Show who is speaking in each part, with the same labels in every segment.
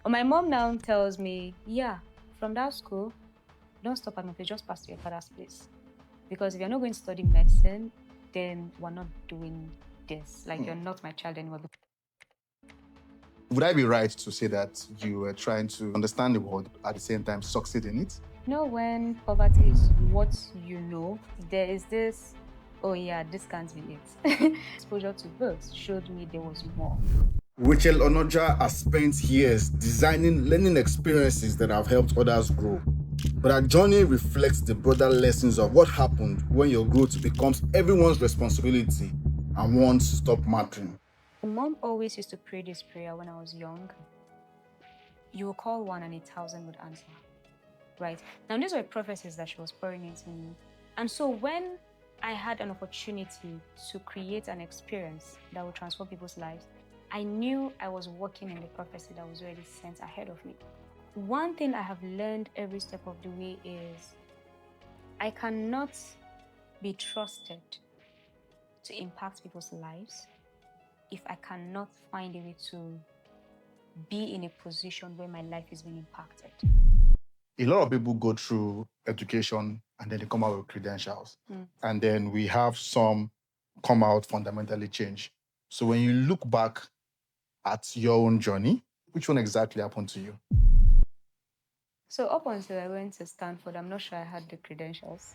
Speaker 1: But my mom now tells me, yeah, from that school, don't stop at my place, just pass to your father's place. Because if you're not going to study medicine, then we're not doing this. Like, you're not my child anymore.
Speaker 2: Would I be right to say that you were trying to understand the world, at the same time succeed in it?
Speaker 1: You know, when poverty is what you know, there is this, oh yeah, this can't be it. Exposure to books showed me there was more.
Speaker 2: Rachael Onoja has spent years designing learning experiences that have helped others grow. But her journey reflects the broader lessons of what happened when your growth becomes everyone's responsibility and one stop mattering.
Speaker 1: Mom always used to pray this prayer when I was young. You will call one and 1,000 would answer. Right? Now, these were prophecies that she was pouring into me. And so when I had an opportunity to create an experience that would transform people's lives, I knew I was working in the prophecy that was already sent ahead of me. One thing I have learned every step of the way is I cannot be trusted to impact people's lives if I cannot find a way to be in a position where my life is being impacted.
Speaker 2: A lot of people go through education and then they come out with credentials. And then we have some come out fundamentally changed. So when you look back at your own journey, which one exactly happened to you?
Speaker 1: So up until I went to Stanford, I'm not sure I had the credentials.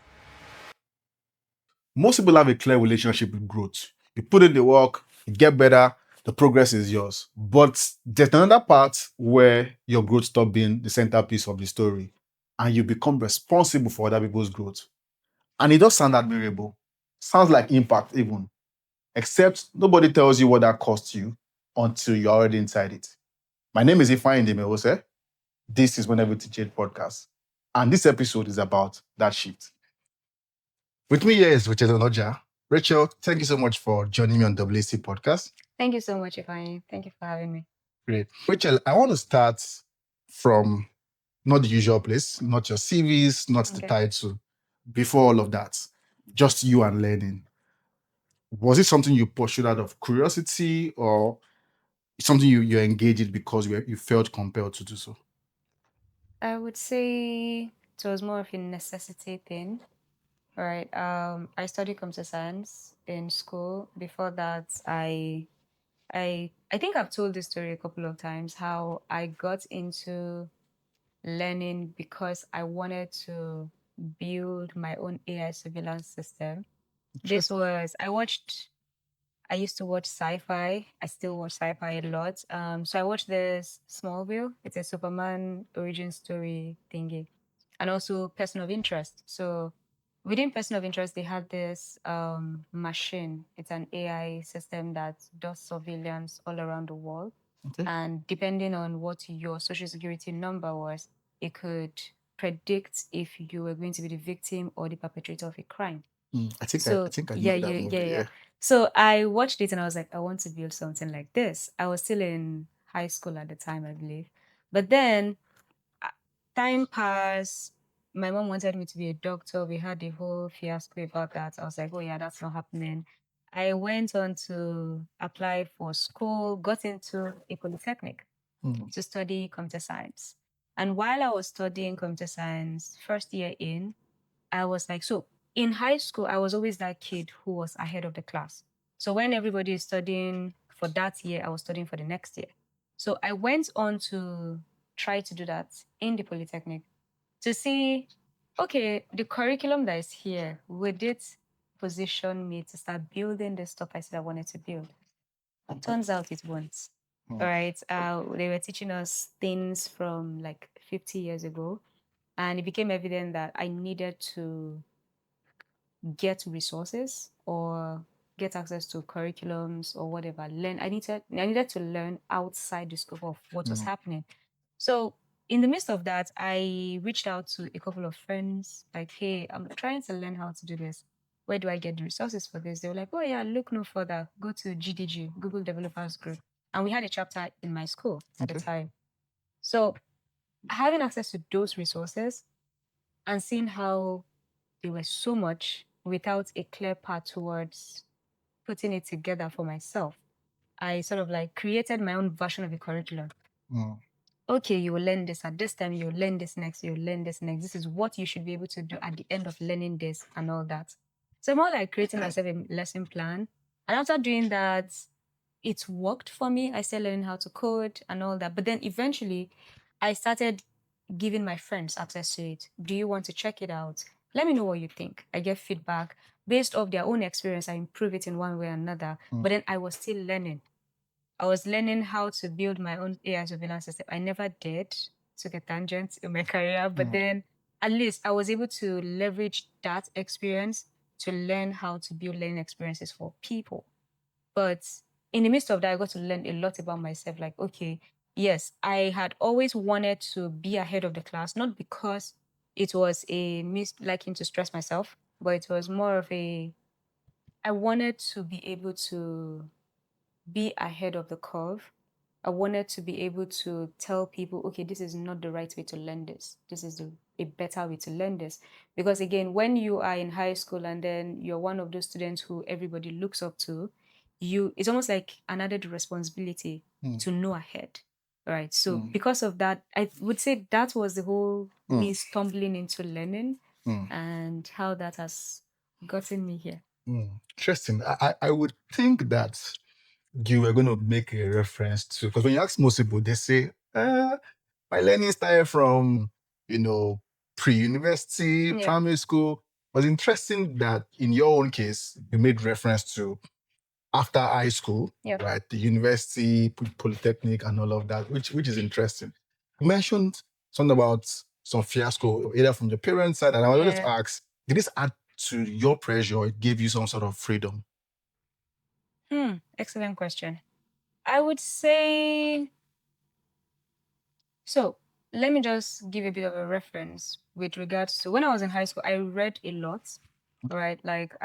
Speaker 2: Most people have a clear relationship with growth. You put in the work, you get better, the progress is yours. But there's another part where your growth stops being the centerpiece of the story and you become responsible for other people's growth. And it does sound admirable. Sounds like impact even. Except nobody tells you what that costs you until you're already inside it. My name is Ifeanyi Demewose. This is When Everything Changed podcast. And this episode is about that shift. With me here is Rachael Onoja. Rachel, thank you so much for joining me on WC podcast.
Speaker 1: Thank you so much, Ifeanyi. Thank you for having me.
Speaker 2: Great. Rachel, I want to start from not the usual place, not your CVs, not the title. Before all of that, just you and learning. Was it something you pursued out of curiosity or something you engaged in because you felt compelled to do so?
Speaker 1: I would say it was more of a necessity thing. All right. I studied computer science in school. Before that, I think I've told this story a couple of times how I got into learning because I wanted to build my own AI surveillance system. This was I used to watch sci-fi. I still watch sci-fi a lot. So I watched this Smallville. It's a Superman origin story thingy, and also Person of Interest. So within Person of Interest, they had this machine. It's an AI system that does surveillance all around the world.
Speaker 2: Okay.
Speaker 1: And depending on what your social security number was, it could predict if you were going to be the victim or the perpetrator of a crime.
Speaker 2: I think I
Speaker 1: Yeah,
Speaker 2: know that movie.
Speaker 1: yeah. So I watched it and I was like, I want to build something like this. I was still in high school at the time, I believe. But then time passed. My mom wanted me to be a doctor. We had the whole fiasco about that. I was like, oh yeah, that's not happening. I went on to apply for school, got into a Polytechnic to study computer science. And while I was studying computer science, first year in, I was like, so in high school, I was always that kid who was ahead of the class. So when everybody is studying for that year, I was studying for the next year. So I went on to try to do that in the Polytechnic to see, okay, the curriculum that is here, would it position me to start building the stuff I said I wanted to build? Turns out it won't. All right. They were teaching us things from like 50 years ago. And it became evident that I needed to get resources or get access to curriculums or whatever. I needed to learn outside the scope of what was happening. So in the midst of that, I reached out to a couple of friends, like, hey, I'm trying to learn how to do this. Where do I get the resources for this? They were like, oh yeah, look no further. Go to GDG, Google Developers Group. And we had a chapter in my school at the time. So having access to those resources and seeing how they were so much without a clear path towards putting it together for myself, I sort of like created my own version of a curriculum. okay, you will learn this at this time, you'll learn this next, you'll learn this next. This is what you should be able to do at the end of learning this and all that. So more like creating myself a lesson plan. And after doing that, it worked for me. I started learning how to code and all that. But then eventually I started giving my friends access to it. Do you want to check it out? Let me know what you think. I get feedback based off their own experience. I improve it in one way or another. But then I was still learning. I was learning how to build my own AI surveillance system. I never did. Took a tangent in my career, but then at least I was able to leverage that experience to learn how to build learning experiences for people. But in the midst of that, I got to learn a lot about myself. Like, okay, yes, I had always wanted to be ahead of the class, not because it was a liking to stress myself, but it was more of a I wanted to be able to be ahead of the curve. I wanted to be able to tell people, okay, this is not the right way to learn this. This is a better way to learn this. Because again, when you are in high school and then you're one of those students who everybody looks up to, it's almost like an added responsibility to know ahead. Right. So because of that, I would say that was the whole me stumbling into learning and how that has gotten me here.
Speaker 2: Interesting. I would think that you were going to make a reference to, because when you ask most people, they say, my learning started from, pre-university,
Speaker 1: Yeah.
Speaker 2: primary school. It was interesting that in your own case, you made reference to after high school,
Speaker 1: Yeah.
Speaker 2: right? The university, Polytechnic, and all of that, which is interesting. You mentioned something about some fiasco, either from your parents' side, and I wanted to
Speaker 1: Yeah.
Speaker 2: ask, did this add to your pressure or it gave you some sort of freedom?
Speaker 1: Excellent question. I would say so. Let me just give a bit of a reference with regards to when I was in high school. I read a lot, right? Like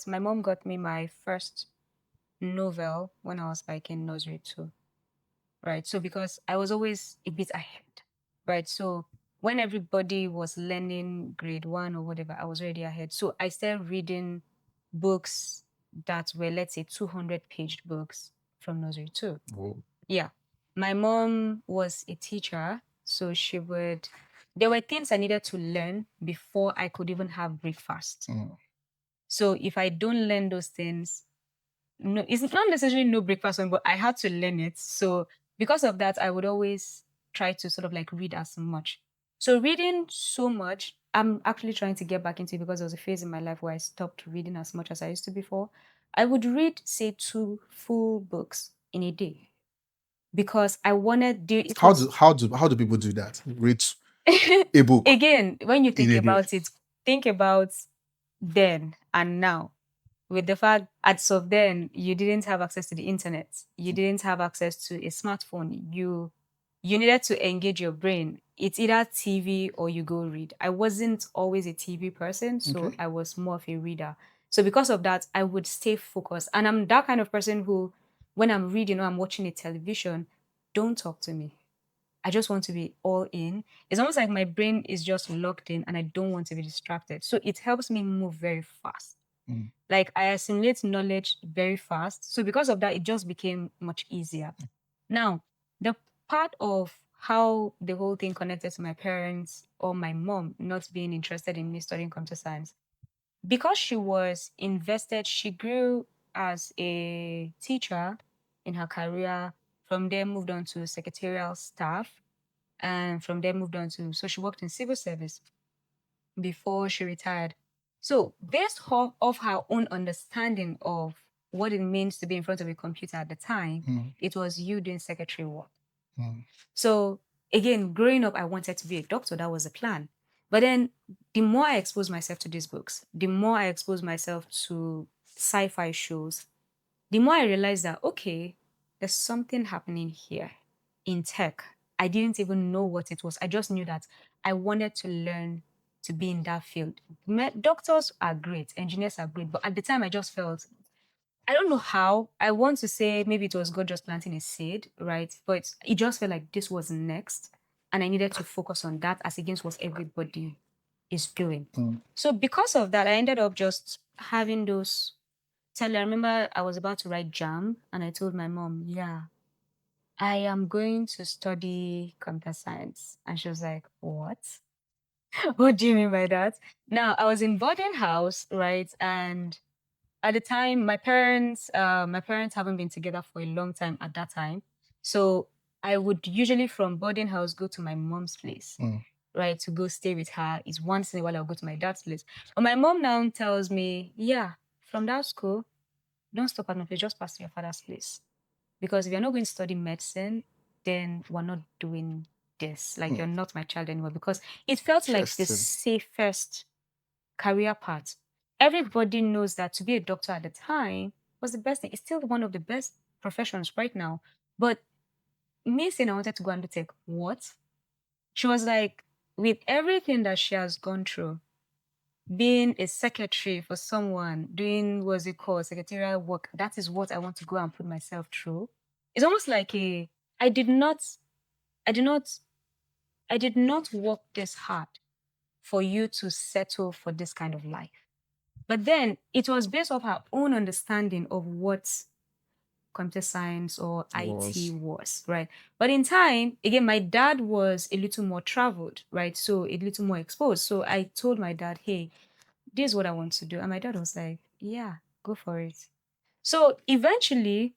Speaker 1: my mom got me my first novel when I was like in nursery too, right? So because I was always a bit ahead, right? So when everybody was learning grade one or whatever, I was already ahead. So I started reading books that were, let's say, 200-page books from nursery two.
Speaker 2: Whoa.
Speaker 1: Yeah. My mom was a teacher, so there were things I needed to learn before I could even have breakfast. So if I don't learn those things, no, it's not necessarily no breakfast, but I had to learn it. So because of that, I would always try to sort of like read as much. So reading so much, I'm actually trying to get back into it because there was a phase in my life where I stopped reading as much as I used to before. I would read, say, 2 full books in a day because I wanted it
Speaker 2: How
Speaker 1: was
Speaker 2: do how do people do that? Read a book
Speaker 1: again, when you
Speaker 2: in
Speaker 1: think
Speaker 2: a day.
Speaker 1: about it, think about then and now. With the fact as of then you didn't have access to the internet, you didn't have access to a smartphone, you needed to engage your brain. It's either TV or you go read. I wasn't always a TV person, so
Speaker 2: Okay.
Speaker 1: I was more of a reader. So because of that, I would stay focused. And I'm that kind of person who, when I'm reading or I'm watching a television, don't talk to me. I just want to be all in. It's almost like my brain is just locked in and I don't want to be distracted. So it helps me move very fast. Like I assimilate knowledge very fast. So because of that, it just became much easier. Now, the part of how the whole thing connected to my parents or my mom not being interested in me studying computer science, because she was invested, she grew as a teacher in her career. From there, moved on to secretarial staff, and from there moved on to so she worked in civil service before she retired. So, based off her own understanding of what it means to be in front of a computer at the time, it was you doing secretary work. So, again, growing up, I wanted to be a doctor. That was the plan. But then, the more I exposed myself to these books, the more I exposed myself to sci fi shows, the more I realized that, okay, there's something happening here in tech. I didn't even know what it was. I just knew that I wanted to learn to be in that field. Doctors are great, engineers are great, but at the time I just felt, I don't know how. I want to say maybe it was God just planting a seed, right? But it just felt like this was next. And I needed to focus on that as against what everybody is doing. So because of that, I ended up just having those I remember I was about to write jam and I told my mom, yeah, I am going to study computer science. And she was like, what? What do you mean by that? Now, I was in boarding house, right? And at the time, my parents haven't been together for a long time at that time. So I would usually from boarding house go to my mom's place,
Speaker 2: Mm.
Speaker 1: right? To go stay with her. Is once in a while I'll go to my dad's place. But my mom now tells me, yeah, from that school, don't stop at my place, just pass to your father's place. Because if you're not going to study medicine, then we're not doing this. Like
Speaker 2: Mm.
Speaker 1: you're not my child anymore. Because it felt like the
Speaker 2: Interesting.
Speaker 1: safest career path. Everybody knows that to be a doctor at the time was the best thing. It's still one of the best professions right now. But me saying I wanted to go and do tech, what? She was like, with everything that she has gone through, being a secretary for someone, doing what's it called, secretarial work, that is what I want to go and put myself through. It's almost like I did not, I did not, I did not work this hard for you to settle for this kind of life. But then it was based off her own understanding of what computer science or IT
Speaker 2: Was.
Speaker 1: was, right? But in time, again, my dad was a little more traveled, right? So a little more exposed. So I told my dad, hey, this is what I want to do. And my dad was like, yeah, go for it. So eventually,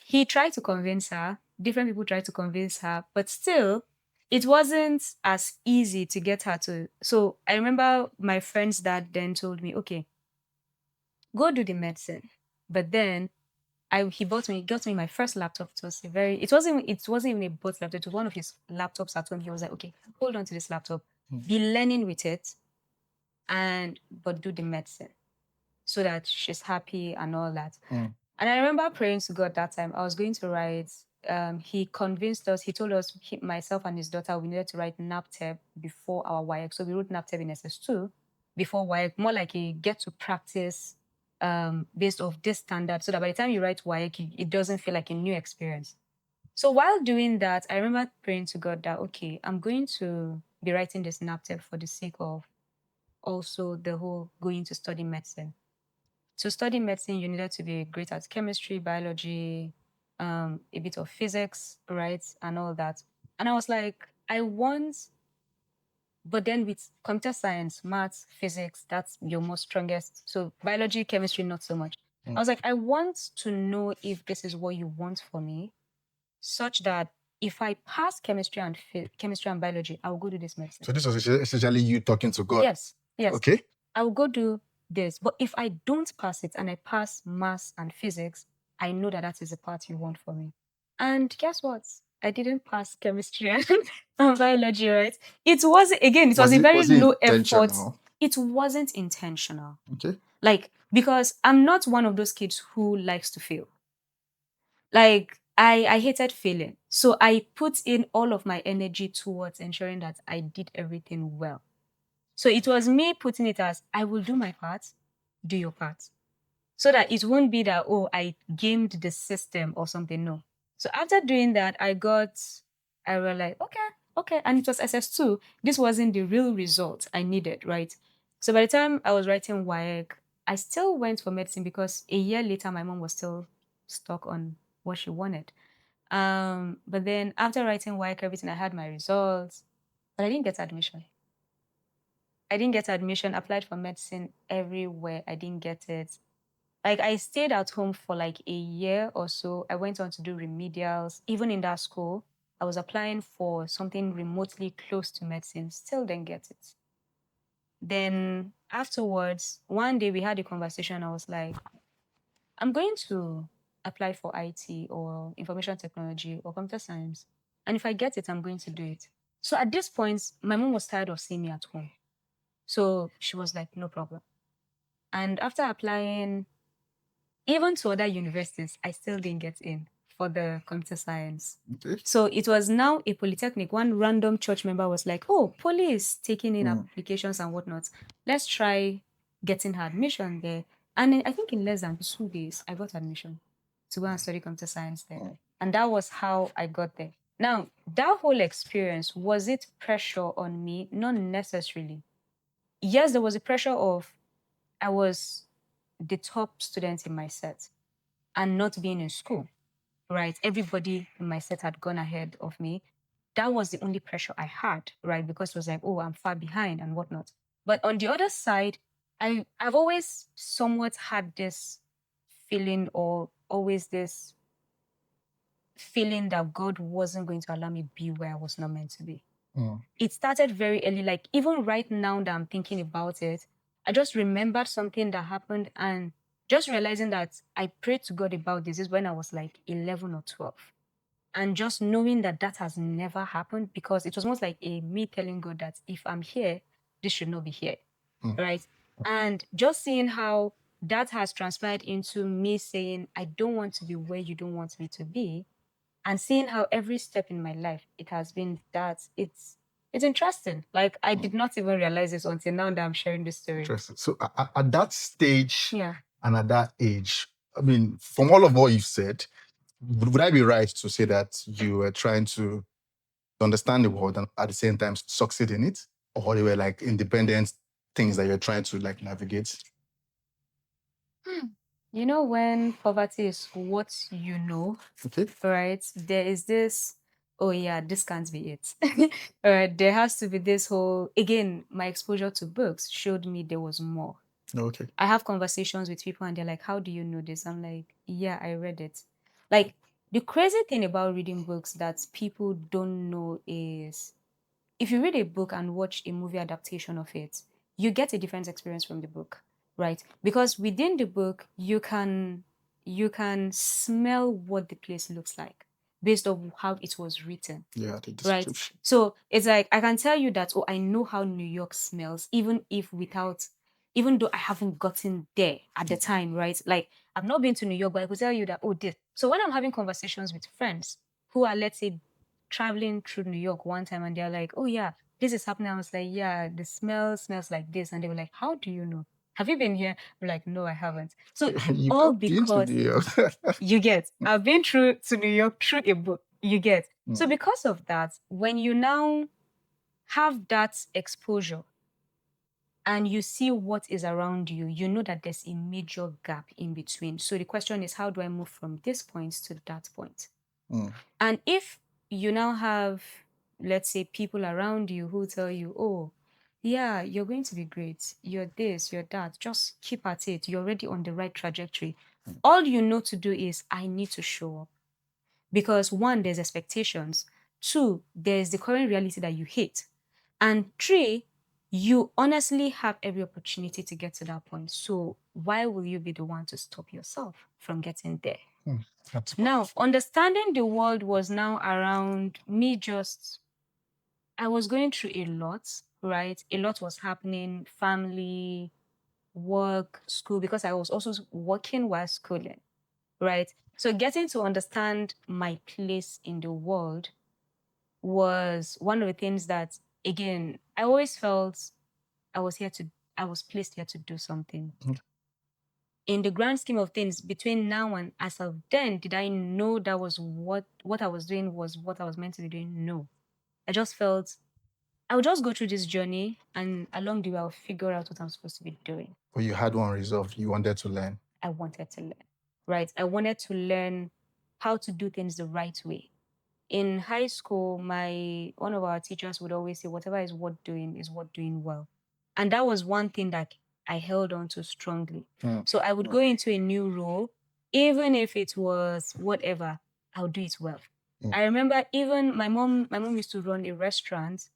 Speaker 1: he tried to convince her. Different people tried to convince her, but still, it wasn't as easy to get her to. So I remember my friend's dad then told me, okay, go do the medicine. But then got me my first laptop. It was a very, it wasn't even a both laptop. It was one of his laptops at home. He was like, okay, hold on to this laptop,
Speaker 2: Mm.
Speaker 1: be learning with it, but do the medicine so that she's happy and all that.
Speaker 2: Mm.
Speaker 1: And I remember praying to God that time. I was going to write. He convinced us. He told us, myself and his daughter, we needed to write NAPTEP before our WIEC. So we wrote NAPTEP in SS2 before WIEC, more like a get to practice based off this standard, so that by the time you write WIEC, it doesn't feel like a new experience. So while doing that, I remember praying to God that okay, I'm going to be writing this NAPTEP for the sake of also the whole going to study medicine. To study medicine, you needed to be great at chemistry, biology, a bit of physics, right? And all that. And I was like, I want, but then with computer science, maths, physics, that's your most strongest. So biology, chemistry, not so much. I
Speaker 2: Mm.
Speaker 1: was like, I want to know if this is what you want for me, such that if I pass chemistry and biology, I will go do this medicine.
Speaker 2: So this was essentially you talking to God.
Speaker 1: Yes, yes.
Speaker 2: Okay.
Speaker 1: I will go do this. But if I don't pass it and I pass maths and physics, I know that that is the part you want for me. And guess what? I didn't pass chemistry and biology, right? It was, again, it was
Speaker 2: Was
Speaker 1: a
Speaker 2: it
Speaker 1: very
Speaker 2: was it
Speaker 1: low effort.
Speaker 2: intentional?
Speaker 1: It wasn't intentional.
Speaker 2: Okay.
Speaker 1: Like, because I'm not one of those kids who likes to fail. Like, I hated failing. So I put in all of my energy towards ensuring that I did everything well. So it was me putting it as I will do my part, do your part. So that it won't be that, oh, I gamed the system or something. No. So after doing that, I was like, okay, okay. And it was SS2. This wasn't the real result I needed, right? So by the time I was writing WIEC, I still went for medicine because a year later, my mom was still stuck on what she wanted. But then after writing WIEC, everything, I had my results, but I didn't get admission. I didn't get admission, applied for medicine everywhere. I didn't get it. Like I stayed at home for like a year or so. I went on to do remedials. Even in that school, I was applying for something remotely close to medicine. Still didn't get it. Then afterwards, one day we had a conversation. I was like, I'm going to apply for IT or information technology or computer science. And if I get it, I'm going to do it. So at this point, my mom was tired of seeing me at home. So she was like, no problem. And after applying, even to other universities, I still didn't get in for the computer science.
Speaker 2: Okay.
Speaker 1: So it was now a Polytechnic. One random church member was like, oh, Poly is taking in
Speaker 2: Mm.
Speaker 1: applications and whatnot. Let's try getting her admission there. And I think in less than 2 days, I got admission to go and study computer science there.
Speaker 2: Mm.
Speaker 1: And that was how I got there. Now, that whole experience, was it pressure on me? Not necessarily. Yes, there was a pressure of I was the top student in my set and not being in school. right? Everybody in my set had gone ahead of me. That was the only pressure I had, right? Because it was like, oh, I'm far behind and whatnot. But on the other side, I've always somewhat had this feeling, or always this feeling that God wasn't going to allow me be where I was not meant to be. It started very early. Like even right now that I'm thinking about it, I just remembered something that happened, and just realizing that I prayed to God about this is when I was like 11 or 12. And just knowing that that has never happened, because it was almost like a me telling God that if I'm here, this should not be here. Right. And just seeing how that has transpired into me saying, I don't want to be where you don't want me to be, and seeing how every step in my life it has been that, it's interesting. Like I did not even realize this until now that I'm sharing this story.
Speaker 2: Interesting. So at that stage,
Speaker 1: Yeah.
Speaker 2: and at that age, I mean, from all of what you've said, would I be right to say that you were trying to understand the world and at the same time succeed in it? Or they were like independent things that you're trying to like navigate?
Speaker 1: You know, when poverty is what you know,
Speaker 2: Okay.
Speaker 1: right? There is this, oh yeah, this can't be it. There has to be this whole, again, my exposure to books showed me there was more.
Speaker 2: Okay.
Speaker 1: I have conversations with people and they're like, how do you know this? I'm like, yeah, I read it. Like, the crazy thing about reading books that people don't know is if you read a book and watch a movie adaptation of it, you get a different experience from the book, right? Because within the book, you can smell what the place looks like based on how it was written.
Speaker 2: Yeah, the
Speaker 1: Right.
Speaker 2: description.
Speaker 1: So it's like I can tell you that, oh, I know how New York smells, even though I haven't gotten there at the time, right? Like I've not been to New York, but I could tell you that, oh, this. So when I'm having conversations with friends who are, let's say, traveling through New York one time and they're like, oh yeah, this is happening. I was like, yeah, the smell smells like this. And they were like, how do you know? Have you been here? I'm like, no, I haven't. So
Speaker 2: You've
Speaker 1: all
Speaker 2: not been to
Speaker 1: because
Speaker 2: New York.
Speaker 1: you get, I've been through to New York through a book. You get. So because of that, when you now have that exposure and you see what is around you, you know that there's a major gap in between. So the question is, how do I move from this point to that point? And if you now have, let's say, people around you who tell you, oh, yeah, you're going to be great. You're this, you're that. Just keep at it. You're already on the right trajectory. All you know to do is, I need to show up. Because one, there's expectations. Two, there's the current reality that you hate. And three, you honestly have every opportunity to get to that point. So why will you be the one to stop yourself from getting there?
Speaker 2: That's
Speaker 1: Now, understanding the world was now around me. I was going through a lot, right? A lot was happening, family, work, school, because I was also working while schooling, right? So getting to understand my place in the world was one of the things that, again, I always felt I was here to, I was placed here to do something. In the grand scheme of things, between now and as of then, did I know that was what I was doing was what I was meant to be doing? No. I just felt I would just go through this journey, and along the way I'll figure out what I'm supposed to be doing.
Speaker 2: But you had one resolve. You wanted to learn.
Speaker 1: I wanted to learn. Right? I wanted to learn how to do things the right way. In high school, one of our teachers would always say, whatever is worth doing is worth doing well. And that was one thing that I held on to strongly. So I would go into a new role, even if it was whatever, I'll do it well. I remember even my mom used to run a restaurant.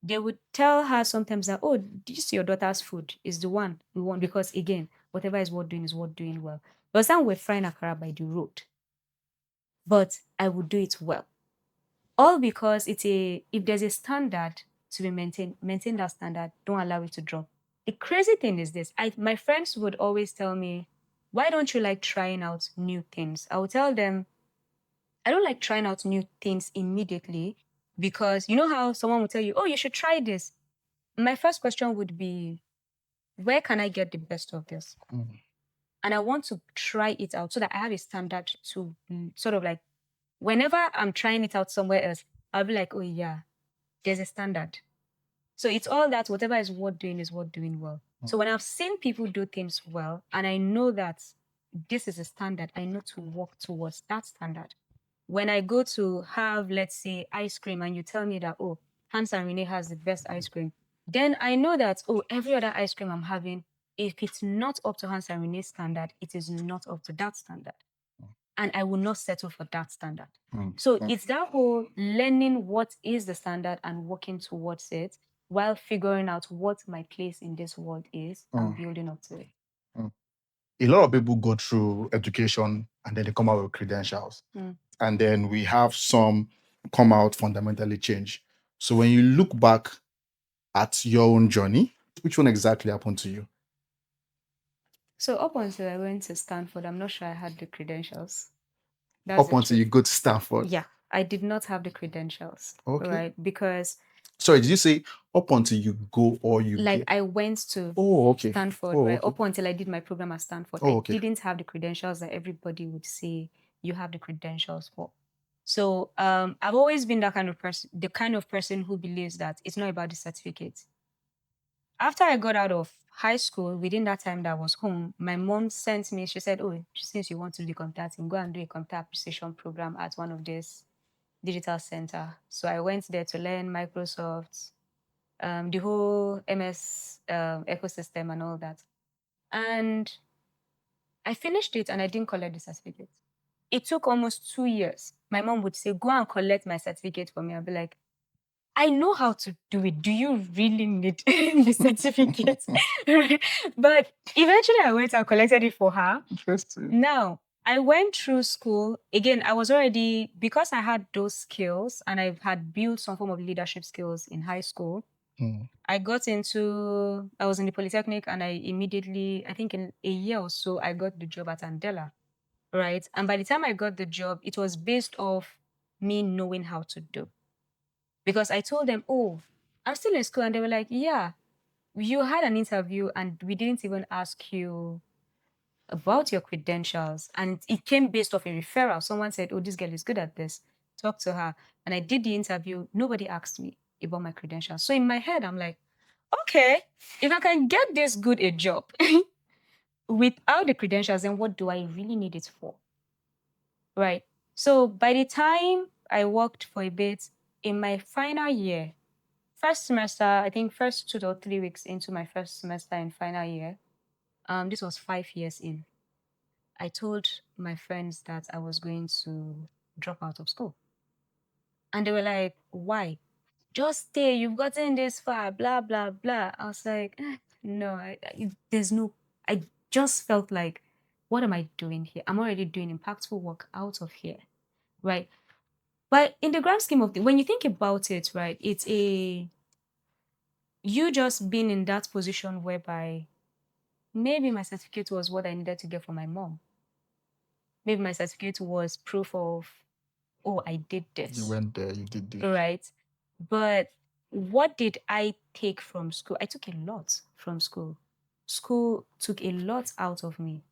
Speaker 1: They would tell her sometimes that, oh, this your daughter's food is the one we want, because again, whatever is worth doing is worth doing well. But some were frying akara by the road, but I would do it well. All because if there's a standard to be maintained, maintain that standard. Don't allow it to drop. The crazy thing is this: my friends would always tell me, "Why don't you like trying out new things?" I would tell them, "I don't like trying out new things immediately, because you know how someone would tell you, 'Oh, you should try this.' My first question would be, where can I get the best of this?" And I want to try it out so that I have a standard to sort of like, whenever I'm trying it out somewhere else, I'll be like, oh yeah, there's a standard. So it's all that whatever is worth doing is worth doing well. So when I've seen people do things well, and I know that this is a standard, I know to work towards that standard. when I go to have, let's say, ice cream, and you tell me that, oh, Hans and Renee has the best ice cream, then I know that, oh, every other ice cream I'm having, if it's not up to Hans and Renee's standard, it is not up to that standard. And I will not settle for that standard. So it's that whole learning what is the standard and working towards it while figuring out what my place in this world is and building up to it.
Speaker 2: A lot of people go through education and then they come out with credentials. And then we have some come out fundamentally changed. So when you look back at your own journey, which one exactly happened to you?
Speaker 1: So up until I went to Stanford, I'm not sure I had the credentials. That's
Speaker 2: Up
Speaker 1: the
Speaker 2: until you
Speaker 1: truth.
Speaker 2: go to Stanford.
Speaker 1: Yeah, I did not have the credentials.
Speaker 2: Okay.
Speaker 1: Right? Because
Speaker 2: Sorry, did you say up until you go or you
Speaker 1: like
Speaker 2: get?
Speaker 1: I went to
Speaker 2: Okay.
Speaker 1: Stanford, right? Up until I did my program at Stanford, I
Speaker 2: Okay.
Speaker 1: didn't have the credentials that everybody would say you have the credentials for. So I've always been that kind of person, the kind of person who believes that it's not about the certificate. After I got out of high school, within that time that I was home, my mom sent me, she said, oh, since you want to do computer thing, go and do a computer appreciation program at one of these digital center. So I went there to learn Microsoft, the whole MS ecosystem and all that. And I finished it and I didn't collect the certificate. It took almost 2 years. My mom would say, go and collect my certificate for me. I'd be like, I know how to do it. Do you really need the certificate? But eventually I went and collected it for her.
Speaker 2: Interesting.
Speaker 1: Now, I went through school. Again, I was already, because I had those skills and I had built some form of leadership skills in high school, I was in the Polytechnic and I immediately, I think in a year or so, I got the job at Andela, right? And by the time I got the job, it was based off me knowing how to do. Because I told them, oh, I'm still in school. And they were like, yeah, you had an interview and we didn't even ask you about your credentials. And it came based off a referral. Someone said, oh, this girl is good at this. Talk to her. And I did the interview. Nobody asked me about my credentials. So in my head, I'm like, okay, if I can get this good a job without the credentials, then what do I really need it for? Right. So by the time I worked for a bit in my final year, first semester, I think first 2 or 3 weeks into my first semester in final year, this was 5 years in. I told my friends that I was going to drop out of school. And they were like, why? Just stay, you've gotten this far, blah, blah, blah. I was like, no, there's no, I just felt like, what am I doing here? I'm already doing impactful work out of here, right? But in the grand scheme of things, when you think about it, right, you just being in that position whereby maybe my certificate was what I needed to get for my mom. Maybe my certificate was proof of, oh, I did this.
Speaker 2: You went there, you did this.
Speaker 1: Right. But what did I take from school? I took a lot from school. School took a lot out of me.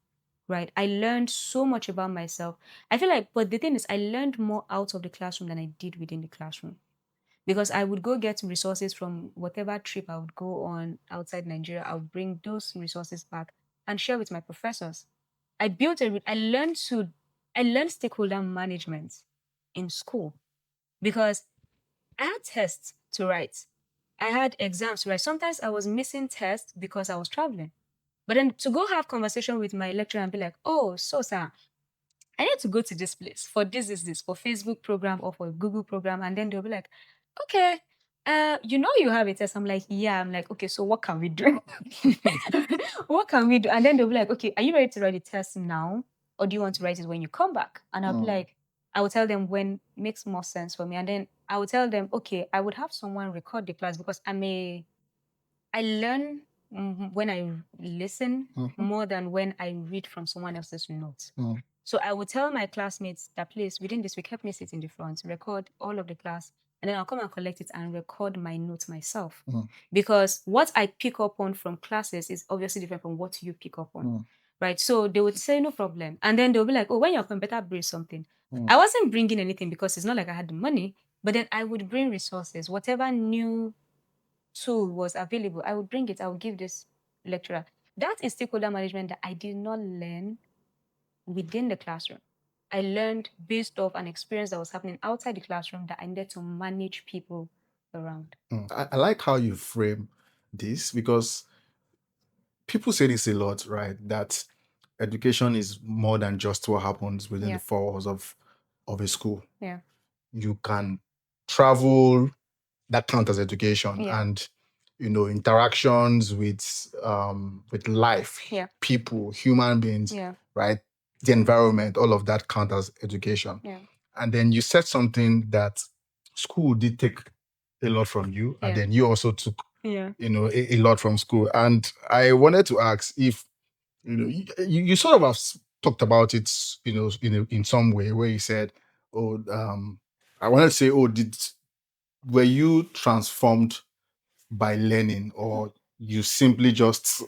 Speaker 1: Right. I learned so much about myself. I feel like, but the thing is, I learned more out of the classroom than I did within the classroom. Because I would go get resources from whatever trip I would go on outside Nigeria. I would bring those resources back and share with my professors. I learned stakeholder management in school because I had tests to write. I had exams to write. Sometimes I was missing tests because I was traveling. But then to go have conversation with my lecturer and be like, oh, so sir, I need to go to this place for this is this for Facebook program or for Google program. And then they'll be like, okay, you have a test. I'm like, yeah. I'm like, okay, so what can we do? What can we do? And then they'll be like, okay, are you ready to write the test now? Or do you want to write it when you come back? And I'll be like, I will tell them when makes more sense for me. And then I will tell them, okay, I would have someone record the class because I learn when I listen more than when I read from someone else's notes. So I would tell my classmates that please, within this week, help me sit in the front, record all of the class, and then I'll come and collect it and record my notes myself. Because what I pick up on from classes is obviously different from what you pick up on. Right. So they would say, no problem. And then they'll be like, oh, when you're coming, better bring something. I wasn't bringing anything because it's not like I had the money, but then I would bring resources, whatever new tool was available, I would bring it, I would give this lecturer. That is stakeholder management that I did not learn within the classroom. I learned based off an experience that was happening outside the classroom that I needed to manage people around.
Speaker 2: I like how you frame this because people say this a lot, right? That education is more than just what happens within the
Speaker 1: Yeah.
Speaker 2: four walls of a school.
Speaker 1: Yeah.
Speaker 2: You can travel, that count as education,
Speaker 1: Yeah.
Speaker 2: and interactions with life,
Speaker 1: Yeah.
Speaker 2: people, human beings,
Speaker 1: Yeah.
Speaker 2: right? The environment, all of that count as education.
Speaker 1: Yeah.
Speaker 2: And then you said something that school did take a lot from you, and
Speaker 1: Yeah.
Speaker 2: then you also took
Speaker 1: Yeah.
Speaker 2: a lot from school. And I wanted to ask if you sort of have talked about it, in some way where you said, oh, I wanted to say, oh, were you transformed by learning, or you simply just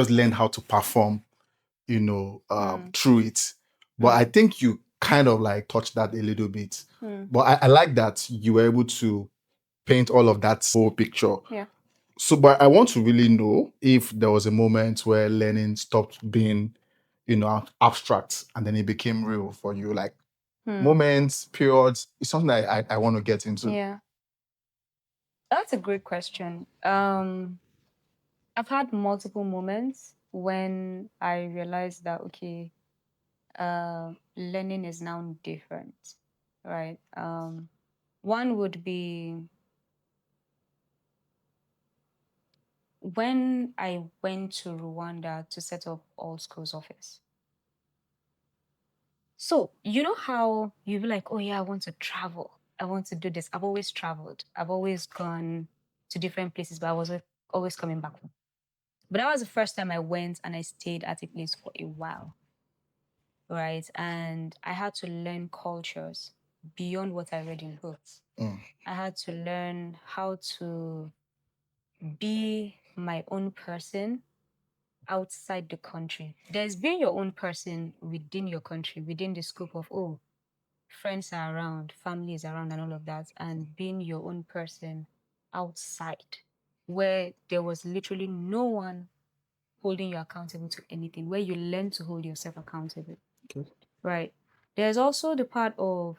Speaker 2: learned how to perform,
Speaker 1: Mm.
Speaker 2: through it? But I
Speaker 1: Mm.
Speaker 2: think you kind of like touched that a little bit.
Speaker 1: Mm.
Speaker 2: But I like that you were able to paint all of that whole picture.
Speaker 1: Yeah.
Speaker 2: So, but I want to really know if there was a moment where learning stopped being, abstract, and then it became real for you, like
Speaker 1: Mm.
Speaker 2: moments, periods. It's something I want to get into.
Speaker 1: Yeah. That's a great question. I've had multiple moments when I realized that okay, learning is now different, right? One would be when I went to Rwanda to set up AltSchool's office. So, you know how you be like, oh yeah, I want to travel. I want to do this. I've always traveled. I've always gone to different places, but I was always coming back home. But that was the first time I went and I stayed at a place for a while, right? And I had to learn cultures beyond what I read in books.
Speaker 2: Mm.
Speaker 1: I had to learn how to be my own person outside the country. There's being your own person within your country, within the scope of, oh, friends are around, family is around, and all of that, and being your own person outside, where there was literally no one holding you accountable to anything, where you learn to hold yourself accountable.
Speaker 2: Okay.
Speaker 1: Right. There's also the part of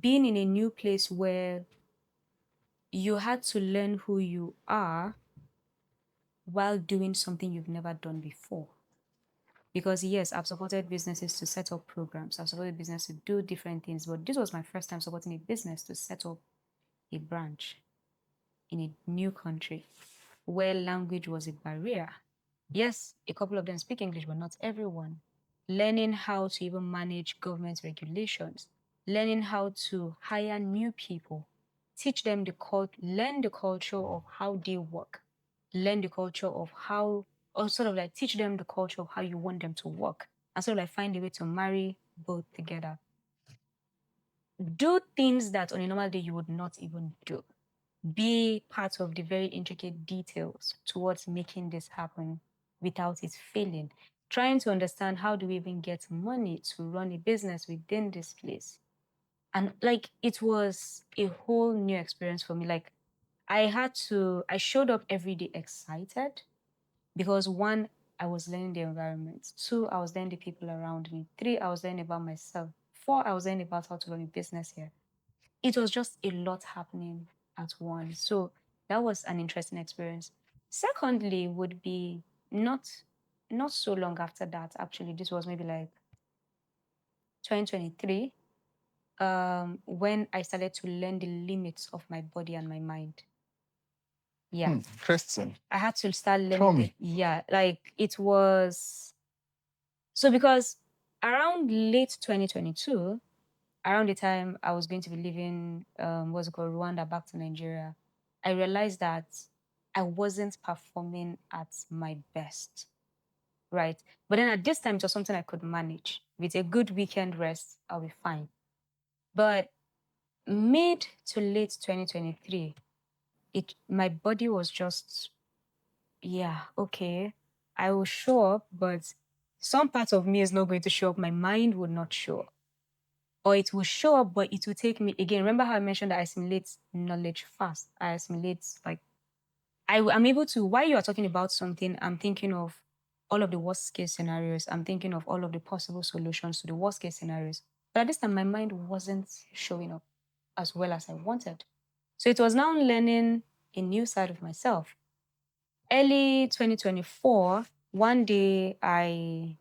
Speaker 1: being in a new place where you had to learn who you are while doing something you've never done before. Because yes, I've supported businesses to set up programs. I've supported business to do different things, but this was my first time supporting a business to set up a branch in a new country where language was a barrier. Yes, a couple of them speak English, but not everyone. Learning how to even manage government regulations, learning how to hire new people, teach them learn the culture of how they work, learn the culture of how, or sort of like teach them the culture of how you want them to work, and sort of like find a way to marry both together. Do things that on a normal day you would not even do. Be part of the very intricate details towards making this happen without it failing. Trying to understand how do we even get money to run a business within this place. And like it was a whole new experience for me. Like I showed up every day excited because one, I was learning the environment. Two, I was learning the people around me. Three, I was learning about myself. Four, I was learning about how to run a business here. It was just a lot happening at once. So that was an interesting experience. Secondly, would be not so long after that. Actually, this was maybe like 2023, when I started to learn the limits of my body and my mind. Yeah,
Speaker 2: Interesting.
Speaker 1: I had to start
Speaker 2: Tell
Speaker 1: learning.
Speaker 2: me.
Speaker 1: Yeah, like it was so because around late 2022, around the time I was going to be leaving, what's it called, Rwanda back to Nigeria, I realized that I wasn't performing at my best, right? But then at this time, it was something I could manage. With a good weekend rest, I'll be fine. But mid to late 2023, my body was just, yeah, okay, I will show up, but some part of me is not going to show up. My mind would not show up, or it will show up, but it will take me again. Remember how I mentioned that I assimilate knowledge fast? I assimilate like I'm able to. While you are talking about something, I'm thinking of all of the worst case scenarios. I'm thinking of all of the possible solutions to the worst case scenarios. But at this time, my mind wasn't showing up as well as I wanted. So it was now learning a new side of myself. Early 2024, one day I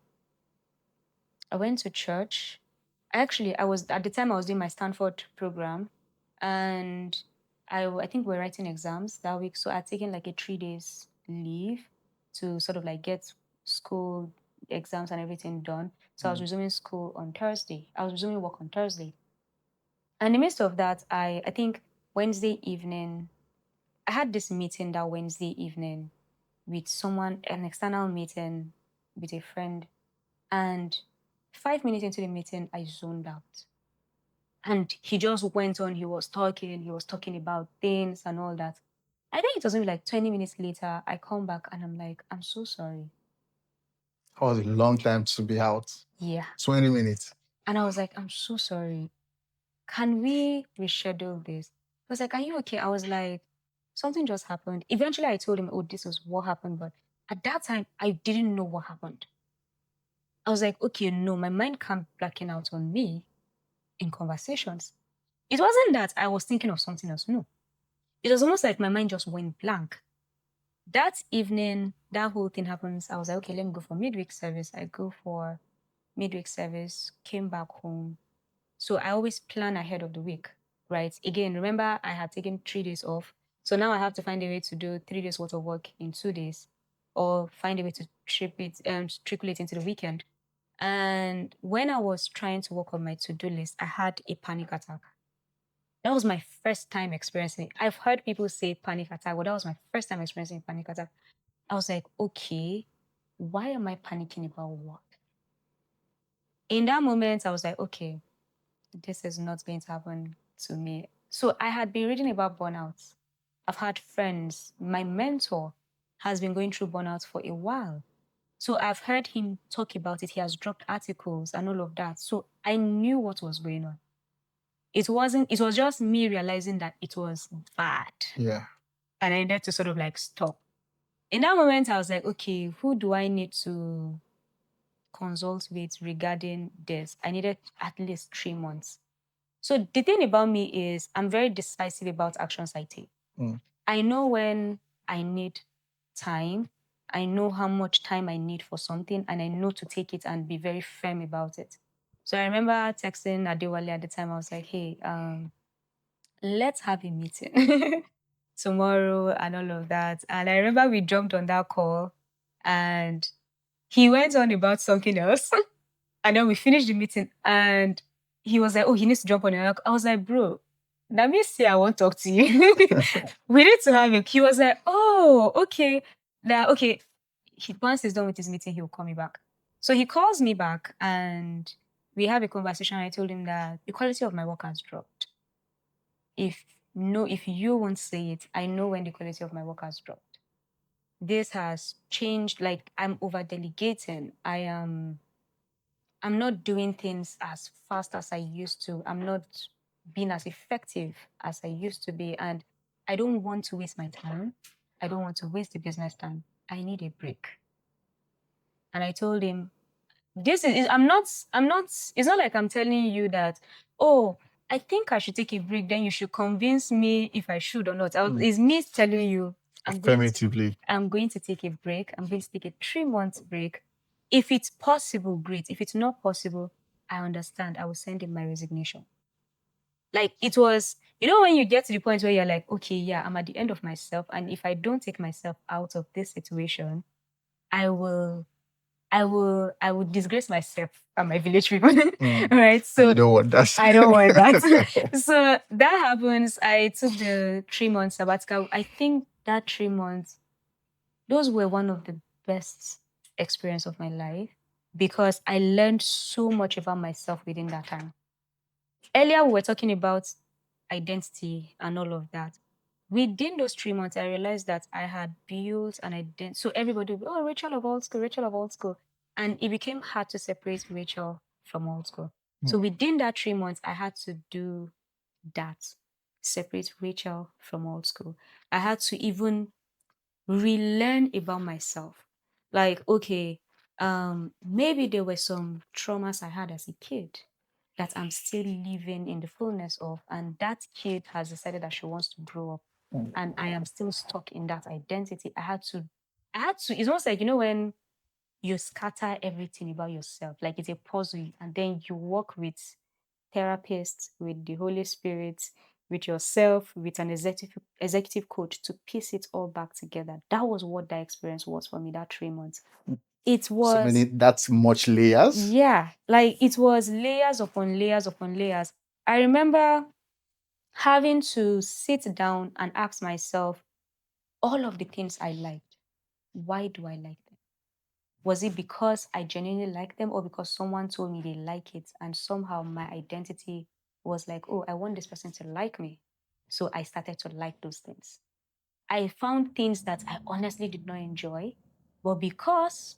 Speaker 1: went to church. Actually, I was at the time I was doing my Stanford program, and I think we're writing exams that week, so I'd taken like a 3 days leave to sort of like get school exams and everything done. So I was resuming school on Thursday. I was resuming work on Thursday. And in the midst of that, I think Wednesday evening, I had this meeting that Wednesday evening with someone, an external meeting with a friend. And 5 minutes into the meeting, I zoned out. And he just went on, he was talking about things and all that. I think it was maybe like 20 minutes later, I come back and I'm like, I'm so sorry.
Speaker 2: That was a long time to be out.
Speaker 1: Yeah.
Speaker 2: 20 minutes.
Speaker 1: And I was like, I'm so sorry. Can we reschedule this? He was like, are you okay? I was like, something just happened. Eventually, I told him, oh, this is what happened. But at that time, I didn't know what happened. I was like, okay, no, my mind can't blacking out on me in conversations. It wasn't that I was thinking of something else. No. It was almost like my mind just went blank. That evening, that whole thing happens. I was like, okay, let me go for midweek service. I go for midweek service, came back home. So I always plan ahead of the week, right? Again, remember I had taken 3 days off. So now I have to find a way to do 3 days worth of work in 2 days, or find a way to trickle it into the weekend. And when I was trying to work on my to-do list, I had a panic attack. That was my first time experiencing it. I've heard people say panic attack, but that was my first time experiencing panic attack. I was like, okay, why am I panicking about what? In that moment, I was like, okay, this is not going to happen to me. So I had been reading about burnout. I've had friends. My mentor has been going through burnout for a while. So I've heard him talk about it. He has dropped articles and all of that. So I knew what was going on. It was just me realizing that it was bad.
Speaker 2: Yeah.
Speaker 1: And I needed to sort of like stop. In that moment, I was like, okay, who do I need to consult with regarding this? I needed at least 3 months. So the thing about me is I'm very decisive about actions I take. I know when I need time. I know how much time I need for something, and I know to take it and be very firm about it. So I remember texting Adewale at the time. I was like, hey, let's have a meeting tomorrow and all of that. And I remember we jumped on that call and he went on about something else. And then we finished the meeting and he was like, oh, he needs to jump on it. I was like, bro, let me see, I won't talk to you. We need to have it. He was like, oh, okay. Okay. Once he's done with his meeting, he'll call me back. So he calls me back and we have a conversation. I told him that the quality of my work has dropped. If you won't say it, I know when the quality of my work has dropped. This has changed. Like I'm over delegating. I'm not doing things as fast as I used to. I'm not being as effective as I used to be. And I don't want to waste my time. I don't want to waste the business time. I need a break. And I told him, it's not like I'm telling you that, oh, I think I should take a break, then you should convince me if I should or not. It's me telling you,
Speaker 2: Affirmatively.
Speaker 1: I'm going to take a break. I'm going to take a 3 month break. If it's possible, great. If it's not possible, I understand. I will send in my resignation. Like it was, when you get to the point where you're like, okay, yeah, I'm at the end of myself. And if I don't take myself out of this situation, I will I would disgrace myself and my village people. Right. So
Speaker 2: You don't want that.
Speaker 1: I don't want that. So that happens. I took the 3 month sabbatical. I think that 3 months, those were one of the best experience of my life because I learned so much about myself within that time. Earlier, we were talking about identity and all of that. Within those 3 months, I realized that I had built an identity. So everybody would be, oh, Rachel of AltSchool, Rachel of AltSchool. And it became hard to separate Rachel from AltSchool. So within that 3 months, I had to do that, separate Rachel from AltSchool. I had to even relearn about myself. Like, okay, maybe there were some traumas I had as a kid. that I'm still living in the fullness of. And that kid has decided that she wants to grow up. And I am still stuck in that identity. It's almost like, when you scatter everything about yourself, like it's a puzzle, and then you work with therapists, with the Holy Spirit, with yourself, with an executive coach to piece it all back together. That was what that experience was for me, that 3 months. It
Speaker 2: So many,
Speaker 1: was,
Speaker 2: that's much layers.
Speaker 1: yeah, like it was layers upon layers upon layers. I remember having to sit down and ask myself all of the things I liked. Why do I like them? Was it because I genuinely like them, or because someone told me they like it and somehow my identity was like, oh, I want this person to like me. So I started to like those things. I found things that I honestly did not enjoy, but because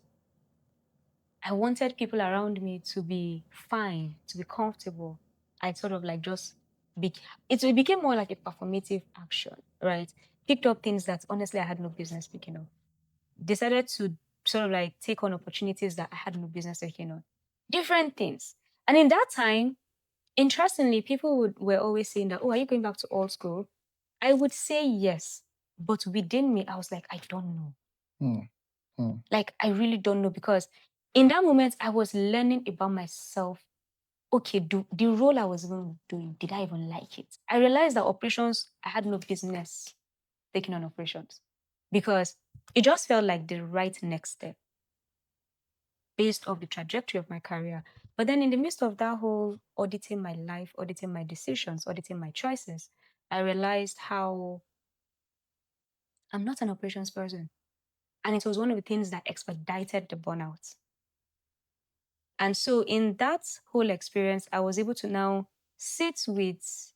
Speaker 1: I wanted people around me to be fine, to be comfortable, I sort of like just be, it became more like a performative action, right? Picked up things that honestly I had no business picking up. Decided to sort of like take on opportunities that I had no business taking on. Different things. And in that time, interestingly, people were always saying that, oh, are you going back to old school? I would say yes. But within me, I was like, I don't know.
Speaker 2: Hmm. Hmm.
Speaker 1: Like, I really don't know, because in that moment, I was learning about myself. Okay, the role I was even doing, did I even like it? I realized that operations, I had no business taking on operations, because it just felt like the right next step based off the trajectory of my career. But then in the midst of that whole auditing my life, auditing my decisions, auditing my choices, I realized how I'm not an operations person. And it was one of the things that expedited the burnout. And so in that whole experience, I was able to now sit with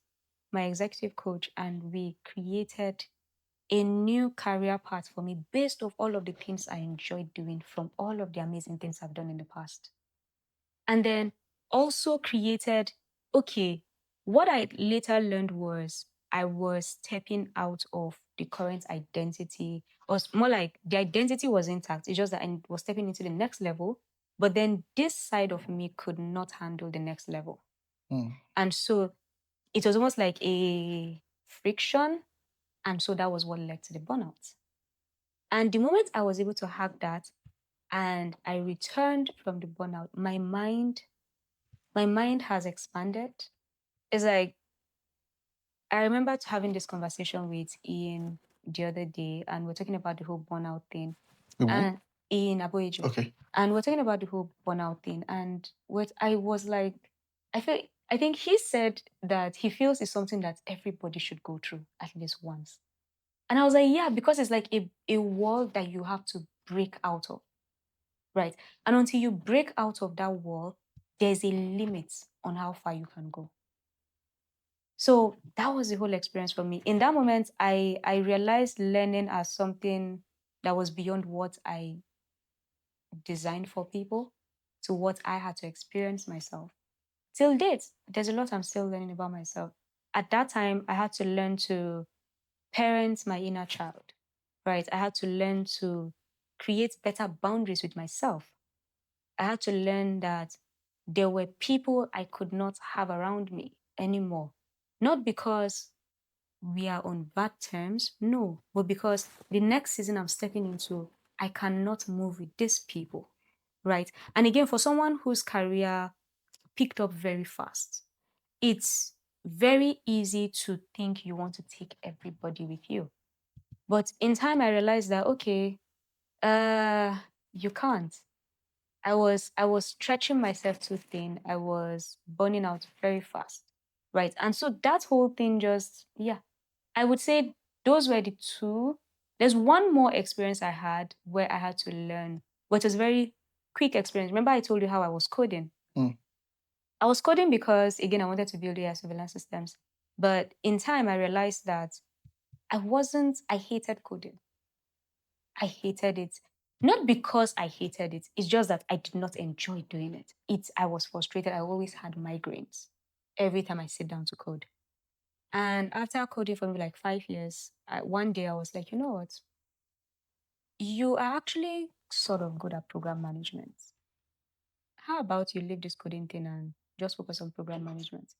Speaker 1: my executive coach, and we created a new career path for me based off all of the things I enjoyed doing from all of the amazing things I've done in the past. And then also created, okay, what I later learned was I was stepping out of the current identity, or more like the identity was intact. It's just that I was stepping into the next level. But then this side of me could not handle the next level.
Speaker 2: Hmm.
Speaker 1: And so it was almost like a friction. And so that was what led to the burnout. And the moment I was able to hack that and I returned from the burnout, my mind has expanded. It's like I remember having this conversation with Ian the other day, and we're talking about the whole burnout thing.
Speaker 2: Who?
Speaker 1: And Ian Aboyejo.
Speaker 2: Okay.
Speaker 1: And we're talking about the whole burnout thing. And what I was like, I think he said that he feels it's something that everybody should go through at least once. And I was like, yeah, because it's like a wall that you have to break out of. Right. And until you break out of that wall, there's a limit on how far you can go. So that was the whole experience for me. In that moment, I realized learning as something that was beyond what I designed for people to what I had to experience myself. Till date, there's a lot I'm still learning about myself. At that time, I had to learn to parent my inner child, right? I had to learn to create better boundaries with myself. I had to learn that there were people I could not have around me anymore. Not because we are on bad terms, no, but because the next season I'm stepping into, I cannot move with these people, right? And again, for someone whose career picked up very fast, it's very easy to think you want to take everybody with you. But in time, I realized that, okay, uh, you can't. I was stretching myself too thin. I was burning out very fast. Right. And so that whole thing just, yeah, I would say those were the two. There's one more experience I had where I had to learn, but it was a very quick experience. Remember, I told you how I was coding.
Speaker 2: Hmm.
Speaker 1: I was coding because, again, I wanted to build AI surveillance systems. But in time, I realized that I hated coding. I hated it. Not because I hated it, it's just that I did not enjoy doing it. I was frustrated. I always had migraines every time I sit down to code. And after coding for maybe like 5 years, one day I was like, you know what? You are actually sort of good at program management. How about you leave this coding thing and just focus on program management.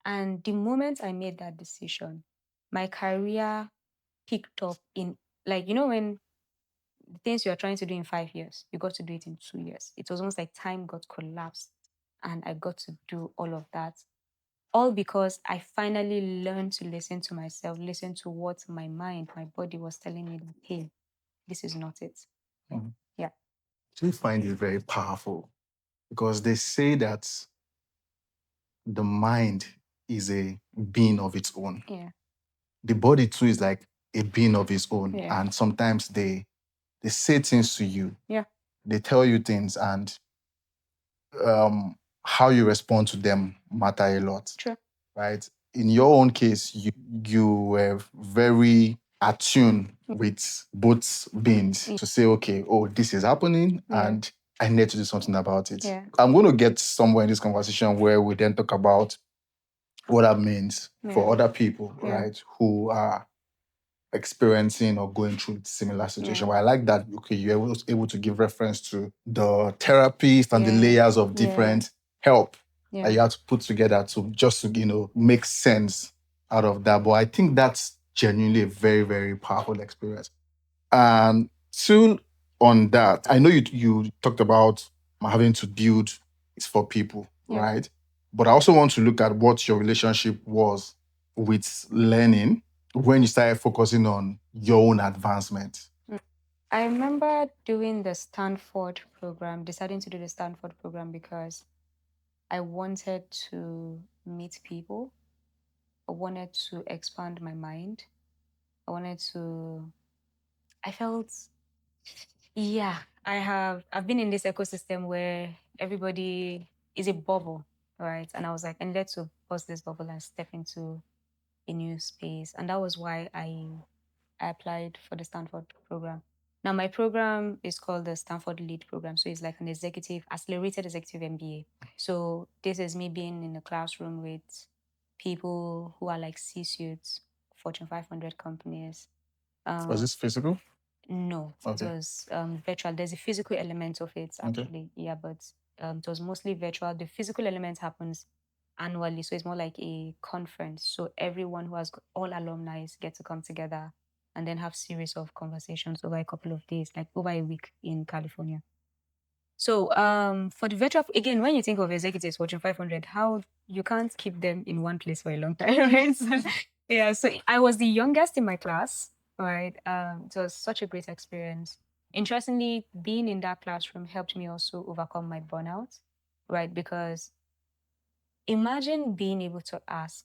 Speaker 1: And the moment I made that decision, my career picked up in, like, when the things you are trying to do in 5 years, you got to do it in 2 years. It was almost like time got collapsed and I got to do all of that. All because I finally learned to listen to myself, listen to what my mind, my body was telling me that, hey, this is not it.
Speaker 2: Mhm.
Speaker 1: Yeah.
Speaker 2: So you find it very powerful because they say that the mind is a being of its own.
Speaker 1: Yeah.
Speaker 2: The body too is like a being of its own.
Speaker 1: Yeah.
Speaker 2: And sometimes they say things to you.
Speaker 1: Yeah.
Speaker 2: They tell you things, and how you respond to them matter a lot.
Speaker 1: True.
Speaker 2: Right? In your own case, you were very attuned with both beings to say, okay, oh, this is happening,
Speaker 1: Yeah.
Speaker 2: and I need to do something about it.
Speaker 1: Yeah.
Speaker 2: I'm going to get somewhere in this conversation where we then talk about what that means for
Speaker 1: Yeah.
Speaker 2: other people,
Speaker 1: Yeah.
Speaker 2: right, who are experiencing or going through similar situation.
Speaker 1: Yeah.
Speaker 2: But I like that, okay, you're able to give reference to the therapist and the
Speaker 1: Yeah.
Speaker 2: layers of
Speaker 1: Yeah.
Speaker 2: different help
Speaker 1: Yeah.
Speaker 2: that you have to put together to just to, make sense out of that. But I think that's genuinely a very, very powerful experience. And still on that, I know you talked about having to build it's for people,
Speaker 1: Yeah.
Speaker 2: right? But I also want to look at what your relationship was with learning when you started focusing on your own advancement.
Speaker 1: I remember doing the Stanford program, deciding to do the Stanford program because I wanted to meet people. I wanted to expand my mind. I felt, yeah, I've been in this ecosystem where everybody is a bubble, right? And I was like, and let's bust this bubble and step into a new space. And that was why I applied for the Stanford program. Now, my program is called the Stanford Lead Program. So it's like an accelerated executive MBA. So this is me being in a classroom with people who are like C-suites, Fortune 500 companies.
Speaker 2: Was this physical?
Speaker 1: No,
Speaker 2: Okay.
Speaker 1: it was virtual. There's a physical element of it,
Speaker 2: Okay.
Speaker 1: actually. Yeah, but it was mostly virtual. The physical element happens annually. So it's more like a conference. So everyone who has all alumni get to come together and then have series of conversations over a couple of days, like over a week in California. So for the virtual, again, when you think of executives, Fortune 500, how you can't keep them in one place for a long time, right? So, yeah, so I was the youngest in my class, right? It was such a great experience. Interestingly, being in that classroom helped me also overcome my burnout, right? Because imagine being able to ask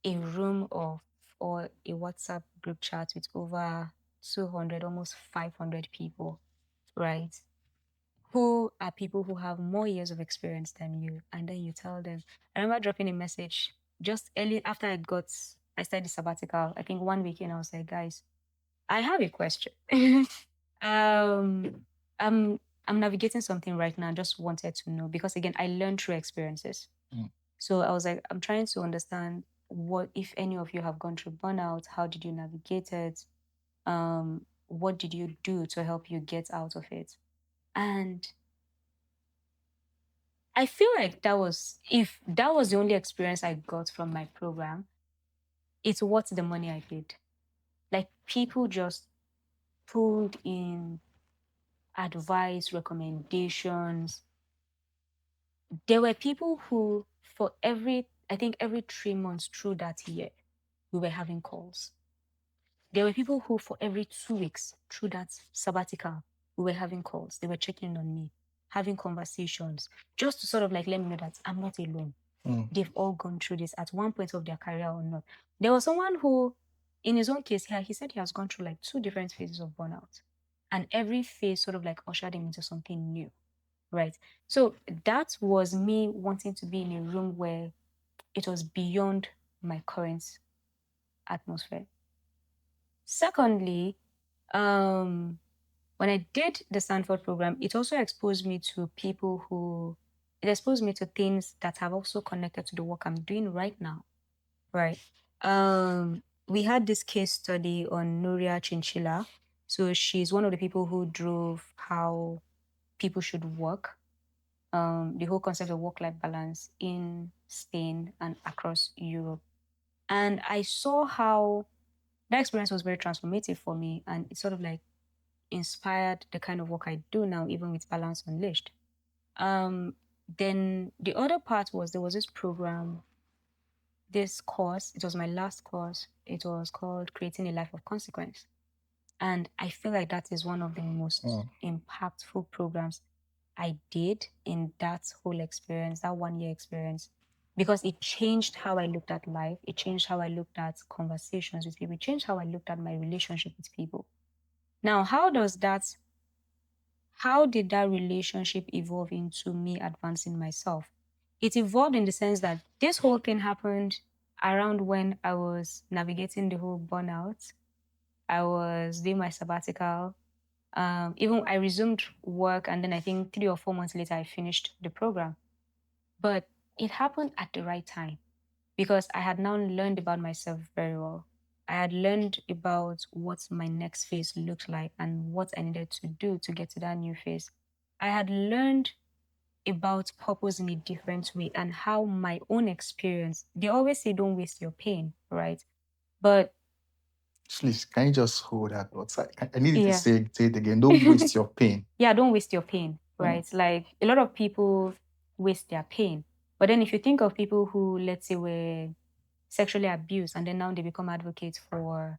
Speaker 1: a room of or a WhatsApp group chat with over 200, almost 500 people, right? Who are people who have more years of experience than you, and then you tell them. I remember dropping a message just early after I started sabbatical. I think 1 week in, I was like, guys, I have a question. um, I'm I'm navigating something right now. I just wanted to know because again, I learned through experiences. So I was like, I'm trying to understand what if any of you have gone through burnout. How did you navigate it? What did you do to help you get out of it? And I feel like if that was the only experience I got from my program, it's worth the money I paid. Like people just pulled in advice, recommendations. There were people who, I think every 3 months through that year, we were having calls. There were people who, for every 2 weeks through that sabbatical, we were having calls. They were checking on me, having conversations, just to sort of like let me know that I'm not alone. They've all gone through this at one point of their career or not. There was someone who, in his own case, he said he has gone through like 2 different phases of burnout. And every phase sort of like ushered him into something new, right? So that was me wanting to be in a room where it was beyond my current atmosphere. Secondly, when I did the Stanford program, it also exposed me to it exposed me to things that have also connected to the work I'm doing right now. Right. We had this case study on Nuria Chinchilla. So she's one of the people who drove how people should work. the whole concept of work-life balance in Spain and across Europe. And I saw how that experience was very transformative for me, and it sort of like inspired the kind of work I do now, even with Balance Unleashed. Um, then the other part was there was this program, this course. It was my last course. It was called Creating a Life of Consequence. And I feel like that is one of the most impactful programs I did in that whole experience, that 1 year experience, because it changed how I looked at life. It changed how I looked at conversations with people. It changed how I looked at my relationship with people. Now, how did that relationship evolve into me advancing myself? It evolved in the sense that this whole thing happened around when I was navigating the whole burnout. I was doing my sabbatical. Even I resumed work, and then I think 3 or 4 months later, I finished the program. But it happened at the right time because I had now learned about myself very well. I had learned about what my next phase looked like and what I needed to do to get to that new phase. I had learned about purpose in a different way and how my own experience, they always say, don't waste your pain, right? But
Speaker 2: Please, can you just hold that thought? I need you to
Speaker 1: yeah.
Speaker 2: say it again. Don't waste your pain.
Speaker 1: Yeah, don't waste your pain, right? Like a lot of people waste their pain. But then if you think of people who, let's say, were sexually abused and then now they become advocates for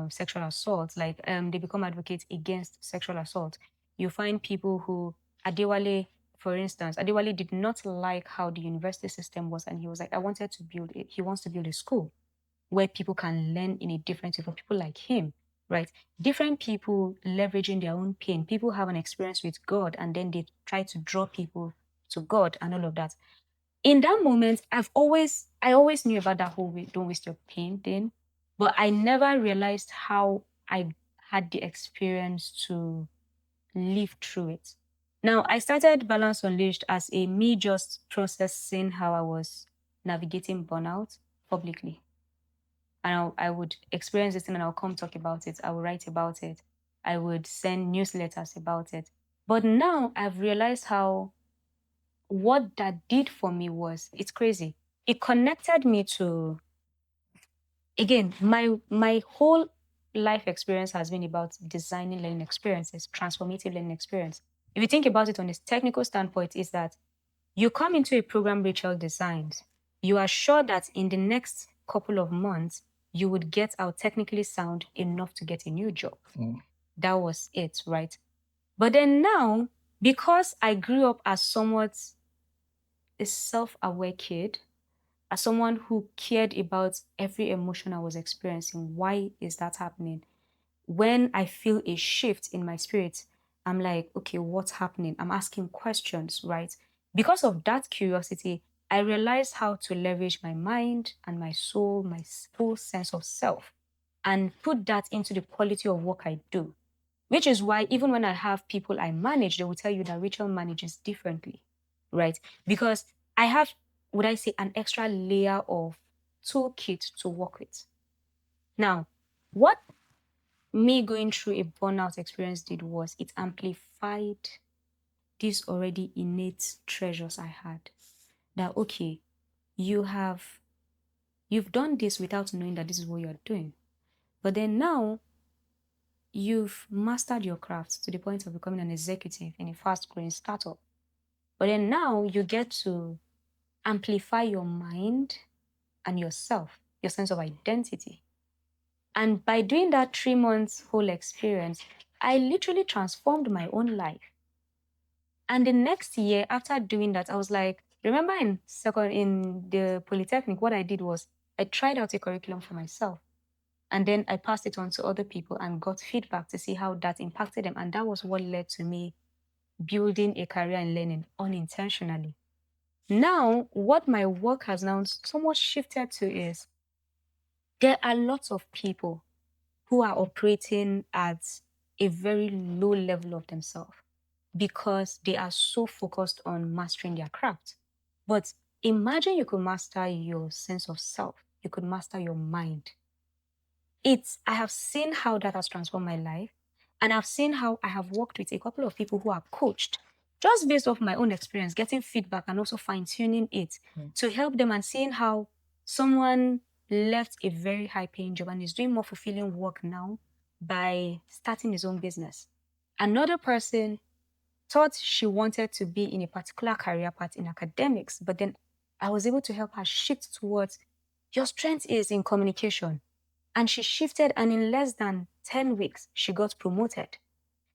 Speaker 1: sexual assault, like they become advocates against sexual assault. You find people who, Adewale, for instance, Adewale did not like how the university system was, and he was like, I wanted to build it. He wants to build a school where people can learn in a different way for people like him, right? Different people leveraging their own pain. People have an experience with God and then they try to draw people to God and all of that. In that moment, I always knew about that whole don't waste your pain thing, but I never realized how I had the experience to live through it. Now, I started Balance Unleashed as a me just processing how I was navigating burnout publicly, and I would experience this thing and I'll come talk about it. I will write about it. I would send newsletters about it. But now I've realized how what that did for me was it's crazy. It connected me to, again, my whole life experience has been about designing learning experiences, transformative learning experience. If you think about it on this technical standpoint, is that you come into a program Rachel designs, you are sure that in the next couple of months, you would get out technically sound enough to get a new job. That was it, right? But then now, because I grew up as somewhat a self-aware kid, as someone who cared about every emotion I was experiencing, why is that happening? When I feel a shift in my spirit, I'm like, okay, what's happening? I'm asking questions, right? Because of that curiosity, I realized how to leverage my mind and my soul, my full sense of self, and put that into the quality of work I do. Which is why even when I have people I manage, they will tell you that Rachel manages differently, right? Because I have, would I say, an extra layer of toolkit to work with. Now, what me going through a burnout experience did was it amplified these already innate treasures I had. That okay, you have you've done this without knowing that this is what you're doing. But then now you've mastered your craft to the point of becoming an executive in a fast-growing startup. But then now you get to amplify your mind and yourself, your sense of identity. And by doing that 3 months whole experience, I literally transformed my own life. And the next year after doing that, I was like, remember in the Polytechnic, what I did was I tried out a curriculum for myself. And then I passed it on to other people and got feedback to see how that impacted them. And that was what led to me building a career in learning unintentionally. Now, what my work has now somewhat shifted to is there are lots of people who are operating at a very low level of themselves because they are so focused on mastering their craft. But imagine you could master your sense of self, you could master your mind. I have seen how that has transformed my life, and I've seen how I have worked with a couple of people who are coached just based off my own experience, getting feedback and also fine-tuning it to help them and seeing how someone left a very high-paying job and is doing more fulfilling work now by starting his own business. Another person thought she wanted to be in a particular career path in academics, but then I was able to help her shift towards your strength is in communication. And she shifted, and in less than 10 weeks, she got promoted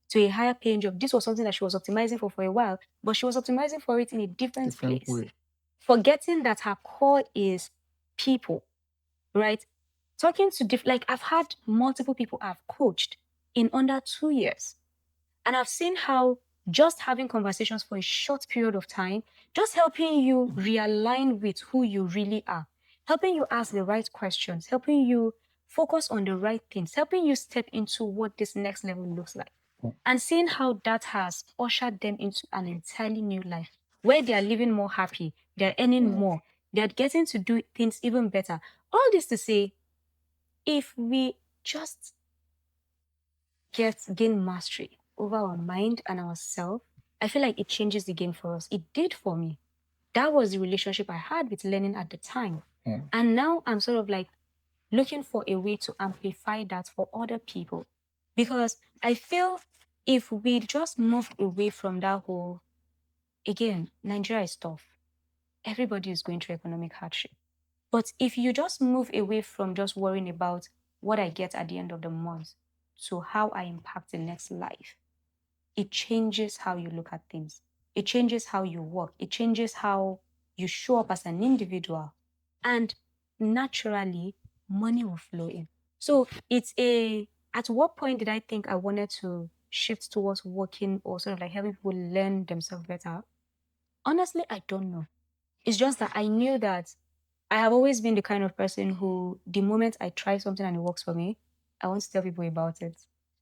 Speaker 1: to a higher paying job. This was something that she was optimizing for a while, but she was optimizing for it in a different place.
Speaker 2: way.
Speaker 1: Forgetting that her core is people, right? Talking to like I've had multiple people I've coached in under 2 years. And I've seen how just having conversations for a short period of time, just helping you realign with who you really are, helping you ask the right questions, helping you focus on the right things, helping you step into what this next level looks like, and seeing how that has ushered them into an entirely new life where they are living more happy, they're earning more, they're getting to do things even better. All this to say, if we just gain mastery over our mind and ourselves, I feel like it changes the game for us. It did for me. That was the relationship I had with learning at the time. And now I'm sort of like looking for a way to amplify that for other people. Because I feel if we just move away from that whole, again, Nigeria is tough. Everybody is going through economic hardship. But if you just move away from just worrying about what I get at the end of the month to how I impact the next life, it changes how you look at things. It changes how you work. It changes how you show up as an individual. And naturally, money will flow in. So at what point did I think I wanted to shift towards working or sort of like helping people learn themselves better? Honestly, I don't know. It's just that I knew that I have always been the kind of person who, the moment I try something and it works for me, I want to tell people about it.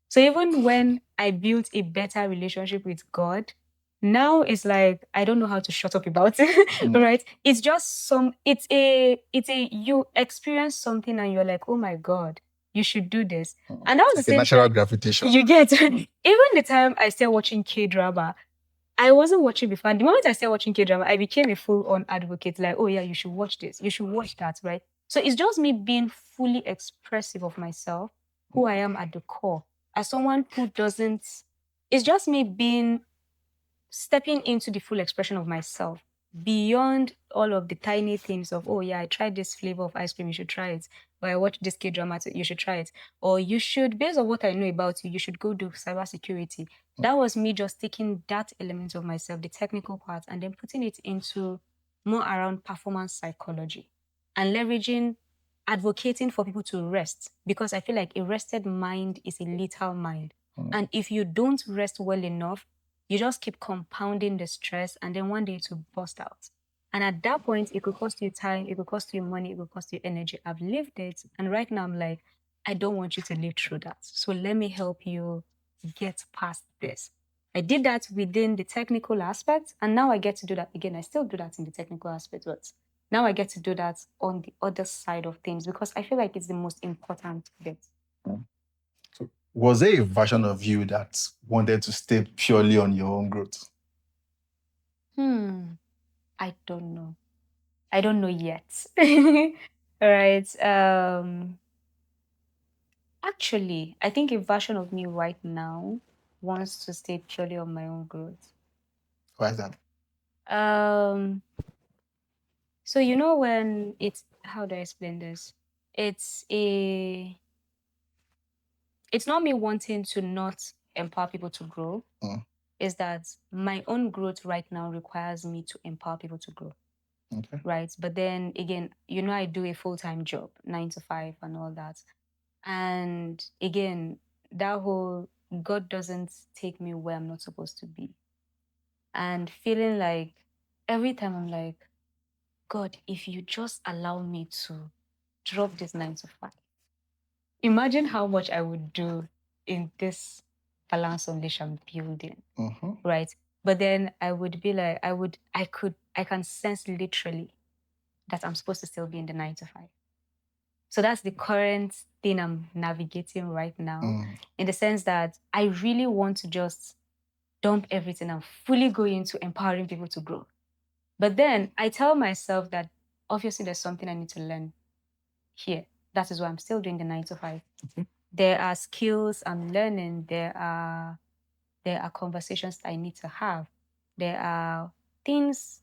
Speaker 1: So even when I built a better relationship with God, now it's like I don't know how to shut up about it, right? It's just you experience something and you're like, oh my God, you should do this. And that was the
Speaker 2: Like a
Speaker 1: same
Speaker 2: natural
Speaker 1: time
Speaker 2: gravitation.
Speaker 1: you get. Even the time I started watching K-drama, I wasn't watching before. And the moment I started watching K-drama, I became a full-on advocate. Like, oh yeah, you should watch this. You should watch that, right? So it's just me being fully expressive of myself, who I am at the core. As someone who doesn't, it's just me being stepping into the full expression of myself beyond all of the tiny things of, oh yeah, I tried this flavor of ice cream, you should try it. Or I watched this K-drama, you should try it. Or you should, based on what I know about you, you should go do cybersecurity. That was me just taking that element of myself, the technical part, and then putting it into more around performance psychology and leveraging, advocating for people to rest, because I feel like a rested mind is a lethal mind. And if you don't rest well enough, you just keep compounding the stress and then one day it will burst out. And at that point, it could cost you time, it could cost you money, it could cost you energy. I've lived it. And right now I'm like, I don't want you to live through that. So let me help you get past this. I did that within the technical aspect, and now I get to do that again. I still do that in the technical aspect, but now I get to do that on the other side of things because I feel like it's the most important bit.
Speaker 2: So was there a version of you that wanted to stay purely on your own growth?
Speaker 1: I don't know. I don't know yet. All right. Actually, I think a version of me right now wants to stay purely on my own growth.
Speaker 2: Why is that?
Speaker 1: Um, so you know when it's how do I explain this? It's a it's not me wanting to not empower people to grow. Is that my own growth right now requires me to empower people to grow.
Speaker 2: Okay.
Speaker 1: Right. But then again, I do a full-time job, 9 to 5 and all that. And again, that whole God doesn't take me where I'm not supposed to be. And feeling like every time I'm like, God, if you just allow me to drop this 9 to 5, imagine how much I would do in this balance unleash I'm building. Right. But then I would be like, I can sense literally that I'm supposed to still be in the 9 to 5. So that's the current thing I'm navigating right now, in the sense that I really want to just dump everything and fully go into empowering people to grow. But then I tell myself that obviously there's something I need to learn here. That is why I'm still doing the 9 to 5. There are skills I'm learning. There are conversations I need to have. There are things.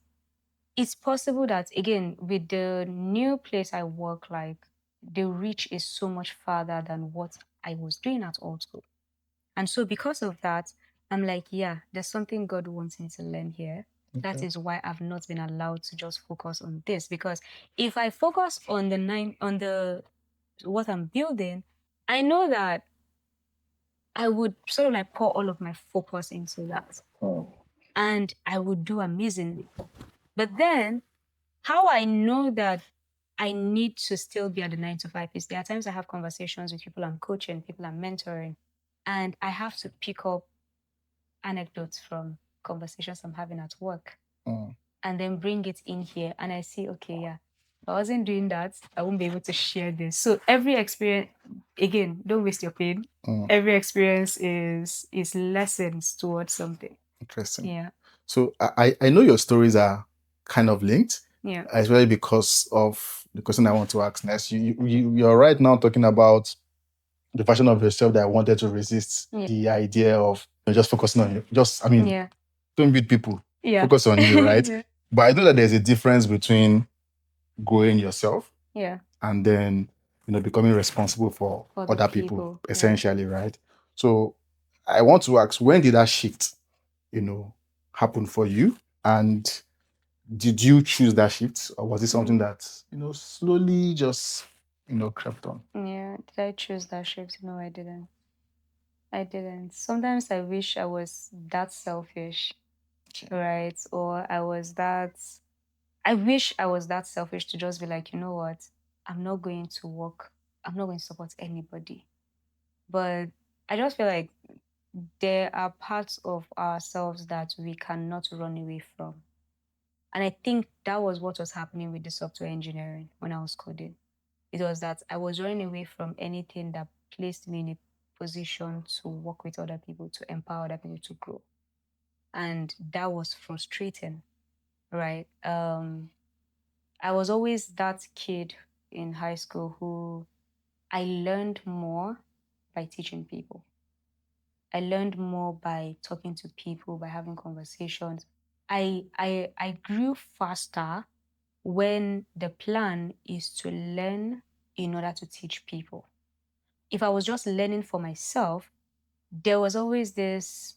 Speaker 1: It's possible that again with the new place I work, like the reach is so much farther than what I was doing at AltSchool. And so because of that, I'm like, yeah, there's something God wants me to learn here. That
Speaker 2: Okay.
Speaker 1: is why I've not been allowed to just focus on this. Because if I focus on the what I'm building, I know that I would sort of like pour all of my focus into that. And I would do amazingly. But then how I know that I need to still be at the 9 to 5 is there are times I have conversations with people I'm coaching, people I'm mentoring, and I have to pick up anecdotes from conversations I'm having at work
Speaker 2: Mm.
Speaker 1: and then bring it in here. And I see, okay, yeah, if I wasn't doing that, I won't be able to share this. So every experience, again, don't waste your pain.
Speaker 2: Mm.
Speaker 1: Every experience is lessons towards something.
Speaker 2: Interesting.
Speaker 1: Yeah.
Speaker 2: So I know your stories are kind of linked,
Speaker 1: Yeah.
Speaker 2: especially because of the question I want to ask next. You're right now talking about the version of yourself that wanted to resist
Speaker 1: Yeah.
Speaker 2: the idea of just focusing on you. Just, I mean,
Speaker 1: Yeah.
Speaker 2: don't beat people.
Speaker 1: Yeah.
Speaker 2: Focus on you, right?
Speaker 1: Yeah.
Speaker 2: But I know that there's a difference between growing yourself
Speaker 1: Yeah.
Speaker 2: and then becoming responsible for
Speaker 1: For the
Speaker 2: other people,
Speaker 1: people. Yeah.
Speaker 2: essentially, right? So I want to ask, when did that shift, happen for you? And did you choose that shift, or was it something that slowly just crept on?
Speaker 1: Yeah. Did I choose that shift? No, I didn't. I didn't. Sometimes I wish I was that selfish,
Speaker 2: Okay.
Speaker 1: right? Or I wish I was that selfish to just be like, you know what? I'm not going to work. I'm not going to support anybody. But I just feel like there are parts of ourselves that we cannot run away from. And I think that was what was happening with the software engineering when I was coding. It was that I was running away from anything that placed me in a position to work with other people, to empower other people to grow. And that was frustrating, right? I was always that kid in high school who I learned more by teaching people. I learned more by talking to people, by having conversations. I grew faster when the plan is to learn in order to teach people. If I was just learning for myself, there was always this,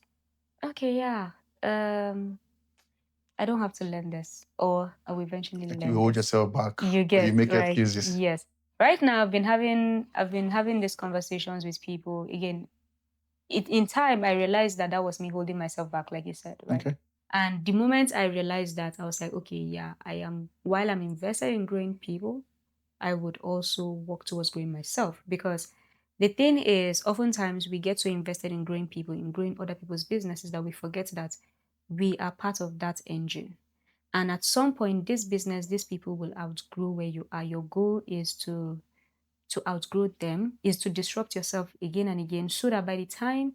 Speaker 1: okay, yeah, I don't have to learn this, or I will eventually
Speaker 2: Like you
Speaker 1: learn
Speaker 2: hold
Speaker 1: this.
Speaker 2: yourself back,
Speaker 1: You
Speaker 2: or you
Speaker 1: get
Speaker 2: make
Speaker 1: right.
Speaker 2: excuses.
Speaker 1: Yes. Right now I've been having these conversations with people. Again, in time I realized that that was me holding myself back, like you said, right?
Speaker 2: Okay.
Speaker 1: And the moment I realized that, I was like, okay, yeah, I am while I'm invested in growing people, I would also work towards growing myself. Because the thing is, oftentimes we get so invested in growing people, in growing other people's businesses, that we forget that we are part of that engine. And at some point, this business, these people will outgrow where you are. Your goal is to outgrow them, is to disrupt yourself again and again, so that by the time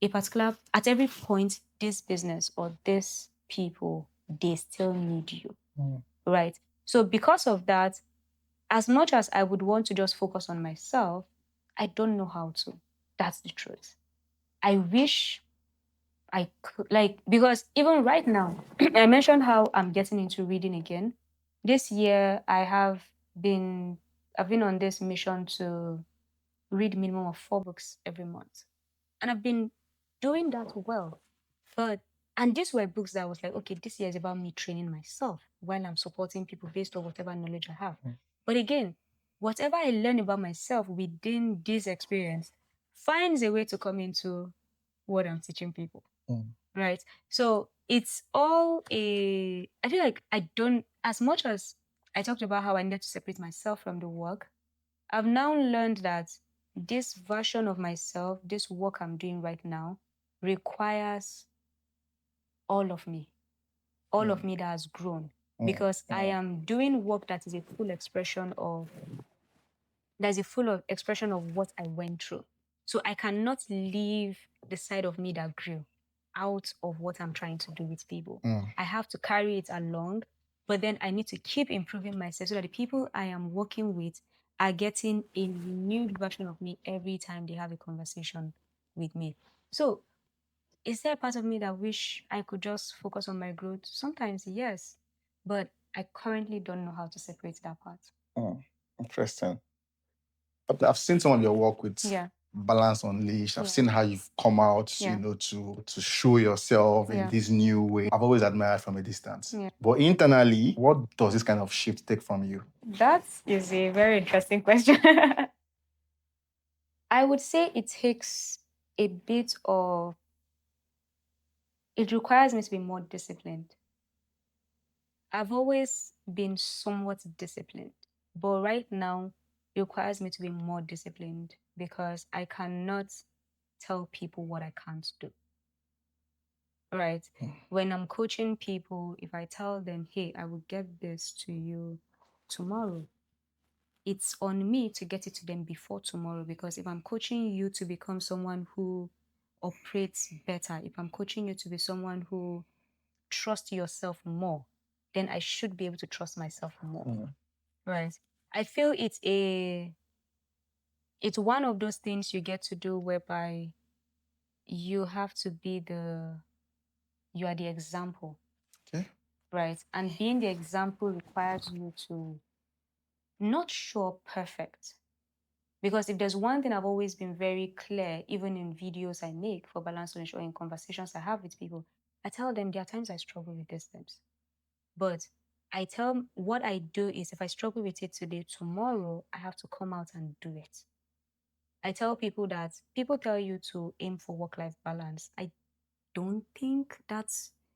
Speaker 1: at every point, this business or these people, they still need you,
Speaker 2: Mm.
Speaker 1: right? So because of that, as much as I would want to just focus on myself, I don't know how to. That's the truth. I wish I could, like, because even right now, I mentioned how I'm getting into reading again. This year, I've been on this mission to read minimum of 4 books every month, and I've been doing that well. But and these were books that I was like, okay, this year is about me training myself while I'm supporting people based on whatever knowledge I have. But again, whatever I learn about myself within this experience finds a way to come into what I'm teaching people.
Speaker 2: Mm.
Speaker 1: Right. So it's all I feel like I don't, as much as I talked about how I need to separate myself from the work, I've now learned that this version of myself, this work I'm doing right now, requires all of me, all of me that has grown. Because I am doing work that is a full expression of what I went through. So I cannot leave the side of me that grew. out of what I'm trying to do with people.
Speaker 2: Mm.
Speaker 1: I have to carry it along, but then I need to keep improving myself so that the people I am working with are getting a new version of me every time they have a conversation with me. So, is there a part of me that wish I could just focus on my growth? Sometimes, yes, but I currently don't know how to separate that part.
Speaker 2: Mm. Interesting. But I've seen some of your work with
Speaker 1: Yeah,
Speaker 2: Balance Unleashed. I've
Speaker 1: yeah,
Speaker 2: seen how you've come out,
Speaker 1: yeah,
Speaker 2: to show yourself in
Speaker 1: yeah,
Speaker 2: this new way. I've always admired from a distance.
Speaker 1: yeah.
Speaker 2: But internally, what does this kind of shift take from you?
Speaker 1: That is a very interesting question. I would say it takes a bit of, it requires me to be more disciplined. I've always been somewhat disciplined, but right now it requires me to be more disciplined because I cannot tell people what I can't do. Right? When I'm coaching people, if I tell them, hey, I will get this to you tomorrow, it's on me to get it to them before tomorrow, because if I'm coaching you to become someone who operates better, if I'm coaching you to be someone who trusts yourself more, then I should be able to trust myself more.
Speaker 2: Mm.
Speaker 1: Right? I feel it's one of those things you get to do whereby you have to be you are the example.
Speaker 2: Okay.
Speaker 1: Right? And being the example requires you to not show up perfect. Because if there's one thing I've always been very clear, even in videos I make for Balance on Show, in conversations I have with people, I tell them there are times I struggle with these steps. But I tell what I do is if I struggle with it today, tomorrow I have to come out and do it. I tell people that people tell you to aim for work-life balance. I don't think that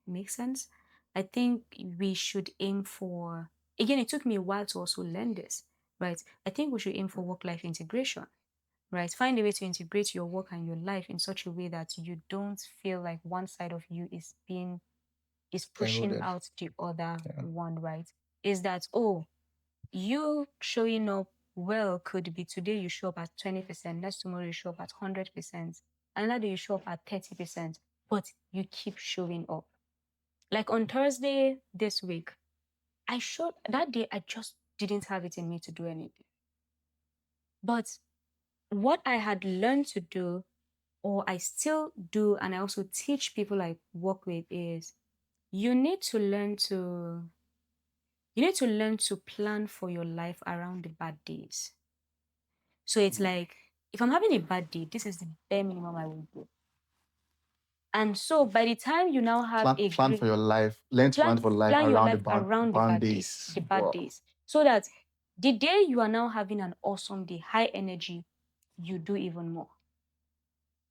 Speaker 1: makes sense. I think we should aim for, again, it took me a while to also learn this, right? I think we should aim for work-life integration, right? Find a way to integrate your work and your life in such a way that you don't feel like one side of you is pushing
Speaker 2: Eroded.
Speaker 1: out the other
Speaker 2: Yeah.
Speaker 1: one, right? Is that, oh, you showing up well could be today you show up at 20%, next tomorrow you show up at 100%, another day you show up at 30%, but you keep showing up. Like on Thursday this week, that day I just didn't have it in me to do anything. But what I had learned to do, or I still do, and I also teach people I work with, is you need to learn to plan for your life around the bad days. So it's like, if I'm having a bad day, this is the bare minimum I will do. And so by the time you now have
Speaker 2: Plan for your life. Learn to plan for life
Speaker 1: plan your
Speaker 2: around the
Speaker 1: life around the
Speaker 2: bad
Speaker 1: bad days,
Speaker 2: days.
Speaker 1: the bad
Speaker 2: Wow.
Speaker 1: days, so that the day you are now having an awesome day, high energy, you do even more.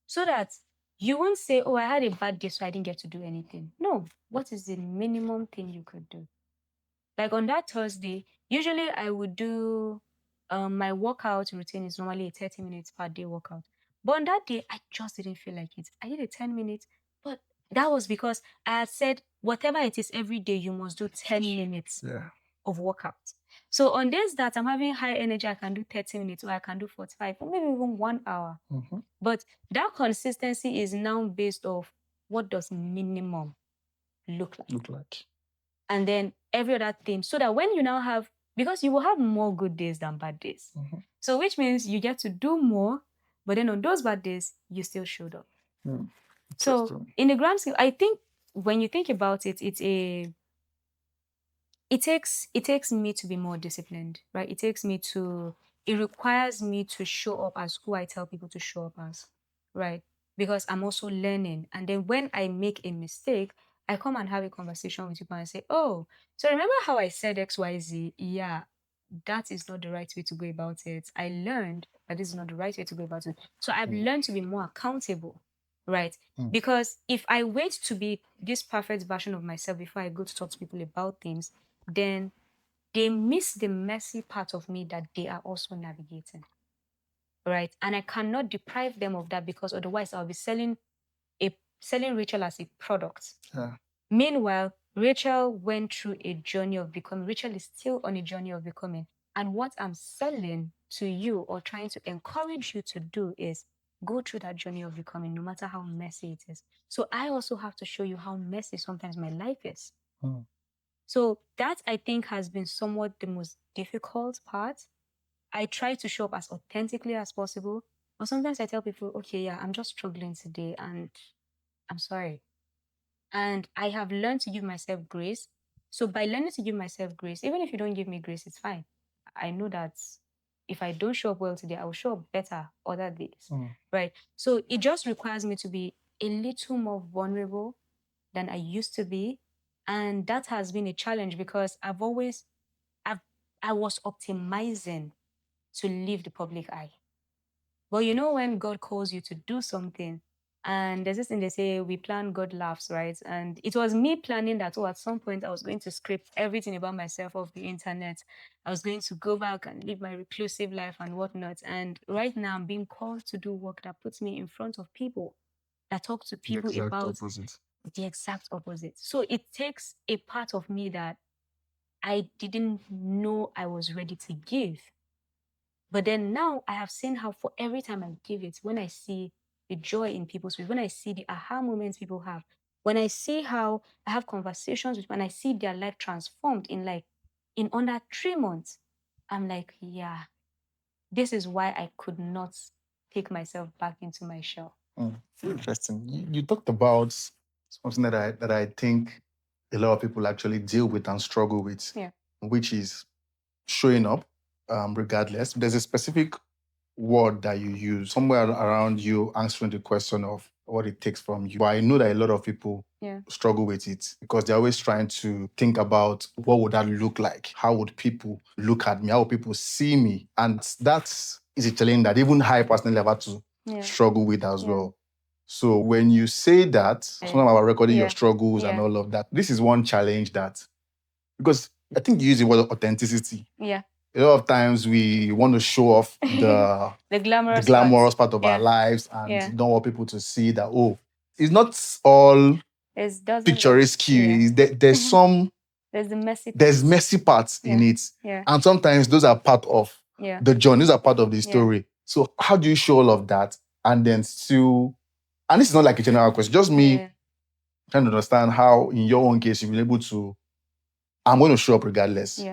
Speaker 1: So that you won't say, oh, I had a bad day, so I didn't get to do anything. No, what is the minimum thing you could do? Like on that Thursday, usually I would do my workout routine is normally a 30 minutes per day workout. But on that day, I just didn't feel like it. I did a 10 minutes, but that was because I had said, whatever it is every day, you must do 10 minutes of workout. So on days that I'm having high energy, I can do 30 minutes, or I can do 45, or maybe even 1 hour.
Speaker 2: Mm-hmm.
Speaker 1: But that consistency is now based off what does minimum look like. And then every other thing, so that when you now have, because you will have more good days than bad days.
Speaker 2: Mm-hmm.
Speaker 1: So which means you get to do more, but then on those bad days, you still showed up. So in the grand scheme, I think when you think about it, it takes me to be more disciplined, right? It requires me to show up as who I tell people to show up as, right? Because I'm also learning. And then when I make a mistake, I come and have a conversation with people and say, oh, so remember how I said XYZ? Yeah, that is not the right way to go about it. I learned that this is not the right way to go about it. So I've learned to be more accountable, right? Because if I wait to be this perfect version of myself before I go to talk to people about things, then they miss the messy part of me that they are also navigating, right? And I cannot deprive them of that, because otherwise I'll be selling Rachel as a product.
Speaker 2: Yeah.
Speaker 1: Meanwhile, Rachel went through a journey of becoming. Rachel is still on a journey of becoming. And what I'm selling to you or trying to encourage you to do is go through that journey of becoming, no matter how messy it is. So I also have to show you how messy sometimes my life is. So that, I think, has been somewhat the most difficult part. I try to show up as authentically as possible, but sometimes I tell people, okay, yeah, I'm just struggling today and I'm sorry. And I have learned to give myself grace. So by learning to give myself grace, even if you don't give me grace, it's fine. I know that if I don't show up well today, I will show up better other days. Right. So it just requires me to be a little more vulnerable than I used to be. And that has been a challenge because I was optimizing to leave the public eye. But you know, when God calls you to do something, and there's this thing they say, we plan, God laughs, right? And it was me planning that, oh, at some point I was going to script everything about myself off the internet. I was going to go back and live my reclusive life and whatnot. And right now I'm being called to do work that puts me in front of people, that talk to people about the exact opposite. So it takes a part of me that I didn't know I was ready to give. But then now I have seen how for every time I give it, when I see the joy in people's face, when I see the aha moments people have, when I see how I have conversations with, when I see their life transformed in under 3 months, I'm like, yeah, this is why I could not take myself back into my shell.
Speaker 2: Interesting. You talked about something that I think a lot of people actually deal with and struggle with,
Speaker 1: Yeah.
Speaker 2: which is showing up, regardless. There's a specific word that you use somewhere around you answering the question of what it takes from you. But I know that a lot of people struggle with it because they're always trying to think about what would that look like? How would people look at me? How would people see me? And that is a challenge that even I personally have had to struggle with as well. So when you say that, something about recording your struggles and all of that, this is one challenge that, because I think you use the word authenticity.
Speaker 1: Yeah.
Speaker 2: A lot of times we want to show off the
Speaker 1: glamorous
Speaker 2: part of our lives and
Speaker 1: Yeah.
Speaker 2: don't want people to see that, oh, it's not all picturesque. There's some
Speaker 1: There's the messy
Speaker 2: there's messy parts in it. And sometimes those are part of the journey, those are part of the story. So how do you show all of that and then still, and this is not like a general question, just me trying to understand how in your own case you've been able to, I'm going to show up regardless.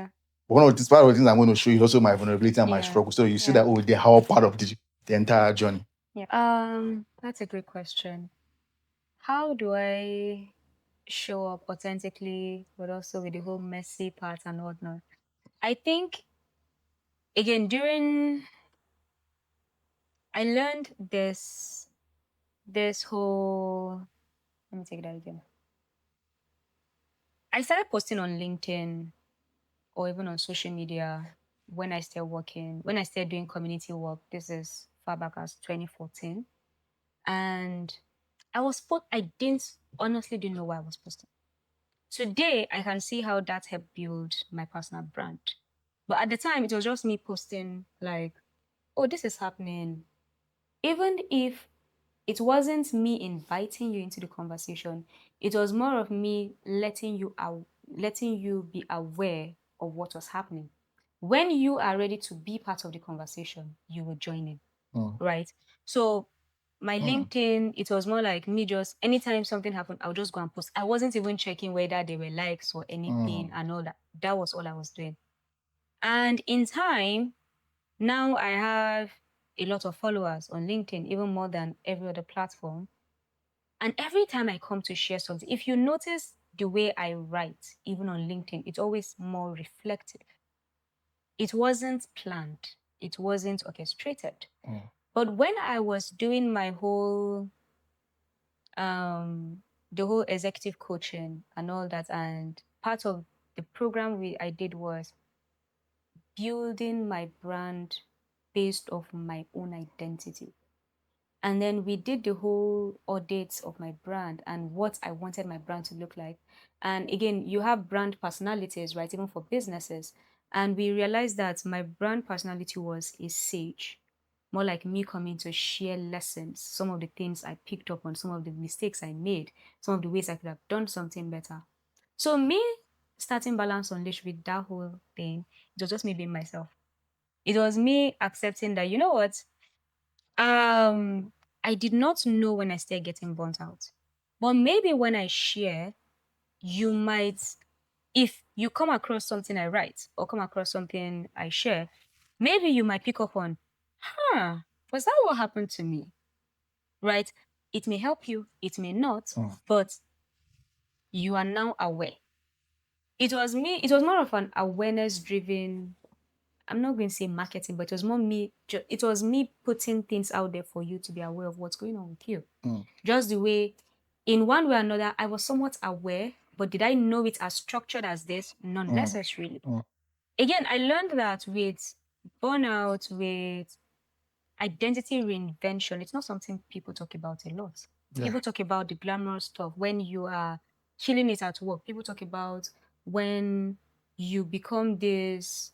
Speaker 2: But one of the part of the things I'm going to show you is also my vulnerability and my struggle. So you see that, oh, they're all part of the entire journey.
Speaker 1: That's a great question. How do I show up authentically, but also with the whole messy part and whatnot? I think, again, I learned this whole, let me take that again. I started posting on LinkedIn or even on social media when I started doing community work. This is far back as 2014. And I didn't honestly didn't know why I was posting. Today, I can see how that helped build my personal brand. But at the time, it was just me posting like, oh, this is happening. Even if it wasn't me inviting you into the conversation, it was more of me letting you be aware of what was happening. When you are ready to be part of the conversation, you will join in, right? So my LinkedIn, it was more like me just, anytime something happened, I'll just go and post. I wasn't even checking whether they were likes or anything and all that. That was all I was doing. And in time, now I have a lot of followers on LinkedIn, even more than every other platform. And every time I come to share something, if you notice the way I write, even on LinkedIn, it's always more reflective. It wasn't planned, it wasn't orchestrated. But when I was doing my whole the whole executive coaching and all that, and part of the program I did was building my brand based off my own identity. And then we did the whole audit of my brand and what I wanted my brand to look like. And again, you have brand personalities, right? Even for businesses. And we realized that my brand personality was a sage, more like me coming to share lessons, some of the things I picked up on, some of the mistakes I made, some of the ways I could have done something better. So me starting Balance Unleashed with that whole thing, it was just me being myself. It was me accepting that, you know what? I did not know when I started getting burnt out. But maybe when I share, you might, if you come across something I write or come across something I share, maybe you might pick up on, was that what happened to me? Right? It may help you, it may not, but you are now aware. It was more of an awareness driven, I'm not going to say marketing, but it was more me, it was me putting things out there for you to be aware of what's going on with you. Just the way, in one way or another, I was somewhat aware, but did I know it as structured as this? Not necessarily. Again, I learned that with burnout, with identity reinvention, it's not something people talk about a lot.
Speaker 2: Yeah.
Speaker 1: People talk about the glamorous stuff when you are killing it at work. People talk about when you become this,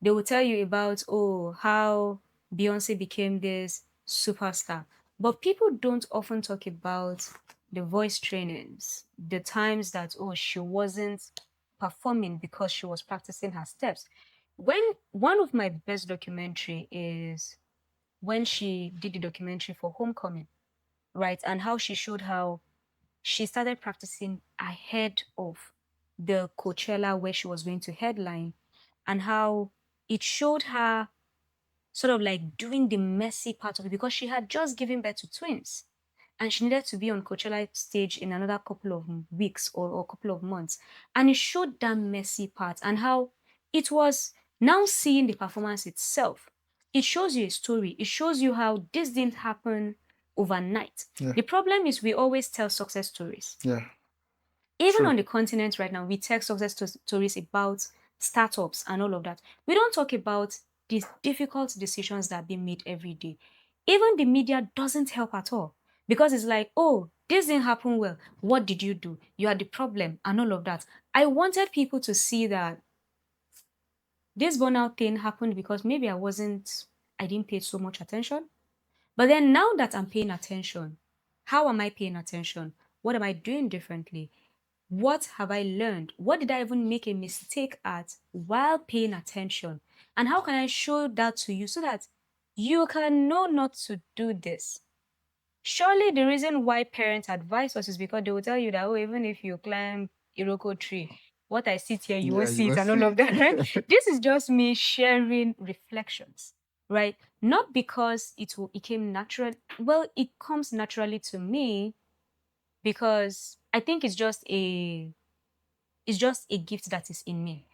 Speaker 1: they will tell you about, oh, how Beyonce became this superstar. But people don't often talk about the voice trainings, the times that, oh, she wasn't performing because she was practicing her steps. When one of my best documentary is when she did the documentary for Homecoming, right? And how she showed how she started practicing ahead of the Coachella where she was going to headline, and how it showed her sort of like doing the messy part of it because she had just given birth to twins and she needed to be on Coachella stage in another couple of weeks or couple of months. And it showed that messy part and how it was now seeing the performance itself. It shows you a story. It shows you how this didn't happen overnight.
Speaker 2: Yeah.
Speaker 1: The problem is we always tell success stories.
Speaker 2: Yeah.
Speaker 1: Even
Speaker 2: True.
Speaker 1: on the continent right now, we tell success stories about startups and all of that. We don't talk about these difficult decisions that are being made every day. Even the media doesn't help at all because it's like, oh, this didn't happen well. What did you do? You are the problem and all of that. I wanted people to see that this burnout thing happened because maybe I didn't pay so much attention. But then now that I'm paying attention, how am I paying attention? What am I doing differently? What have I learned? What did I even make a mistake at while paying attention? And how can I show that to you so that you can know not to do this? Surely the reason why parents advise us is because they will tell you that, oh, even if you climb Iroko tree, what I sit here, you won't see it and all of that, right? This is just me sharing reflections, right? Not because it came natural. Well, it comes naturally to me because I think it's just a gift that is in me,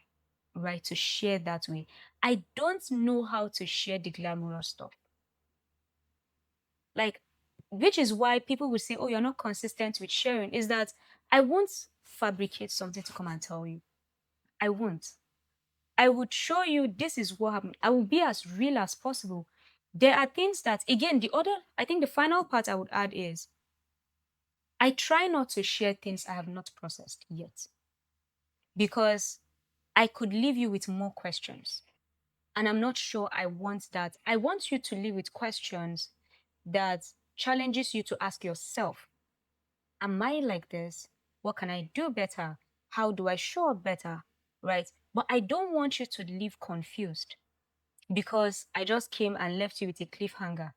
Speaker 1: right? To share that way. I don't know how to share the glamorous stuff. Like, which is why people will say, oh, you're not consistent with sharing, is that I won't fabricate something to come and tell you. I won't. I would show you this is what happened. I will be as real as possible. There are things that, again, I think the final part I would add is I try not to share things I have not processed yet because I could leave you with more questions. And I'm not sure I want that. I want you to live with questions that challenges you to ask yourself, am I like this? What can I do better? How do I show up better? Right? But I don't want you to leave confused because I just came and left you with a cliffhanger.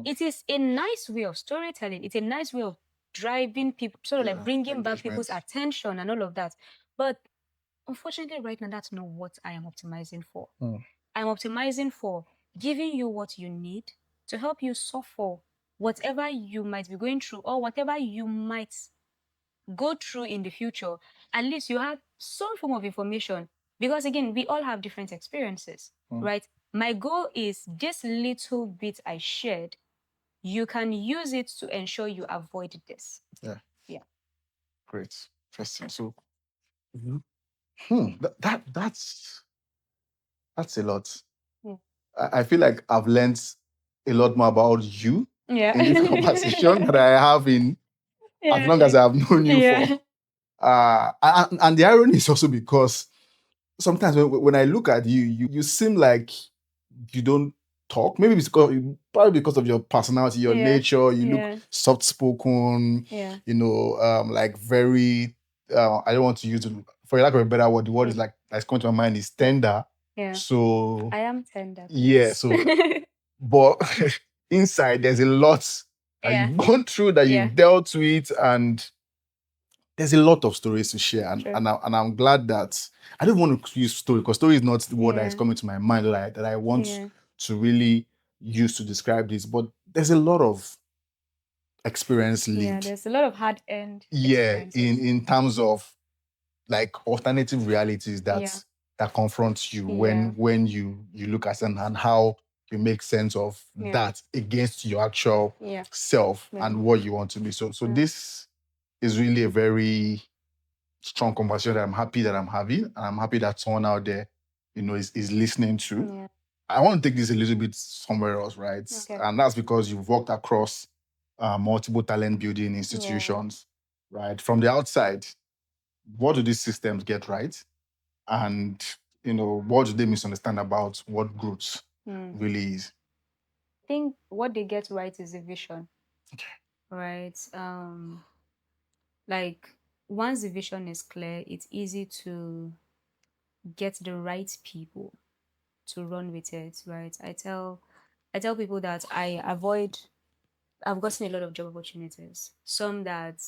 Speaker 1: It is a nice way of storytelling. It's a nice way of driving people, sort of like bringing back people's attention and all of that. But unfortunately, right now, that's not what I am optimizing for. I'm optimizing for giving you what you need to help you suffer whatever you might be going through or whatever you might go through in the future. At least you have some form of information because, again, we all have different experiences, right? My goal is this little bit I shared, you can use it to ensure you avoid this.
Speaker 2: Yeah.
Speaker 1: Yeah.
Speaker 2: Great. Interesting. So, that's a lot.
Speaker 1: Yeah.
Speaker 2: I feel like I've learned a lot more about you
Speaker 1: Yeah.
Speaker 2: in this conversation that I have in as long as I've known you for. And the irony is also because sometimes when I look at you, you seem like you don't talk. Maybe it's probably because of your personality, your nature. You look soft spoken.
Speaker 1: Yeah.
Speaker 2: Like very. I don't want to use it for lack of a better word. The word is like that's coming to my mind is tender.
Speaker 1: Yeah.
Speaker 2: So
Speaker 1: I am tender.
Speaker 2: yeah.
Speaker 1: Please.
Speaker 2: So but inside there's a lot that
Speaker 1: Yeah.
Speaker 2: you've gone through, that
Speaker 1: Yeah.
Speaker 2: you've dealt with, and there's a lot of stories to share. And,
Speaker 1: True.
Speaker 2: I'm glad that I don't want to use story, because story is not the word that is
Speaker 1: Yeah.
Speaker 2: coming to my mind that I want
Speaker 1: Yeah.
Speaker 2: to really use to describe this. But there's a lot of experience
Speaker 1: Yeah.
Speaker 2: lived.
Speaker 1: There's a lot of hard earned
Speaker 2: Yeah,
Speaker 1: experiences.
Speaker 2: in terms of like alternative realities
Speaker 1: Yeah.
Speaker 2: that confronts you
Speaker 1: Yeah.
Speaker 2: when you look at them, and how you make sense of
Speaker 1: Yeah.
Speaker 2: that against your actual
Speaker 1: Yeah.
Speaker 2: self
Speaker 1: Yeah.
Speaker 2: and what you want to be. So
Speaker 1: Yeah.
Speaker 2: this is really a very strong conversation that I'm happy that I'm having, and I'm happy that someone out there, is listening to.
Speaker 1: Yeah.
Speaker 2: I want to take this a little bit somewhere else, right?
Speaker 1: Okay.
Speaker 2: And that's because you've worked across multiple talent building
Speaker 1: Yeah.
Speaker 2: institutions, right? From the outside, what do these systems get right? And what do they misunderstand about what growth
Speaker 1: Hmm.
Speaker 2: really is?
Speaker 1: I think what they get right is a vision, right? Like once the vision is clear, it's easy to get the right people to run with it, right? I tell people that I've gotten a lot of job opportunities. Some that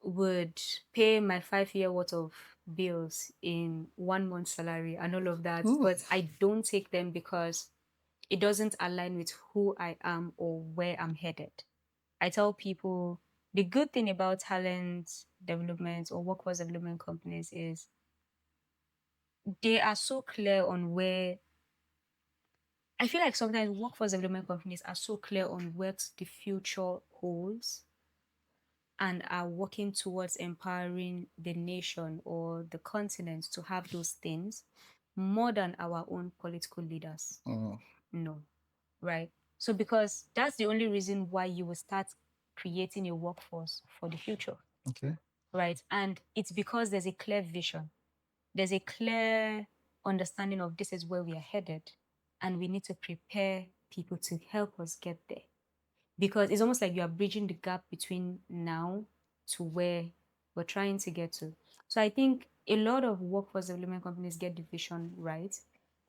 Speaker 1: would pay my 5 year worth of bills in 1 month's salary and all of that.
Speaker 2: Ooh.
Speaker 1: But I don't take them because it doesn't align with who I am or where I'm headed. I tell people the good thing about talent development or workforce development companies is they are so clear on where I feel like sometimes workforce development companies are so clear on what the future holds and are working towards empowering the nation or the continent to have those things more than our own political leaders.
Speaker 2: Mm,
Speaker 1: No, right? So, because that's the only reason why you will start creating a workforce for the future,
Speaker 2: okay.
Speaker 1: right? And it's because there's a clear vision, there's a clear understanding of this is where we are headed, and we need to prepare people to help us get there because it's almost like you are bridging the gap between now to where we're trying to get to. So I think a lot of workforce development companies get the vision right.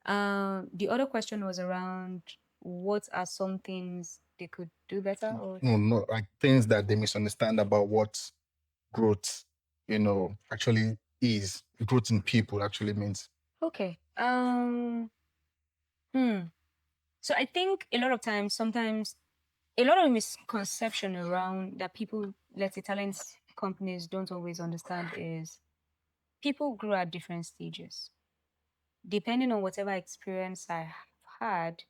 Speaker 1: The other question was around what are some things they could do better or
Speaker 2: No, no, like things that they misunderstand about what growth, actually is. Growth in people actually means.
Speaker 1: okay. Hmm. So I think a lot of times, sometimes a lot of misconception around that people, let's say talent companies don't always understand is people grow at different stages. Depending on whatever experience I have had,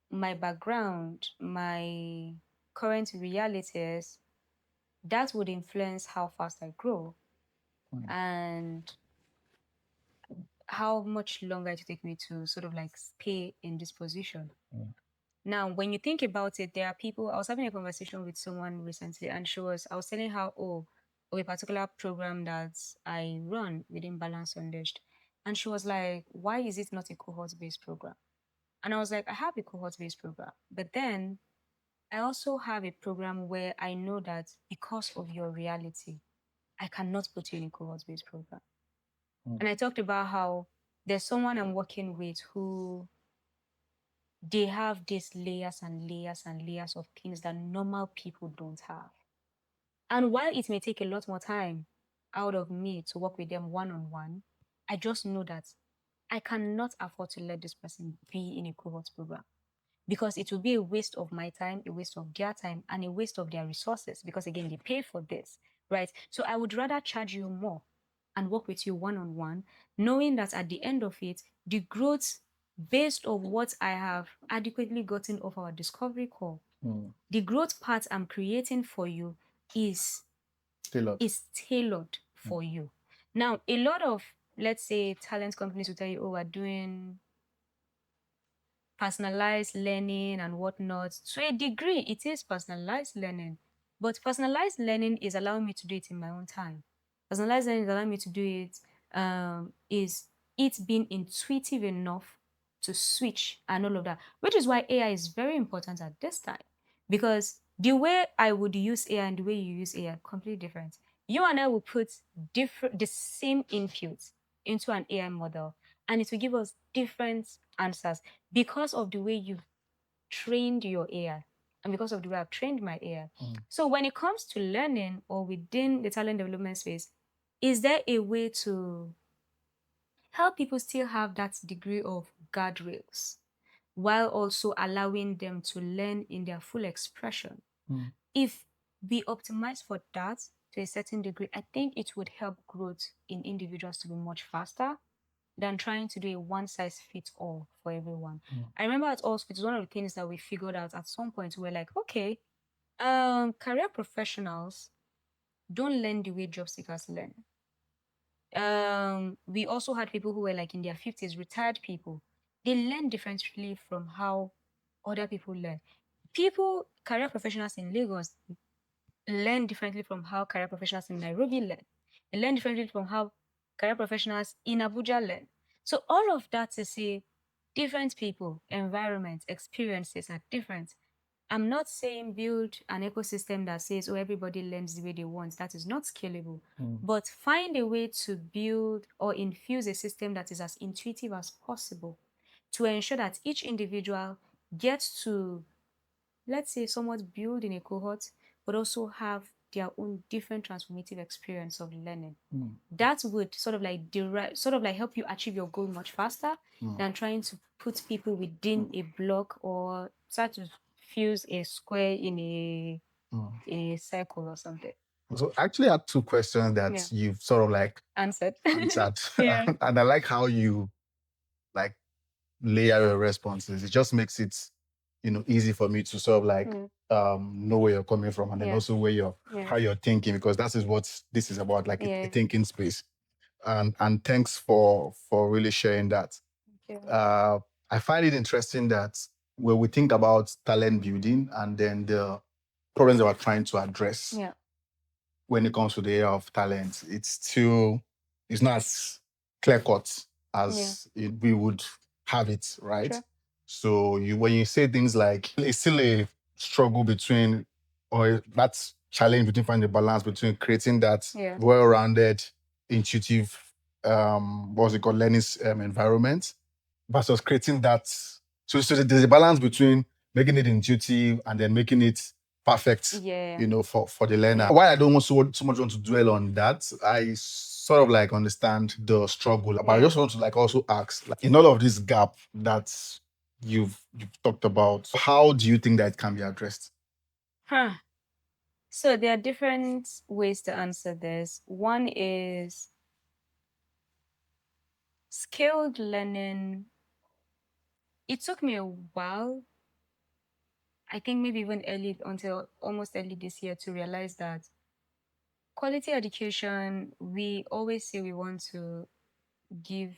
Speaker 1: my background, my current realities, that would influence how fast I grow
Speaker 2: Mm,
Speaker 1: and how much longer it will take me to sort of like stay in this position.
Speaker 2: mm,
Speaker 1: Now, when you think about it, there are people. I was having a conversation with someone recently, and I was telling her, of a particular program that I run within Balance Unleashed. And she was like, why is it not a cohort based program? And I was like, I have a cohort based program. But then I also have a program where I know that because of your reality, I cannot put you in a cohort based program.
Speaker 2: mm,
Speaker 1: And I talked about how there's someone I'm working with who they have these layers and layers and layers of things that normal people don't have. And while it may take a lot more time out of me to work with them one on one, I just know that I cannot afford to let this person be in a cohort program because it will be a waste of my time, a waste of their time, and a waste of their resources because, again, they pay for this, right? So I would rather charge you more and work with you one on one, knowing that at the end of it, the growth based on what I have adequately gotten off our discovery call,
Speaker 2: mm.
Speaker 1: the growth part I'm creating for you is
Speaker 2: Tailored.
Speaker 1: tailored for you. Now, a lot of, let's say, talent companies will tell you, oh, we're doing personalized learning and whatnot. To a degree, it is personalized learning, but personalized learning is allowing me to do it in my own time. Personalized learning is allowing me to do it, is it being intuitive enough to switch and all of that, which is why AI is very important at this time. Because the way I would use AI and the way you use AI are completely different. You and I will put the same input into an AI model and it will give us different answers because of the way you've trained your AI and because of the way I've trained my AI. So when it comes to learning or within the talent development space, is there a way to help people still have that degree of guardrails while also allowing them to learn in their full expression? If we optimize for that to a certain degree, I think it would help growth in individuals to be much faster than trying to do a one size fits all for everyone. I remember at AltSchool, it was one of the things that we figured out at some point. We're like, okay, career professionals don't learn the way job seekers learn. We also had people who were like in their 50s, retired people. They learn differently from how other people learn. People, career professionals in Lagos learn differently from how career professionals in Nairobi learn. They learn differently from how career professionals in Abuja learn. So all of that to say different people, environments, experiences are different. I'm not saying build an ecosystem that says, oh, everybody learns the way they want. That is not scalable. But find a way to build or infuse a system that is as intuitive as possible to ensure that each individual gets to, let's say, somewhat build in a cohort, but also have their own different transformative experience of learning. That would sort of like sort of like help you achieve your goal much faster than trying to put people within a block or start to fuse a square in a circle or something.
Speaker 2: So I actually had two questions that
Speaker 1: Yeah.
Speaker 2: you've sort of like
Speaker 1: Answered.
Speaker 2: answered.
Speaker 1: Yeah.
Speaker 2: And I like how you like layer your responses. It just makes it, easy for me to sort of like know where you're coming from and then
Speaker 1: Yeah.
Speaker 2: also where you're
Speaker 1: Yeah.
Speaker 2: how you're thinking, because that is what this is about, like a
Speaker 1: Yeah.
Speaker 2: thinking space. And thanks for really sharing that.
Speaker 1: Thank you.
Speaker 2: I find it interesting that when we think about talent building and then the problems that we're trying to address
Speaker 1: Yeah.
Speaker 2: when it comes to the area of talent, it's not as clear cut as we would have it, right?
Speaker 1: Sure.
Speaker 2: So when you say things like it's still a struggle between, or that's challenge between finding the balance between creating that
Speaker 1: Yeah.
Speaker 2: well-rounded, intuitive, what's it called, learning environment versus creating that. So there's a balance between making it intuitive and then making it perfect,
Speaker 1: Yeah.
Speaker 2: for the learner. Why I don't want so much want to dwell on that, I sort of like understand the struggle, but I
Speaker 1: Yeah.
Speaker 2: just want to like also ask, like, in all of this gap that you've talked about, how do you think that it can be addressed?
Speaker 1: Huh. So there are different ways to answer this. One is skilled learning. It took me a while, I think maybe even early until almost early this year, to realize that quality education, we always say we want to give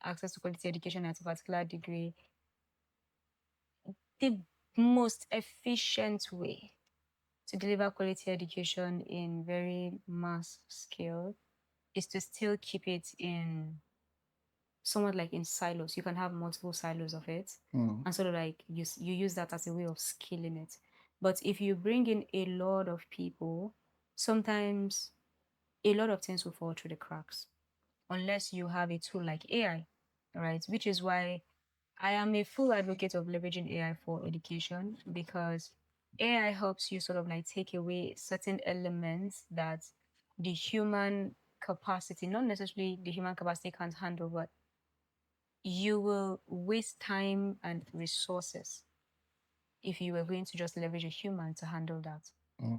Speaker 1: access to quality education at a particular degree. The most efficient way to deliver quality education in very mass scale is to still keep it in somewhat like in silos. You can have multiple silos of it and sort of like you use that as a way of scaling it. But if you bring in a lot of people, sometimes a lot of things will fall through the cracks unless you have a tool like AI, right? Which is why I am a full advocate of leveraging AI for education, because AI helps you sort of like take away certain elements that the human capacity, not necessarily the human capacity, can't handle, but you will waste time and resources if you were going to just leverage a human to handle that.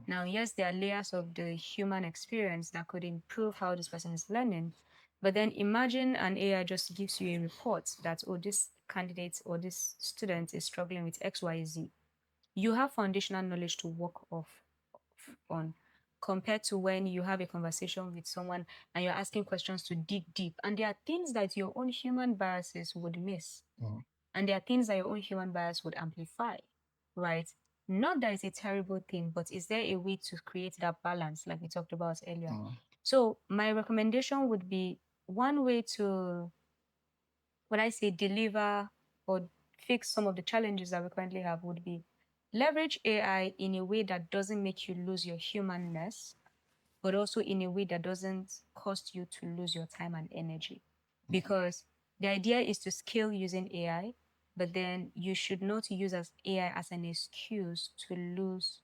Speaker 1: Now, yes, there are layers of the human experience that could improve how this person is learning, but then imagine an AI just gives you a report that, oh, this candidate or this student is struggling with XYZ. You have foundational knowledge to work on, compared to when you have a conversation with someone and you're asking questions to dig deep. And there are things that your own human biases would miss. And there are things that your own human bias would amplify, right? Not that it's a terrible thing, but is there a way to create that balance, like we talked about earlier? So, my recommendation would be one way to, when I say deliver or fix some of the challenges that we currently have, would be leverage AI in a way that doesn't make you lose your humanness, but also in a way that doesn't cost you to lose your time and energy. Because the idea is to scale using AI, but then you should not use as AI as an excuse to lose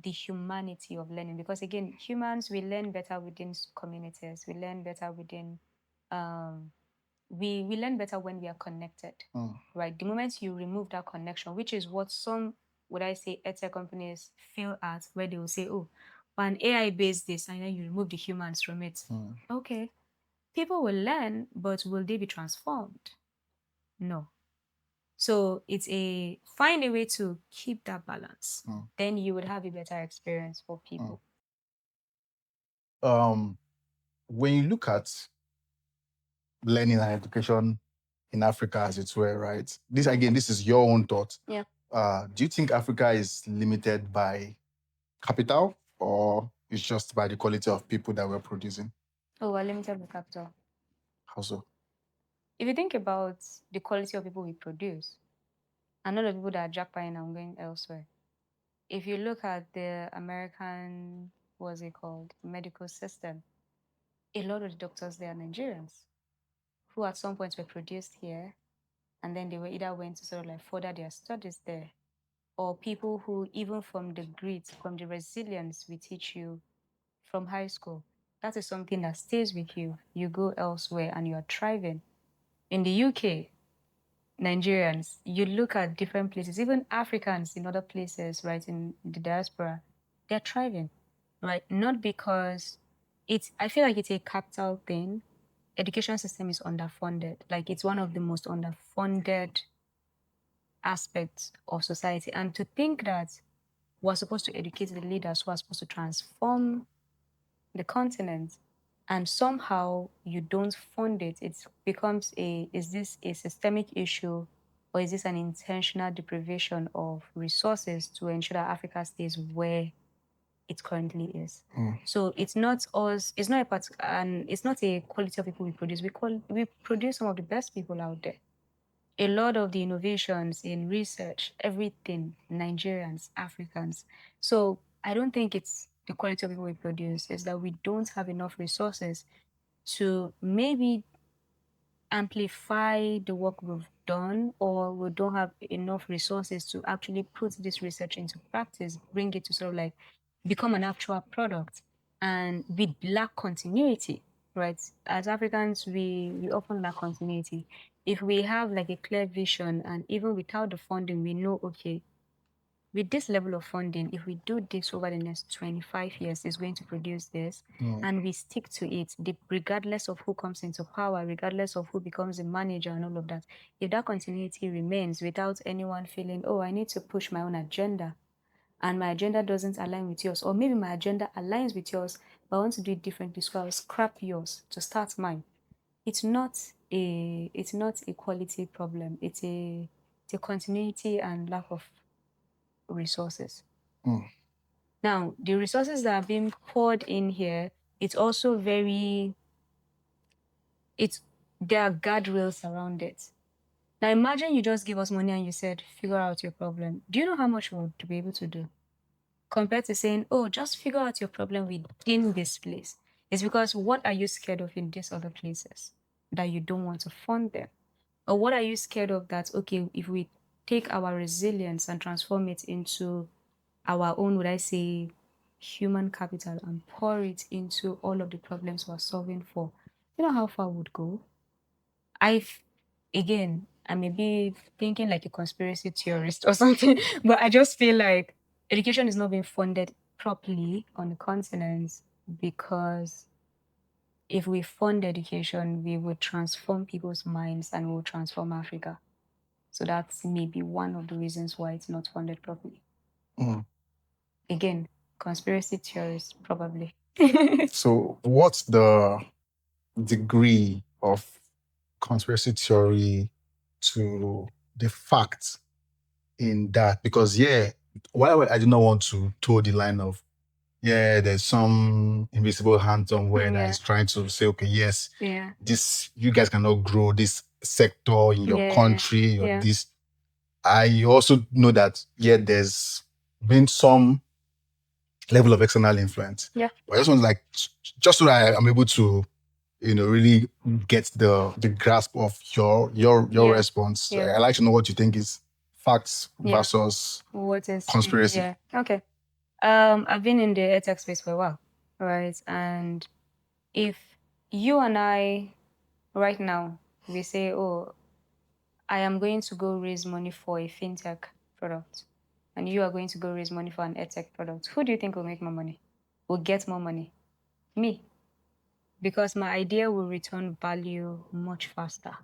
Speaker 1: the humanity of learning, because again, humans, we learn better within communities, we learn better within um we learn better when we are connected. Right, the moment you remove that connection, which is what some, would I say, edtech companies fail at, where they will say, oh, an AI based this, and then you remove the humans from it. Okay, people will learn, but will they be transformed? No. So it's a find a way to keep that balance. Then you would have a better experience for people.
Speaker 2: When you look at learning and education in Africa, as it were, right? This is your own thought.
Speaker 1: Yeah.
Speaker 2: Do you think Africa is limited by capital, or it's just by the quality of people that we're producing?
Speaker 1: Oh, we're limited with capital.
Speaker 2: How so?
Speaker 1: If you think about the quality of people we produce, and not the people that are jackpotting and going elsewhere. If you look at the American, what's it called, medical system, a lot of the doctors there are Nigerians who at some point were produced here, and then they were either went to sort of like further their studies there, or people who, even from the grit, from the resilience we teach you from high school, that is something that stays with you. You go elsewhere and you are thriving. In the UK, Nigerians, you look at different places, even Africans in other places, right, in the diaspora, they're thriving, right? Not because I feel like it's a capital thing. Education system is underfunded. Like, it's one of the most underfunded aspects of society. And to think that we're supposed to educate the leaders who are supposed to transform the continent, and somehow you don't fund it, it becomes is this a systemic issue, or is this an intentional deprivation of resources to ensure that Africa stays where it currently is? So it's not us, it's not and it's not a quality of people we produce. We produce some of the best people out there. A lot of the innovations in research, everything, Nigerians, Africans. So I don't think it's the quality of people we produce, it's that we don't have enough resources to maybe amplify the work we've done, or we don't have enough resources to actually put this research into practice, bring it to sort of like become an actual product. And we lack continuity, right? As Africans, we often lack continuity. If we have like a clear vision, and even without the funding, we know, okay, with this level of funding, if we do this over the next 25 years, it's going to produce this, and we stick to it, regardless of who comes into power, regardless of who becomes the manager and all of that. If that continuity remains without anyone feeling, oh, I need to push my own agenda, and my agenda doesn't align with yours, or maybe my agenda aligns with yours, but I want to do it differently, so I'll scrap yours to start mine. It's not a quality problem. It's a continuity and lack of resources. Now, the resources that are being poured in here, it's also there are guardrails around it. Now, imagine you just give us money and you said, figure out your problem. Do you know how much we would be able to do? Compared to saying, oh, just figure out your problem within this place. It's because, what are you scared of in these other places that you don't want to fund them? Or what are you scared of that, okay, if we take our resilience and transform it into our own, would I say, human capital, and pour it into all of the problems we're solving for, you know how far we would go? I've, again, I may be thinking like a conspiracy theorist or something, but I just feel like education is not being funded properly on the continent, because if we fund education, we would transform people's minds and we will transform Africa. So that's maybe one of the reasons why it's not funded properly. Again, conspiracy theorists, probably.
Speaker 2: So, what's the degree of conspiracy theory to the facts in that? Because, yeah, while I do not want to toe the line of, yeah, there's some invisible hand somewhere that is trying to say, okay, yes,
Speaker 1: Yeah.
Speaker 2: this, you guys cannot grow this sector in your
Speaker 1: Yeah.
Speaker 2: country or
Speaker 1: Yeah.
Speaker 2: this. I also know that, yeah, there's been some level of external influence.
Speaker 1: Yeah.
Speaker 2: But I just want, like, just so that I'm able to really get the grasp of your
Speaker 1: Yeah.
Speaker 2: response.
Speaker 1: Yeah.
Speaker 2: I like to know what you think is facts
Speaker 1: Yeah.
Speaker 2: versus
Speaker 1: What is
Speaker 2: conspiracy.
Speaker 1: Yeah. Okay. I've been in the edtech space for a while, right? And if you and I right now we say, oh, I am going to go raise money for a fintech product, and you are going to go raise money for an edtech product, who do you think will make more money? Will get more money? Me. Because my idea will return value much faster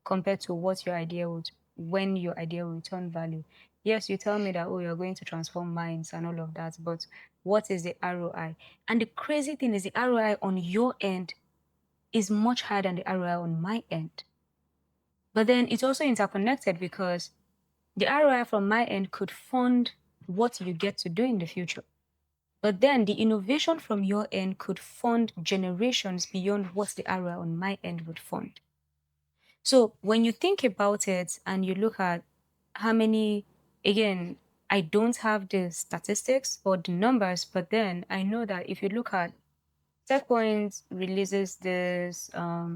Speaker 1: compared to what your idea would, when your idea will return value. Yes, you tell me that, oh, you're going to transform minds and all of that, but what is the ROI? And the crazy thing is the ROI on your end is much higher than the ROI on my end. But then it's also interconnected because the ROI from my end could fund what you get to do in the future. But then the innovation from your end could fund generations beyond what the ROI on my end would fund. So when you think about it and you look at how many, again, I don't have the statistics or the numbers, but then I know that if you look at TechPoint releases this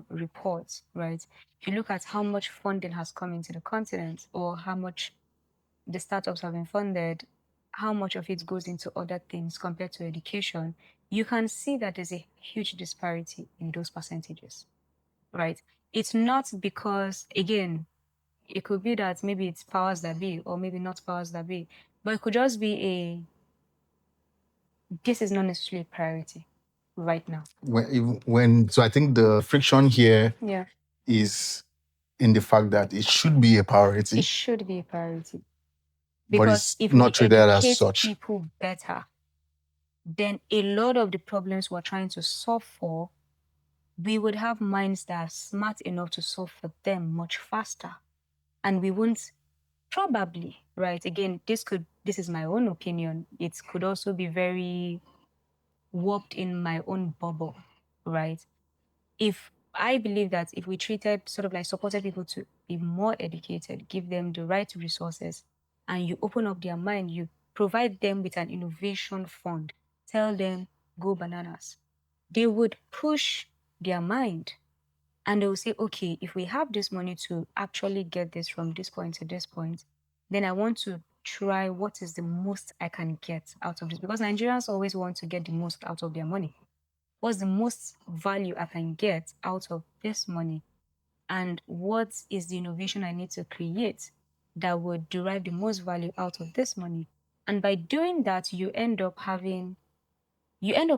Speaker 1: report, right? If you look at how much funding has come into the continent or how much the startups have been funded, how much of it goes into other things compared to education, you can see that there's a huge disparity in those percentages, right? It's not because, again, it could be that maybe it's powers that be or maybe not powers that be, but it could just be this is not necessarily a priority right now.
Speaker 2: So I think the friction here
Speaker 1: Yeah.
Speaker 2: is in the fact that it should be a priority.
Speaker 1: It should be a priority.
Speaker 2: But
Speaker 1: Because
Speaker 2: it's
Speaker 1: if
Speaker 2: not
Speaker 1: we
Speaker 2: treated as
Speaker 1: educate
Speaker 2: such.
Speaker 1: people better, then a lot of the problems we're trying to solve for, we would have minds that are smart enough to solve for them much faster. And we won't probably, right? Again, this is my own opinion. It could also be very warped in my own bubble, right? If I believe that if we treated sort of like supported people to be more educated, give them the right resources, and you open up their mind, you provide them with an innovation fund, tell them go bananas, they would push their mind and they will say, okay, if we have this money to actually get this from this point to this point, then I want to try what is the most I can get out of this. Because Nigerians always want to get the most out of their money. What's the most value I can get out of this money? And what is the innovation I need to create that would derive the most value out of this money? And by doing that, you end up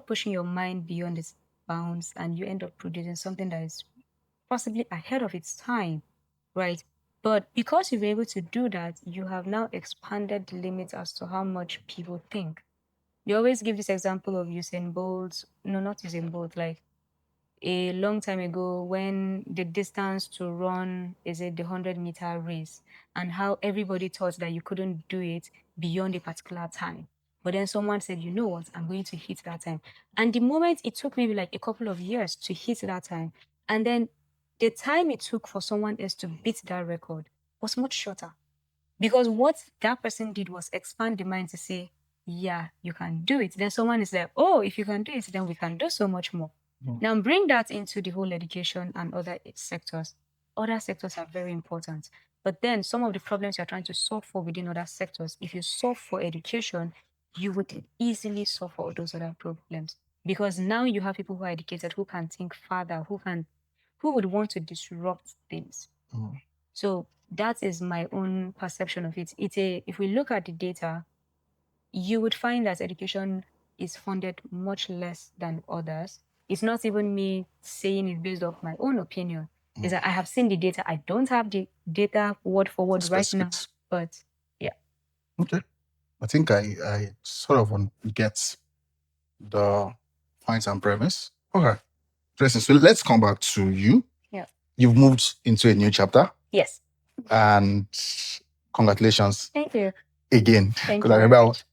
Speaker 1: pushing your mind beyond its bounds and you end up producing something that is possibly ahead of its time, right? But because you're able to do that, you have now expanded the limits as to how much people think. You always give this example of Usain Bolt, no, not Usain Bolt, like a long time ago when the distance to run is it the 100-meter race and how everybody thought that you couldn't do it beyond a particular time. But then someone said, you know what, I'm going to hit that time. And the moment it took maybe like a couple of years to hit that time, and then the time it took for someone else to beat that record was much shorter. Because what that person did was expand the mind to say, yeah, you can do it. Then someone is like, oh, if you can do it, then we can do so much more. Now bring that into the whole education and other sectors. Other sectors are very important. But then some of the problems you're trying to solve for within other sectors, if you solve for education, you would easily solve for all those other problems. Because now you have people who are educated, who can think further, who would want to disrupt things. So that is my own perception of it. If we look at the data, you would find that education is funded much less than others. It's not even me saying it based off my own opinion. Is that I have seen the data. I don't have the data word for word right now, but yeah.
Speaker 2: Okay. I think I sort of get the points and premise. Okay. Interesting. So let's come back to you.
Speaker 1: Yeah.
Speaker 2: You've moved into a new chapter.
Speaker 1: Yes.
Speaker 2: And congratulations
Speaker 1: Thank you.
Speaker 2: again.
Speaker 1: Thank
Speaker 2: Because
Speaker 1: you
Speaker 2: I
Speaker 1: very
Speaker 2: remember
Speaker 1: much.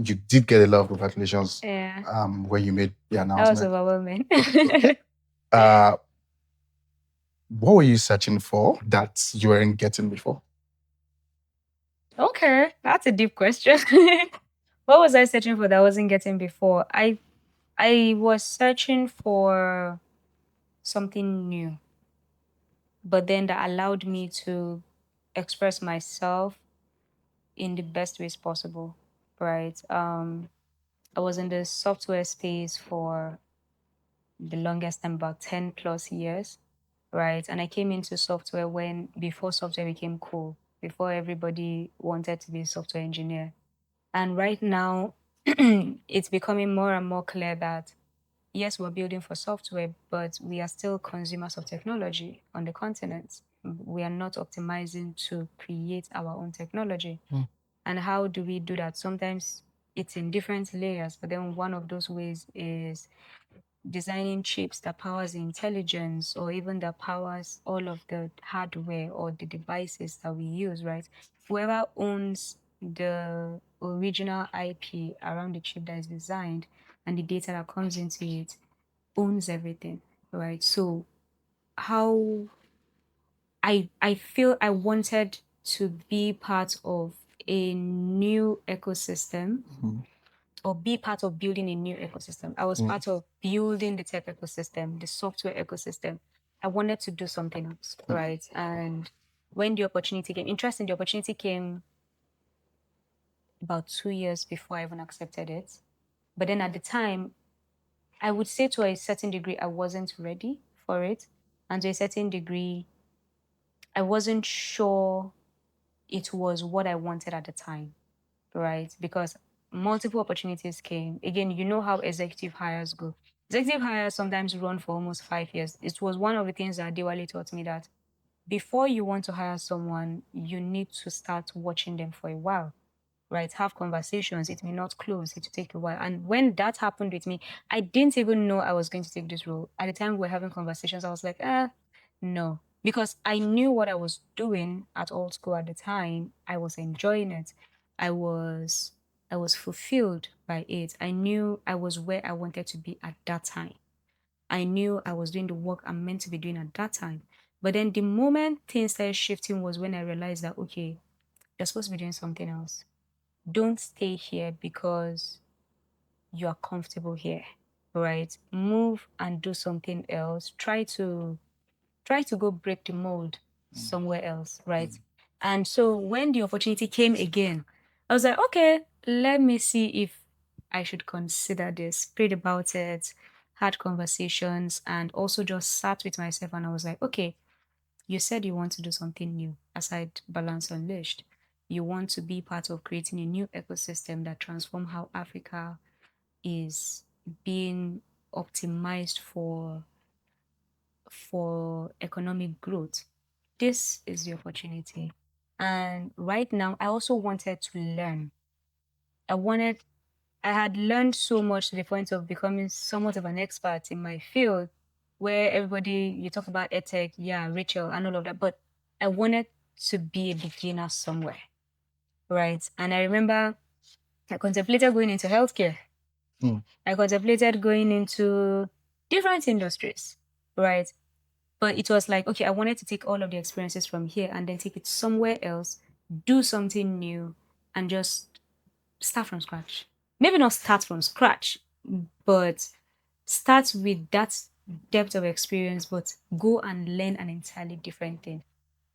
Speaker 2: you did get a lot of congratulations
Speaker 1: Yeah.
Speaker 2: when you made the
Speaker 1: That was
Speaker 2: announcement.
Speaker 1: overwhelming.
Speaker 2: What were you searching for that you weren't getting before?
Speaker 1: Okay, that's a deep question. What was I searching for that I wasn't getting before? I I was searching for something new, but then that allowed me to express myself in the best ways possible, right? I was in the software space for the longest time, about 10 plus years, right? And I came into software when before software became cool, before everybody wanted to be a software engineer. And right now, it's becoming more and more clear that yes, we're building for software, but we are still consumers of technology on the continent. We are not optimizing to create our own technology. And how do we do that? Sometimes it's in different layers, but then one of those ways is designing chips that powers the intelligence or even that powers all of the hardware or the devices that we use, right? Whoever owns the original IP around the chip that is designed and the data that comes into it owns everything, right? So how I feel I wanted to be part of a new ecosystem or be part of building a new ecosystem. I was part of building the tech ecosystem, the software ecosystem. I wanted to do something else, right? And when the opportunity came, interesting, the opportunity came about 2 years before I even accepted it. But then at the time, I would say to a certain degree, I wasn't ready for it. And to a certain degree, I wasn't sure it was what I wanted at the time, right? Because multiple opportunities came. Again, you know how executive hires go. Executive hires sometimes run for almost 5 years. It was one of the things that Diwali taught me that before you want to hire someone, you need to start watching them for a while, right? Have conversations. It may not close. It will take a while. And when that happened with me, I didn't even know I was going to take this role. At the time we were having conversations, I was like, no. Because I knew what I was doing at AltSchool at the time. I was enjoying it. I was I was fulfilled by it. I knew I was where I wanted to be at that time. I knew I was doing the work I'm meant to be doing at that time. But then the moment things started shifting was when I realized that okay, you're supposed to be doing something else. Don't stay here because you are comfortable here, right? Move and do something else. Try to go break the mold somewhere else, right? And so when the opportunity came again, I was like, okay, let me see if I should consider this, prayed about it, had conversations, and also just sat with myself and I was like, okay, you said you want to do something new aside Balance Unleashed. You want to be part of creating a new ecosystem that transform how Africa is being optimized for economic growth. This is the opportunity. And right now, I also wanted to learn. I wanted, I had learned so much to the point of becoming somewhat of an expert in my field, where everybody, you talk about edtech, yeah, Rachel, and all of that, but I wanted to be a beginner somewhere, right? And I remember I contemplated going into healthcare. I contemplated going into different industries, right? But it was like, okay, I wanted to take all of the experiences from here and then take it somewhere else, do something new, and just start from scratch. Maybe not start from scratch, but start with that depth of experience, but go and learn an entirely different thing.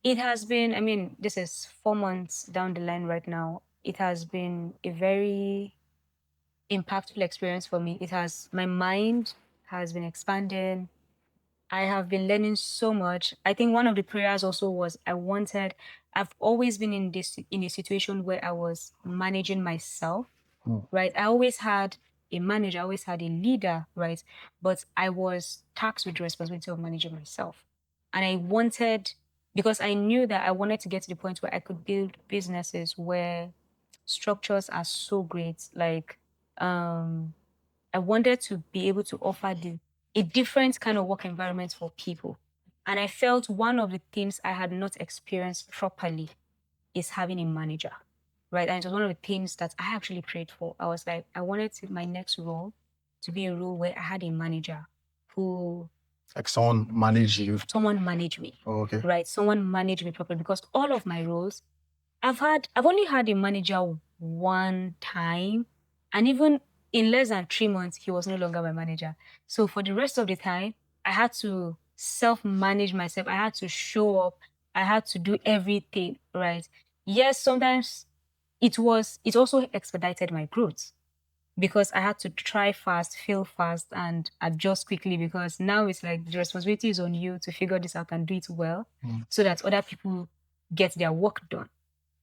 Speaker 1: It has been, I mean, this is 4 months down the line right now. It has been a very impactful experience for me. It has, my mind has been expanding. I have been learning so much. I think one of the prayers also was I've always been in a situation where I was managing myself, right? I always had a manager, I always had a leader, right? But I was tasked with the responsibility of managing myself. And I wanted, because I knew that I wanted to get to the point where I could build businesses where structures are so great. Like I wanted to be able to offer a different kind of work environment for people. And I felt one of the things I had not experienced properly is having a manager, right? And it was one of the things that I actually prayed for. I was like, I wanted my next role to be a role where I had a manager who,
Speaker 2: Like someone manage you.
Speaker 1: someone managed me,
Speaker 2: Oh, okay.
Speaker 1: right? Someone managed me properly because all of my roles, I've only had a manager one time. And even in less than 3 months, he was no longer my manager. So for the rest of the time, I had to self-manage myself. I had to show up. I had to do everything, right? Yes, sometimes it also expedited my growth because I had to try fast, fail fast, and adjust quickly because now it's like the responsibility is on you to figure this out and do it well so that other people get their work done.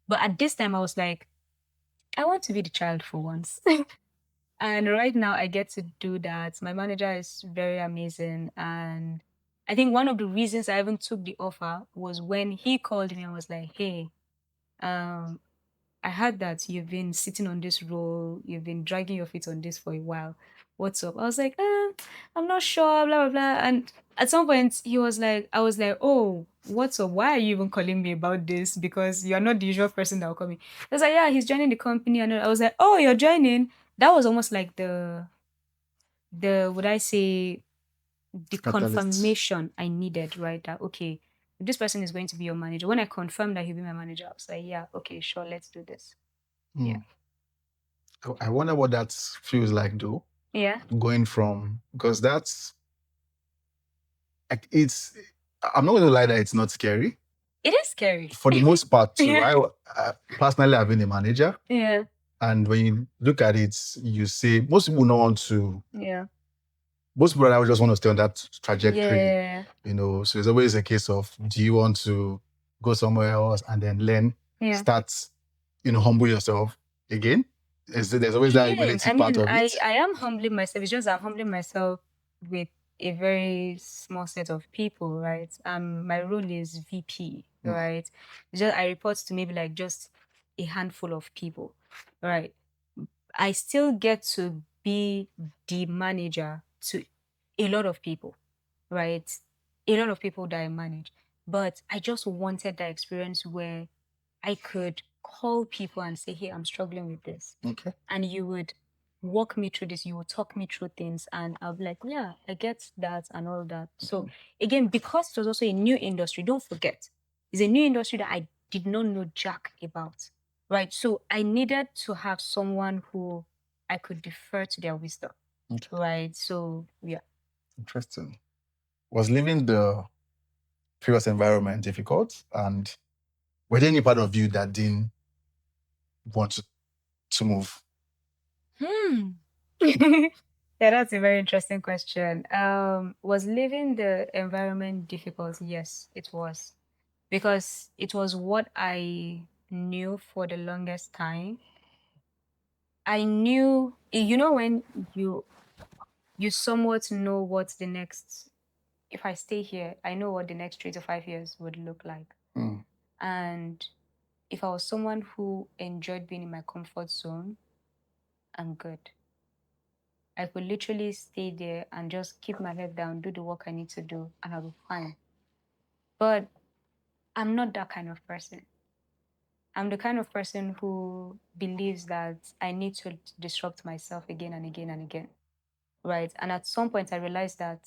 Speaker 1: But at this time, I was like, I want to be the child for once. And right now, I get to do that. My manager is very amazing. And I think one of the reasons I even took the offer was when he called me and was like, hey, um, I heard that you've been sitting on this role, you've been dragging your feet on this for a while. What's up? I was like, I'm not sure, blah, blah, blah. And at some point, he was like, I was like, oh, what's up? Why are you even calling me about this? Because you're not the usual person that will call me. I was like, yeah, he's joining the company. And I was like, oh, you're joining? That was almost like would I say, the
Speaker 2: Catalysts.
Speaker 1: confirmation I needed, right? That, okay, if this person is going to be your manager. When I confirmed that he'll be my manager, I was like, yeah, okay, sure, let's do this. Yeah.
Speaker 2: Mm. I wonder what that feels like, though.
Speaker 1: Yeah.
Speaker 2: Going from, because that's like, it's. I'm not going to lie that it's not scary.
Speaker 1: It is scary.
Speaker 2: For the most part, too.
Speaker 1: Yeah.
Speaker 2: I personally have been a manager,
Speaker 1: Yeah.
Speaker 2: and when you look at it, you say most people don't want to.
Speaker 1: Yeah.
Speaker 2: Most people now just want to stay on that trajectory,
Speaker 1: Yeah.
Speaker 2: So it's always a case of, do you want to go somewhere else and then learn,
Speaker 1: Yeah.
Speaker 2: start, humble yourself again? There's always that
Speaker 1: Again,
Speaker 2: humility
Speaker 1: I
Speaker 2: part
Speaker 1: mean,
Speaker 2: of it.
Speaker 1: I am humbling myself. It's just I'm humbling myself with a very small set of people, right? My role is VP, right? Just I report to maybe like just a handful of people, right? I still get to be the manager to a lot of people, right? A lot of people that I manage. But I just wanted that experience where I could call people and say, hey, I'm struggling with this.
Speaker 2: Okay.
Speaker 1: And you would walk me through this, you would talk me through things, and I'll be like, yeah, I get that and all that. So, again, because it was also a new industry, don't forget, it's a new industry that I did not know jack about, right? So, I needed to have someone who I could defer to their wisdom,
Speaker 2: Okay.
Speaker 1: right? So, yeah.
Speaker 2: Interesting. Was leaving the previous environment difficult? And were there any part of you that didn't want to move?
Speaker 1: Hmm. Yeah, that's a very interesting question. Was leaving the environment difficult? Yes, it was. Because it was what I knew for the longest time. I knew, when you somewhat know what the next, if I stay here, I know what the next 3 to 5 years would look like.
Speaker 2: Mm.
Speaker 1: And if I was someone who enjoyed being in my comfort zone, I'm good. I could literally stay there and just keep my head down, do the work I need to do, and I'll be fine. But I'm not that kind of person. I'm the kind of person who believes that I need to disrupt myself again and again and again. Right. And at some point, I realized that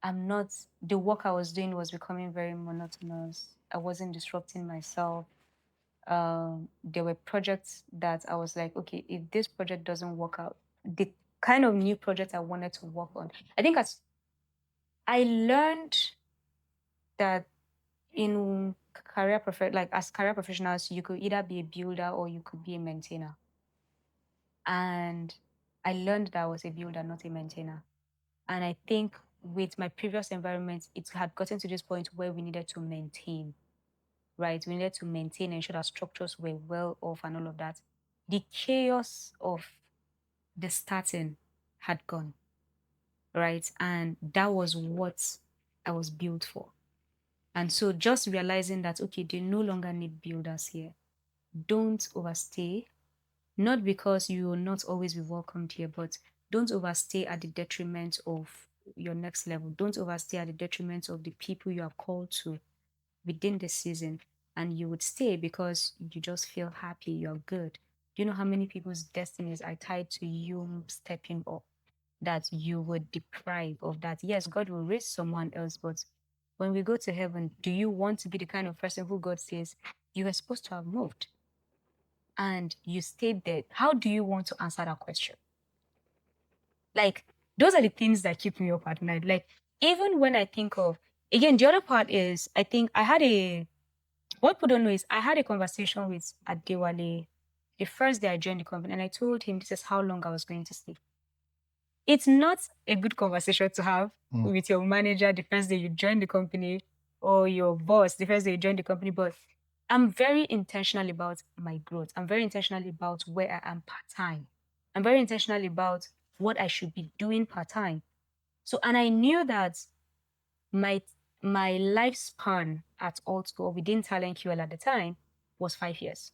Speaker 1: the work I was doing was becoming very monotonous. I wasn't disrupting myself. There were projects that I was like, okay, if this project doesn't work out, the kind of new project I wanted to work on, I think as I learned that in like as career professionals, you could either be a builder or you could be a maintainer. And I learned that I was a builder, not a maintainer. And I think with my previous environment, it had gotten to this point where we needed to maintain, right? We needed to maintain and ensure that structures were well off and all of that. The chaos of the starting had gone, right? And that was what I was built for. And so just realizing that, okay, they no longer need builders here. Don't overstay, not because you will not always be welcomed here, but don't overstay at the detriment of your next level. Don't overstay at the detriment of the people you are called to within the season. And you would stay because you just feel happy, you're good. Do you know how many people's destinies are tied to you stepping up? That you would deprive of that. Yes, God will raise someone else, but when we go to heaven, do you want to be the kind of person who God says you were supposed to have moved and you stayed there? How do you want to answer that question? Like, those are the things that keep me up at night. Like, even when I think of, again, the other part is, I think I had what people don't know is I had a conversation with Adewale the first day I joined the company, and I told him this is how long I was going to stay. It's not a good conversation to have with your manager the first day you join the company, or your boss the first day you join the company, but I'm very intentional about my growth. I'm very intentional about where I am part time. I'm very intentional about what I should be doing part time. So, and I knew that my my lifespan at AltSchool within Talent QL at the time was 5 years,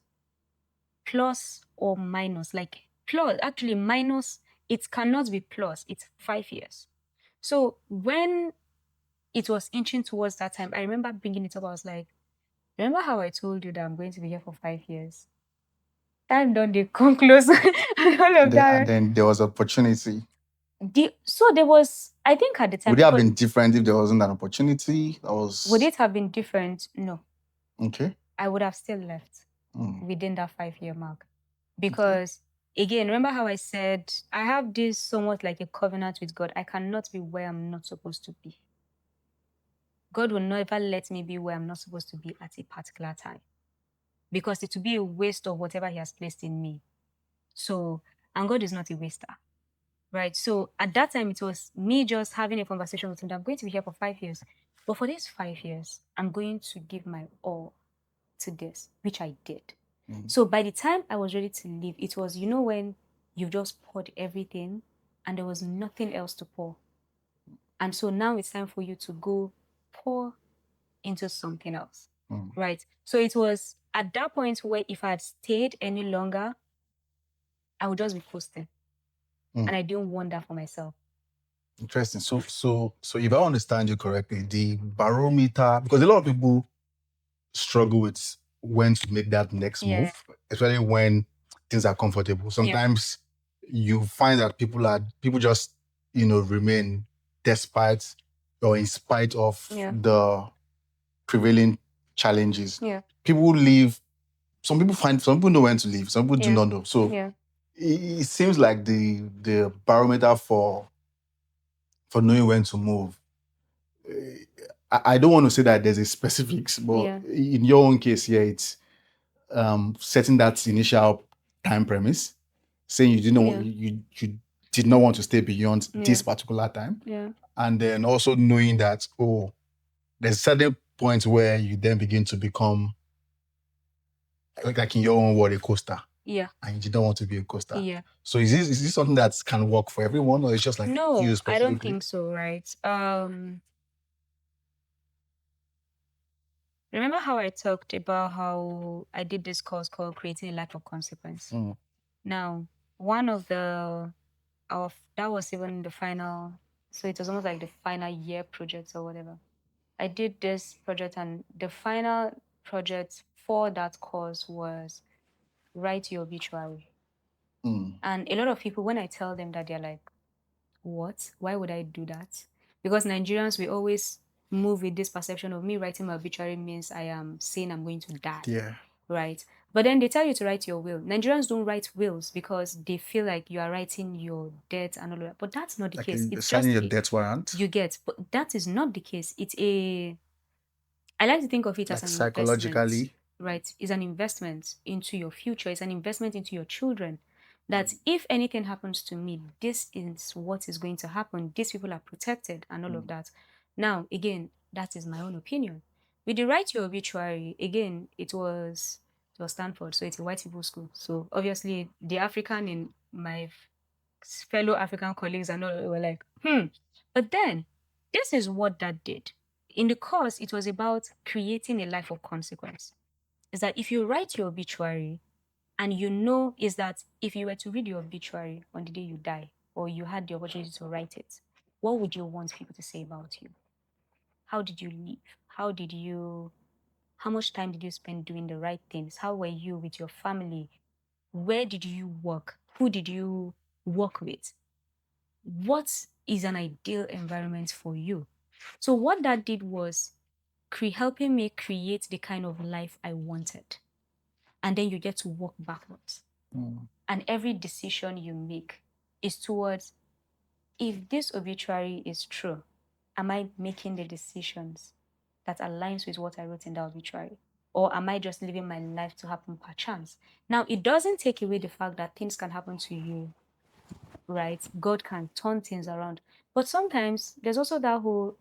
Speaker 1: plus or minus. Like plus, actually minus. It cannot be plus. It's 5 years. So when it was inching towards that time, I remember bringing it up. I was like, remember how I told you that I'm going to be here for 5 years? Time don't they come close and all of that.
Speaker 3: And then there was opportunity.
Speaker 1: So there was, I think at the time,
Speaker 3: Would it have been different if there wasn't an opportunity?
Speaker 1: Would it have been different? No.
Speaker 3: Okay.
Speaker 1: I would have still left within that 5 year mark. Because again, remember how I said I have this somewhat like a covenant with God. I cannot be where I'm not supposed to be. God will never let me be where I'm not supposed to be at a particular time, because it will be a waste of whatever He has placed in me. So, and God is not a waster, right? So at that time, it was me just having a conversation with Him that I'm going to be here for 5 years. But for these 5 years, I'm going to give my all to this, which I did. So by the time I was ready to leave, it was, when you've just poured everything and there was nothing else to pour. And so now it's time for you to go pour into something else, right? So it was at that point where if I had stayed any longer, I would just be coasting. And I didn't want that for myself.
Speaker 3: Interesting. So if I understand you correctly, the barometer, because a lot of people struggle with when to make that next move, especially when things are comfortable. Sometimes you find that people just remain despite or in spite of the prevailing challenges. People leave. Some people know when to leave. Some people do not know. So it seems like the barometer for knowing when to move. I don't want to say that there's a specifics, but in your own case, it's setting that initial time premise, saying you didn't you did not want to stay beyond this particular time, and then also knowing that there's certain points where you then begin to become like in your own word, a coaster. Yeah. And you don't want to be a coaster. Yeah. So is this something that can work for everyone, or it's just like
Speaker 1: no,
Speaker 3: you
Speaker 1: I don't think so, right? Remember how I talked about how I did this course called Creating a Life of Consequence? Now, one of that was even the final, so it was almost like the final year project or whatever. I did this project, and the final project for that course was write your obituary. And a lot of people, when I tell them that, they're like, what? Why would I do that? Because Nigerians, we always move with this perception of me writing my obituary means I am saying I'm going to die. Yeah. Right? But then they tell you to write your will. Nigerians don't write wills because they feel like you are writing your death and all of that. But that's not the case.
Speaker 3: It's signing your death warrant.
Speaker 1: You get, but that is not the case. I like to think of it as an psychologically, right? It's an investment into your future. It's an investment into your children. That if anything happens to me, this is what is going to happen. These people are protected and all of that. Now, again, that is my own opinion. With the Write Your Obituary, again, it was Stanford, so it's a white people school. So obviously, the African in my fellow African colleagues and all were like, But then, this is what that did. In the course, it was about creating a life of consequence. Is that if you write your obituary, and is that if you were to read your obituary on the day you die, or you had the opportunity to write it, what would you want people to say about you? How did you live? How much time did you spend doing the right things? How were you with your family? Where did you work? Who did you work with? What is an ideal environment for you? So what that did was helping me create the kind of life I wanted. And then you get to work backwards. And every decision you make is towards if this obituary is true, am I making the decisions that aligns with what I wrote in the obituary? Or am I just living my life to happen per chance? Now, it doesn't take away the fact that things can happen to you, right? God can turn things around. But sometimes there's also that whole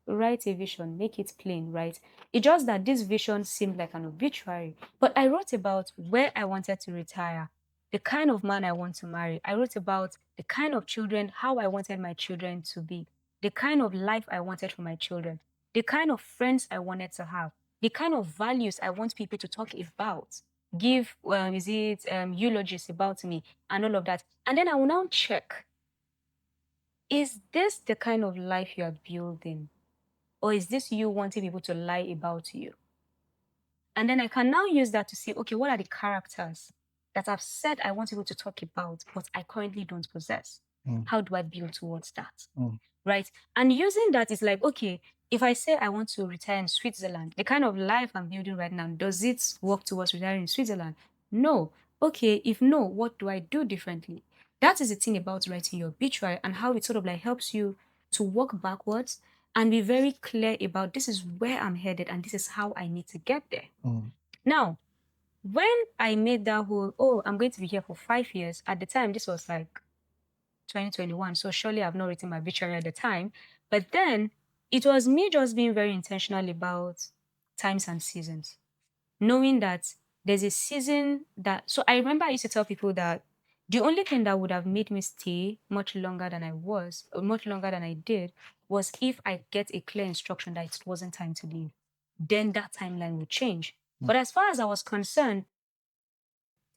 Speaker 1: write a vision, make it plain, right? It's just that this vision seemed like an obituary. But I wrote about where I wanted to retire, the kind of man I want to marry. I wrote about the kind of children, how I wanted my children to be, the kind of life I wanted for my children, the kind of friends I wanted to have, the kind of values I want people to talk about, give, eulogies about me, and all of that. And then I will now check, is this the kind of life you are building? Or is this you wanting people to lie about you? And then I can now use that to say, okay, what are the characters that I've said I want people to talk about, but I currently don't possess? How do I build towards that? Right? And using that is like, okay, if I say I want to retire in Switzerland, the kind of life I'm building right now, does it work towards retiring in Switzerland? No. Okay, if no, what do I do differently? That is the thing about writing your obituary and how it sort of like helps you to walk backwards and be very clear about this is where I'm headed and this is how I need to get there. Now, when I made that whole, oh, I'm going to be here for 5 years, at the time, this was like 2021. So surely I've not written my obituary at the time. But then it was me just being very intentional about times and seasons, knowing that there's a season that. So I remember I used to tell people that the only thing that would have made me stay much longer than I was, or much longer than I did, was if I get a clear instruction that it wasn't time to leave. Then that timeline would change. But as far as I was concerned,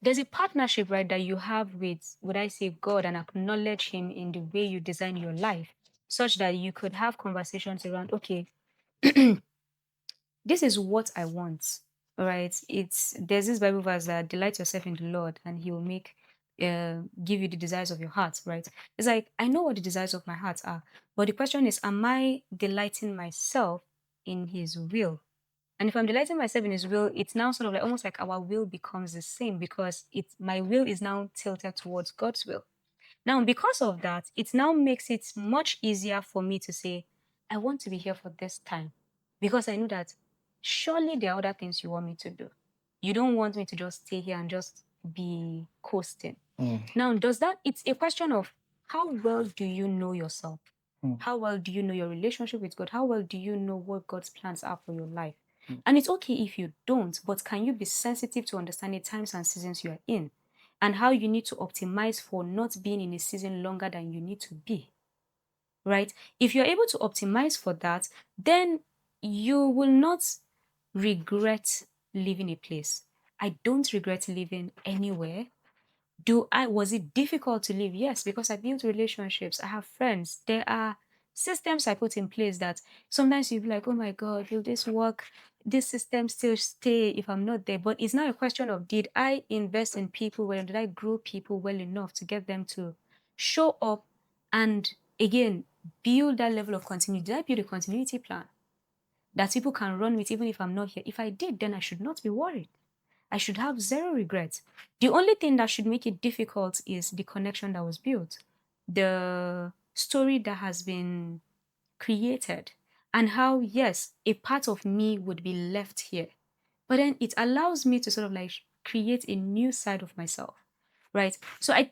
Speaker 1: there's a partnership, right, that you have with, would I say, God, and acknowledge Him in the way you design your life, such that you could have conversations around, okay, this is what I want. All right. There's this Bible verse that delight yourself in the Lord, and He will give you the desires of your heart. Right. It's like I know what the desires of my heart are, but the question is, am I delighting myself in His will? And if I'm delighting myself in His will, it's now sort of like almost like our will becomes the same because my will is now tilted towards God's will. Now, because of that, it now makes it much easier for me to say, I want to be here for this time because I know that surely there are other things you want me to do. You don't want me to just stay here and just be coasting. Now, it's a question of how well do you know yourself? How well do you know your relationship with God? How well do you know what God's plans are for your life? And it's okay if you don't, but can you be sensitive to understanding times and seasons you are in and how you need to optimize for not being in a season longer than you need to be? Right? If you're able to optimize for that, then you will not regret leaving a place. I don't regret living anywhere. Was it difficult to live? Yes, because I built relationships. I have friends. There are systems I put in place that sometimes you'll be like, oh my God, will this work? This system still stay if I'm not there. But it's not a question of did I invest in people well, did I grow people well enough to get them to show up and again build that level of continuity? Did I build a continuity plan that people can run with even if I'm not here? If I did, then I should not be worried. I should have zero regrets. The only thing that should make it difficult is the connection that was built, the story that has been created, and how, yes, a part of me would be left here. But then it allows me to sort of like create a new side of myself, right? So I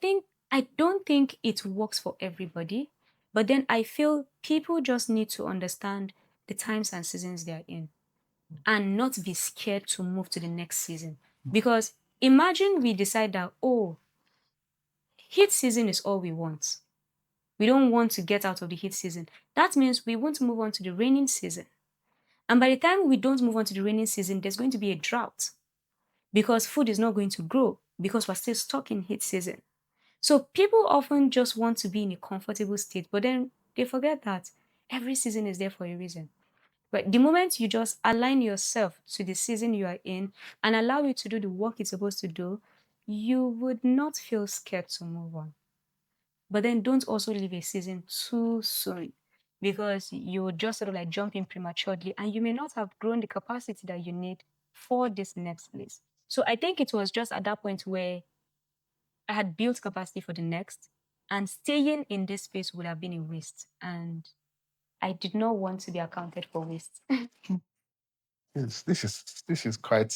Speaker 1: don't think it works for everybody, but then I feel people just need to understand the times and seasons they are in and not be scared to move to the next season. Because imagine we decide that, oh, heat season is all we want. We don't want to get out of the heat season. That means we want to move on to the raining season. And by the time we don't move on to the raining season, there's going to be a drought because food is not going to grow because we're still stuck in heat season. So people often just want to be in a comfortable state, but then they forget that every season is there for a reason. But the moment you just align yourself to the season you are in and allow it to do the work it's supposed to do, you would not feel scared to move on. But then don't also leave a season too soon because you would just sort of like jump in prematurely and you may not have grown the capacity that you need for this next place. So I think it was just at that point where I had built capacity for the next. And staying in this space would have been a waste. And I did not want to be accounted for waste.
Speaker 3: Yes, this is quite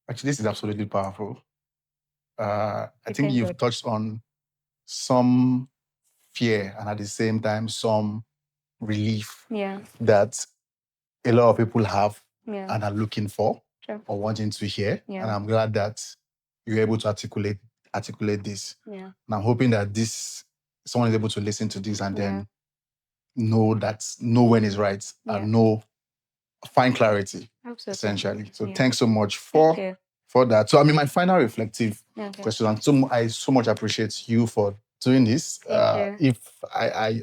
Speaker 3: actually this is absolutely powerful. I think
Speaker 1: Thank
Speaker 3: you've
Speaker 1: God.
Speaker 3: touched on some fear and at the same time some relief
Speaker 1: Yeah.
Speaker 3: that a lot of people have
Speaker 1: Yeah.
Speaker 3: and are looking for
Speaker 1: Sure.
Speaker 3: or wanting to hear.
Speaker 1: Yeah.
Speaker 3: And I'm glad that you're able to articulate this.
Speaker 1: Yeah.
Speaker 3: And I'm hoping that someone is able to listen to this and
Speaker 1: Yeah.
Speaker 3: then know when is right
Speaker 1: Yeah.
Speaker 3: and find clarity,
Speaker 1: Absolutely.
Speaker 3: essentially. So
Speaker 1: Yeah.
Speaker 3: thanks so much
Speaker 1: Thank you.
Speaker 3: for that. So I mean, my final reflective
Speaker 1: Okay.
Speaker 3: question, and I so much appreciate you for doing this.
Speaker 1: Thank you.
Speaker 3: If I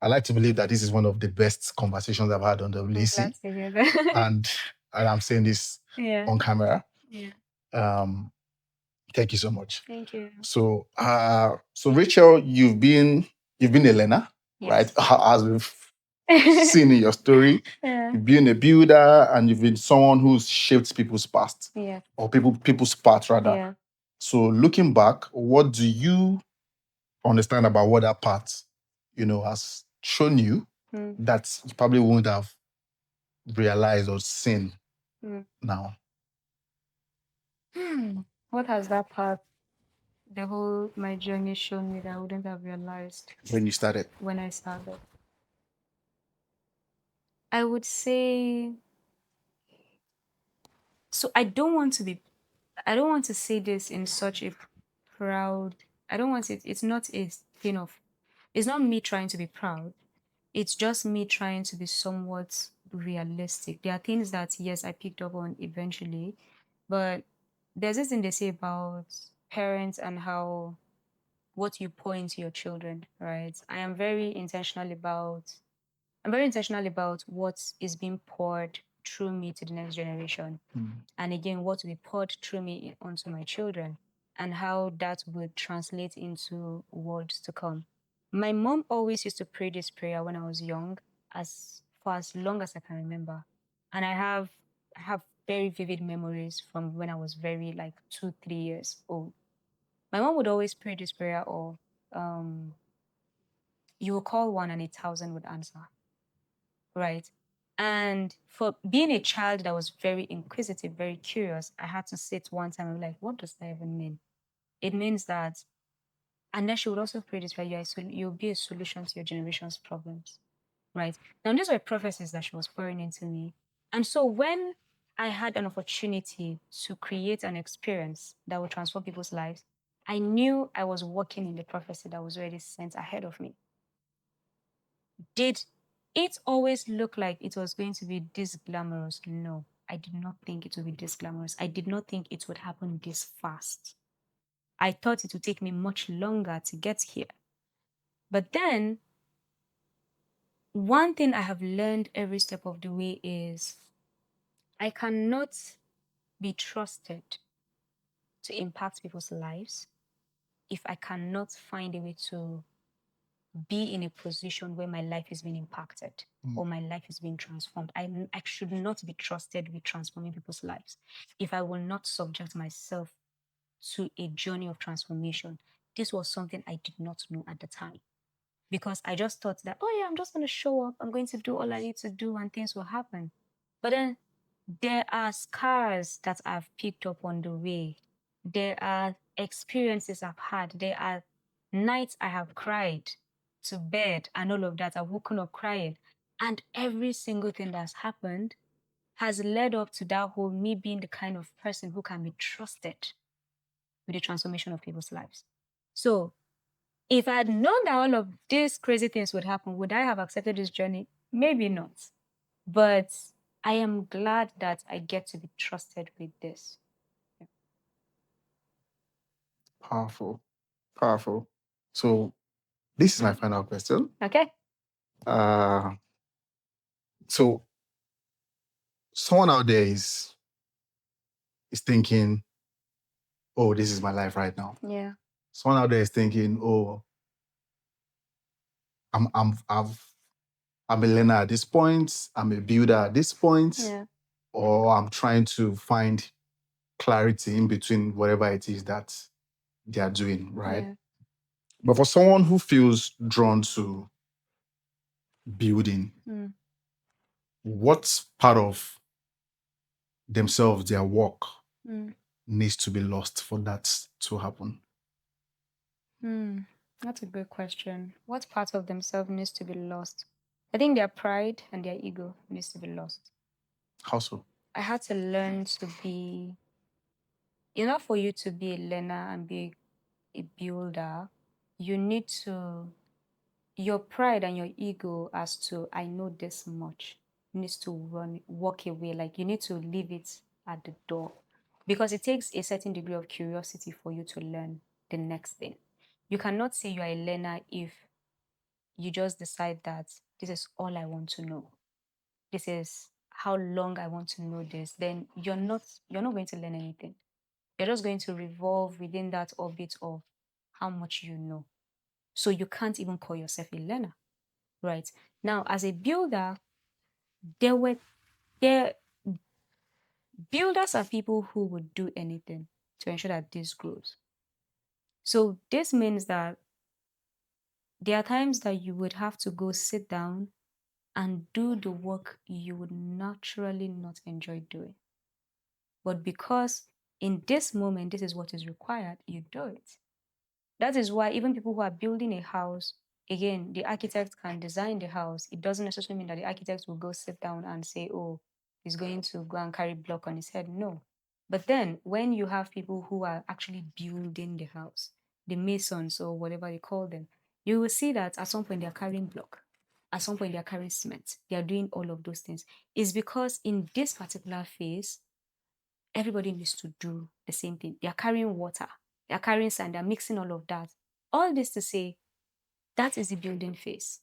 Speaker 3: like to believe that this is one of the best conversations I've had on the
Speaker 1: I'm
Speaker 3: WLC,
Speaker 1: glad to hear that.
Speaker 3: and I'm saying this
Speaker 1: Yeah.
Speaker 3: on camera.
Speaker 1: Yeah.
Speaker 3: Thank you so much.
Speaker 1: Thank you.
Speaker 3: So Rachel, you've been a learner, right?
Speaker 1: Yes.
Speaker 3: As we've seen in your story,
Speaker 1: Yeah.
Speaker 3: you've been a builder and you've been someone who's shaped people's past,
Speaker 1: Yeah.
Speaker 3: or people's path rather.
Speaker 1: Yeah.
Speaker 3: So looking back, what do you understand about what that path, has shown you that you probably wouldn't have realized or seen now?
Speaker 1: What has that path, my journey shown me that I wouldn't have realized
Speaker 3: When you started?
Speaker 1: when I started? I would say, so I don't want to say this in such a proud, I don't want it, it's not a thing of, it's not me trying to be proud. It's just me trying to be somewhat realistic. There are things that, yes, I picked up on eventually, but there's this thing they say about parents and how what you pour into your children, right? I'm very intentional about what is being poured through me to the next generation. And again, what will be poured through me onto my children, and how that would translate into worlds to come. My mom always used to pray this prayer when I was young, for as long as I can remember. And I have very vivid memories from when I was very like 2, 3 years old. My mom would always pray this prayer, or um, you will call one and 1,000 would answer, right? And for being a child that was very inquisitive, very curious, I had to sit one time and be like, what does that even mean? It means that, and then she would also pray this prayer, you'll be a solution to your generation's problems, right? Now, these were prophecies that she was pouring into me. And so when I had an opportunity to create an experience that would transform people's lives, I knew I was walking in the prophecy that was already sent ahead of me. Did it always look like it was going to be this glamorous? No, I did not think it would be this glamorous. I did not think it would happen this fast. I thought it would take me much longer to get here. But then, one thing I have learned every step of the way is I cannot be trusted to impact people's lives if I cannot find a way to be in a position where my life is being impacted or my life is being transformed. I should not be trusted with transforming people's lives if I will not subject myself to a journey of transformation. This was something I did not know at the time, because I just thought that, oh yeah, I'm just going to show up, I'm going to do all I need to do and things will happen. But then there are scars that I've picked up on the way. There are experiences I've had. There are nights I have cried to bed and all of that. I've woken up crying. And every single thing that's happened has led up to that whole me being the kind of person who can be trusted with the transformation of people's lives. So if I had known that all of these crazy things would happen, would I have accepted this journey? Maybe not. But I am glad that I get to be trusted with this.
Speaker 3: Powerful. Powerful. So this is my final question.
Speaker 1: Okay.
Speaker 3: So someone out there is thinking, oh, this is my life right now.
Speaker 1: Yeah.
Speaker 3: Someone out there is thinking, oh, I'm a learner at this point, I'm a builder at this point,
Speaker 1: Yeah.
Speaker 3: or I'm trying to find clarity in between whatever it is that they are doing, right?
Speaker 1: Yeah.
Speaker 3: But for someone who feels drawn to building,
Speaker 1: Mm.
Speaker 3: what part of themselves, their work,
Speaker 1: Mm.
Speaker 3: needs to be lost for that to happen?
Speaker 1: That's a good question. What part of themselves needs to be lost? I think their pride and their ego needs to be lost.
Speaker 3: How so?
Speaker 1: I had to learn to be, in order for you to be a learner and be a builder, you need to, your pride and your ego as to, I know this much, needs to walk away. Like you need to leave it at the door because it takes a certain degree of curiosity for you to learn the next thing. You cannot say you are a learner if you just decide that this is all I want to know. This is how long I want to know this. Then you're not going to learn anything. You're just going to revolve within that orbit of how much you know. So you can't even call yourself a learner, right? Now, as a builder, there were there builders are people who would do anything to ensure that this grows. So this means that there are times that you would have to go sit down and do the work you would naturally not enjoy doing. But because in this moment, this is what is required, you do it. That is why even people who are building a house, again, the architect can design the house. It doesn't necessarily mean that the architect will go sit down and say, oh, he's going to go and carry block on his head. No. But then when you have people who are actually building the house, the masons or whatever you call them, you will see that at some point they're carrying block. At some point they're carrying cement. They are doing all of those things. It's because in this particular phase, everybody needs to do the same thing. They are carrying water, they are carrying sand, they're mixing all of that. All this to say, that is the building phase.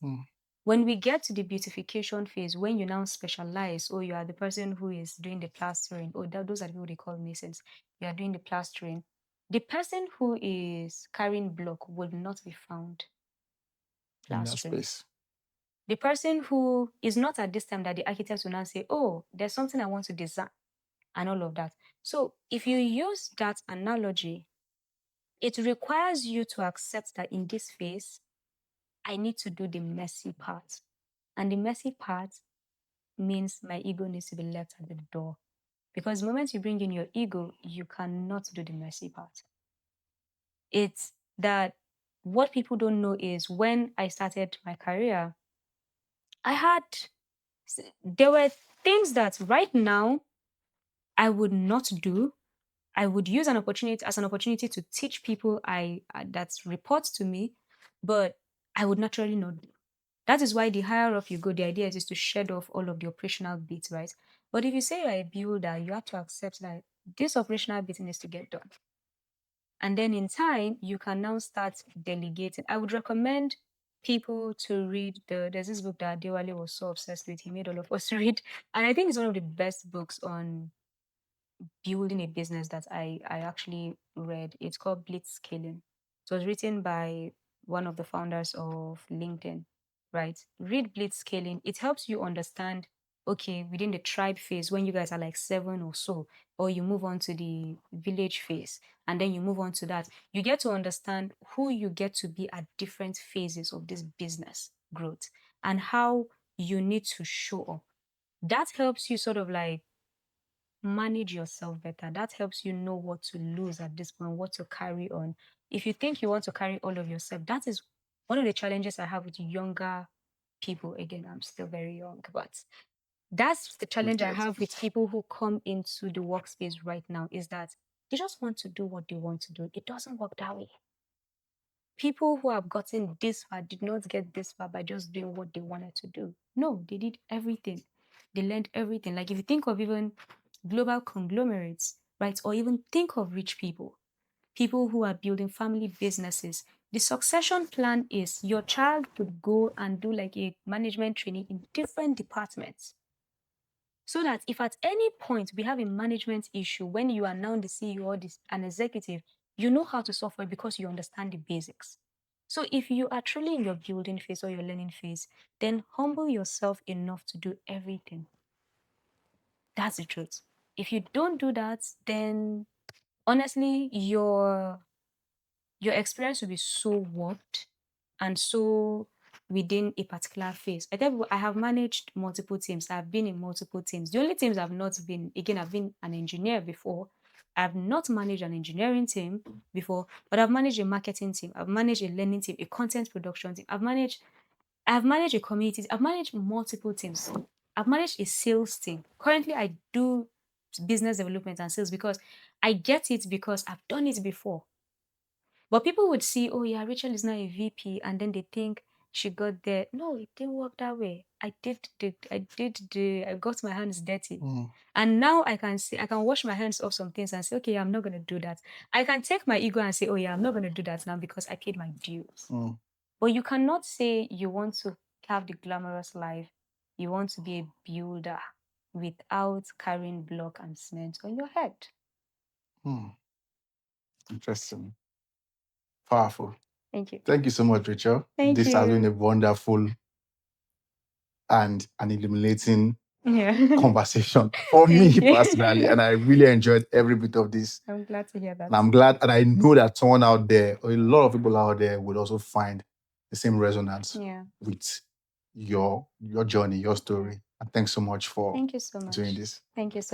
Speaker 1: When we get to the beautification phase, when you now specialize, or you are the person who is doing the plastering, or those are the people they call masons, you are doing the plastering, the person who is carrying block would not be found
Speaker 3: In that
Speaker 1: plastering.
Speaker 3: space.
Speaker 1: The person who is not at this time that the architect will now say, oh, there's something I want to design and all of that. So if you use that analogy, it requires you to accept that in this phase, I need to do the messy part. And the messy part means my ego needs to be left at the door. Because the moment you bring in your ego, you cannot do the messy part. It's that what people don't know is when I started my career, I had, there were things that right now I would not do. I would use an opportunity as an opportunity to teach people that report to me, but I would naturally not do. That is why the higher up you go, the idea is to shed off all of the operational bits, right? But if you say you're a builder, you have to accept that this operational bit needs to get done. And then in time, you can now start delegating. I would recommend people to read there's this book that Dewale was so obsessed with. He made all of us read. And I think it's one of the best books on building a business that I actually read. It's called Blitzscaling. It was written by one of the founders of LinkedIn, right? Read Blitzscaling. It helps you understand, okay, within the tribe phase, when you guys are like 7 or so, or you move on to the village phase, and then you move on to that, you get to understand who you get to be at different phases of this business growth and how you need to show up. That helps you sort of like manage yourself better. That helps you know what to lose at this point, what to carry on. If you think you want to carry all of yourself, that is one of the challenges I have with younger people. Again, I'm still very young, but that's the
Speaker 3: We
Speaker 1: challenge I
Speaker 3: get.
Speaker 1: have with people who come into the workspace right now is that they just want to do what they want to do. It doesn't work that way. People who have gotten this far did not get this far by just doing what they wanted to do. No, they did everything. They learned everything. Like if you think of even global conglomerates, right? Or even think of rich people, people who are building family businesses. The succession plan is your child could go and do like a management training in different departments. So that if at any point we have a management issue, when you are now the CEO or an executive, you know how to solve it because you understand the basics. So if you are truly in your building phase or your learning phase, then humble yourself enough to do everything. That's the truth. If you don't do that, then honestly, your experience will be so warped and so within a particular phase. I tell you, I have managed multiple teams. I've been in multiple teams. The only teams I've not been, again, I've been an engineer before. I've not managed an engineering team before, but I've managed a marketing team. I've managed a learning team, a content production team. I've managed a community. I've managed multiple teams. I've managed a sales team. Currently, I do business development and sales because I get it because I've done it before. But people would see, oh yeah, Rachel is now a VP, and then they think she got there. No, it didn't work that way. I got my hands dirty. And now I can say, I can wash my hands off some things and say, okay, I'm not going to do that. I can take my ego and say, oh yeah, I'm not going to do that now because I paid my dues. But you cannot say you want to have the glamorous life, you want to be a builder without carrying block and cement on your head.
Speaker 3: Interesting. Powerful.
Speaker 1: Thank you.
Speaker 3: Thank you so much, Rachel.
Speaker 1: Thank
Speaker 3: This has
Speaker 1: you.
Speaker 3: been a wonderful and an illuminating
Speaker 1: Yeah.
Speaker 3: conversation for me
Speaker 1: Thank you.
Speaker 3: personally. And I really enjoyed every bit of this.
Speaker 1: I'm glad to hear that.
Speaker 3: And I'm glad, and I know that someone out there, or a lot of people out there, would also find the same resonance with your journey, your story. And thanks so much for
Speaker 1: Thank you so much.
Speaker 3: doing this.
Speaker 1: Thank you so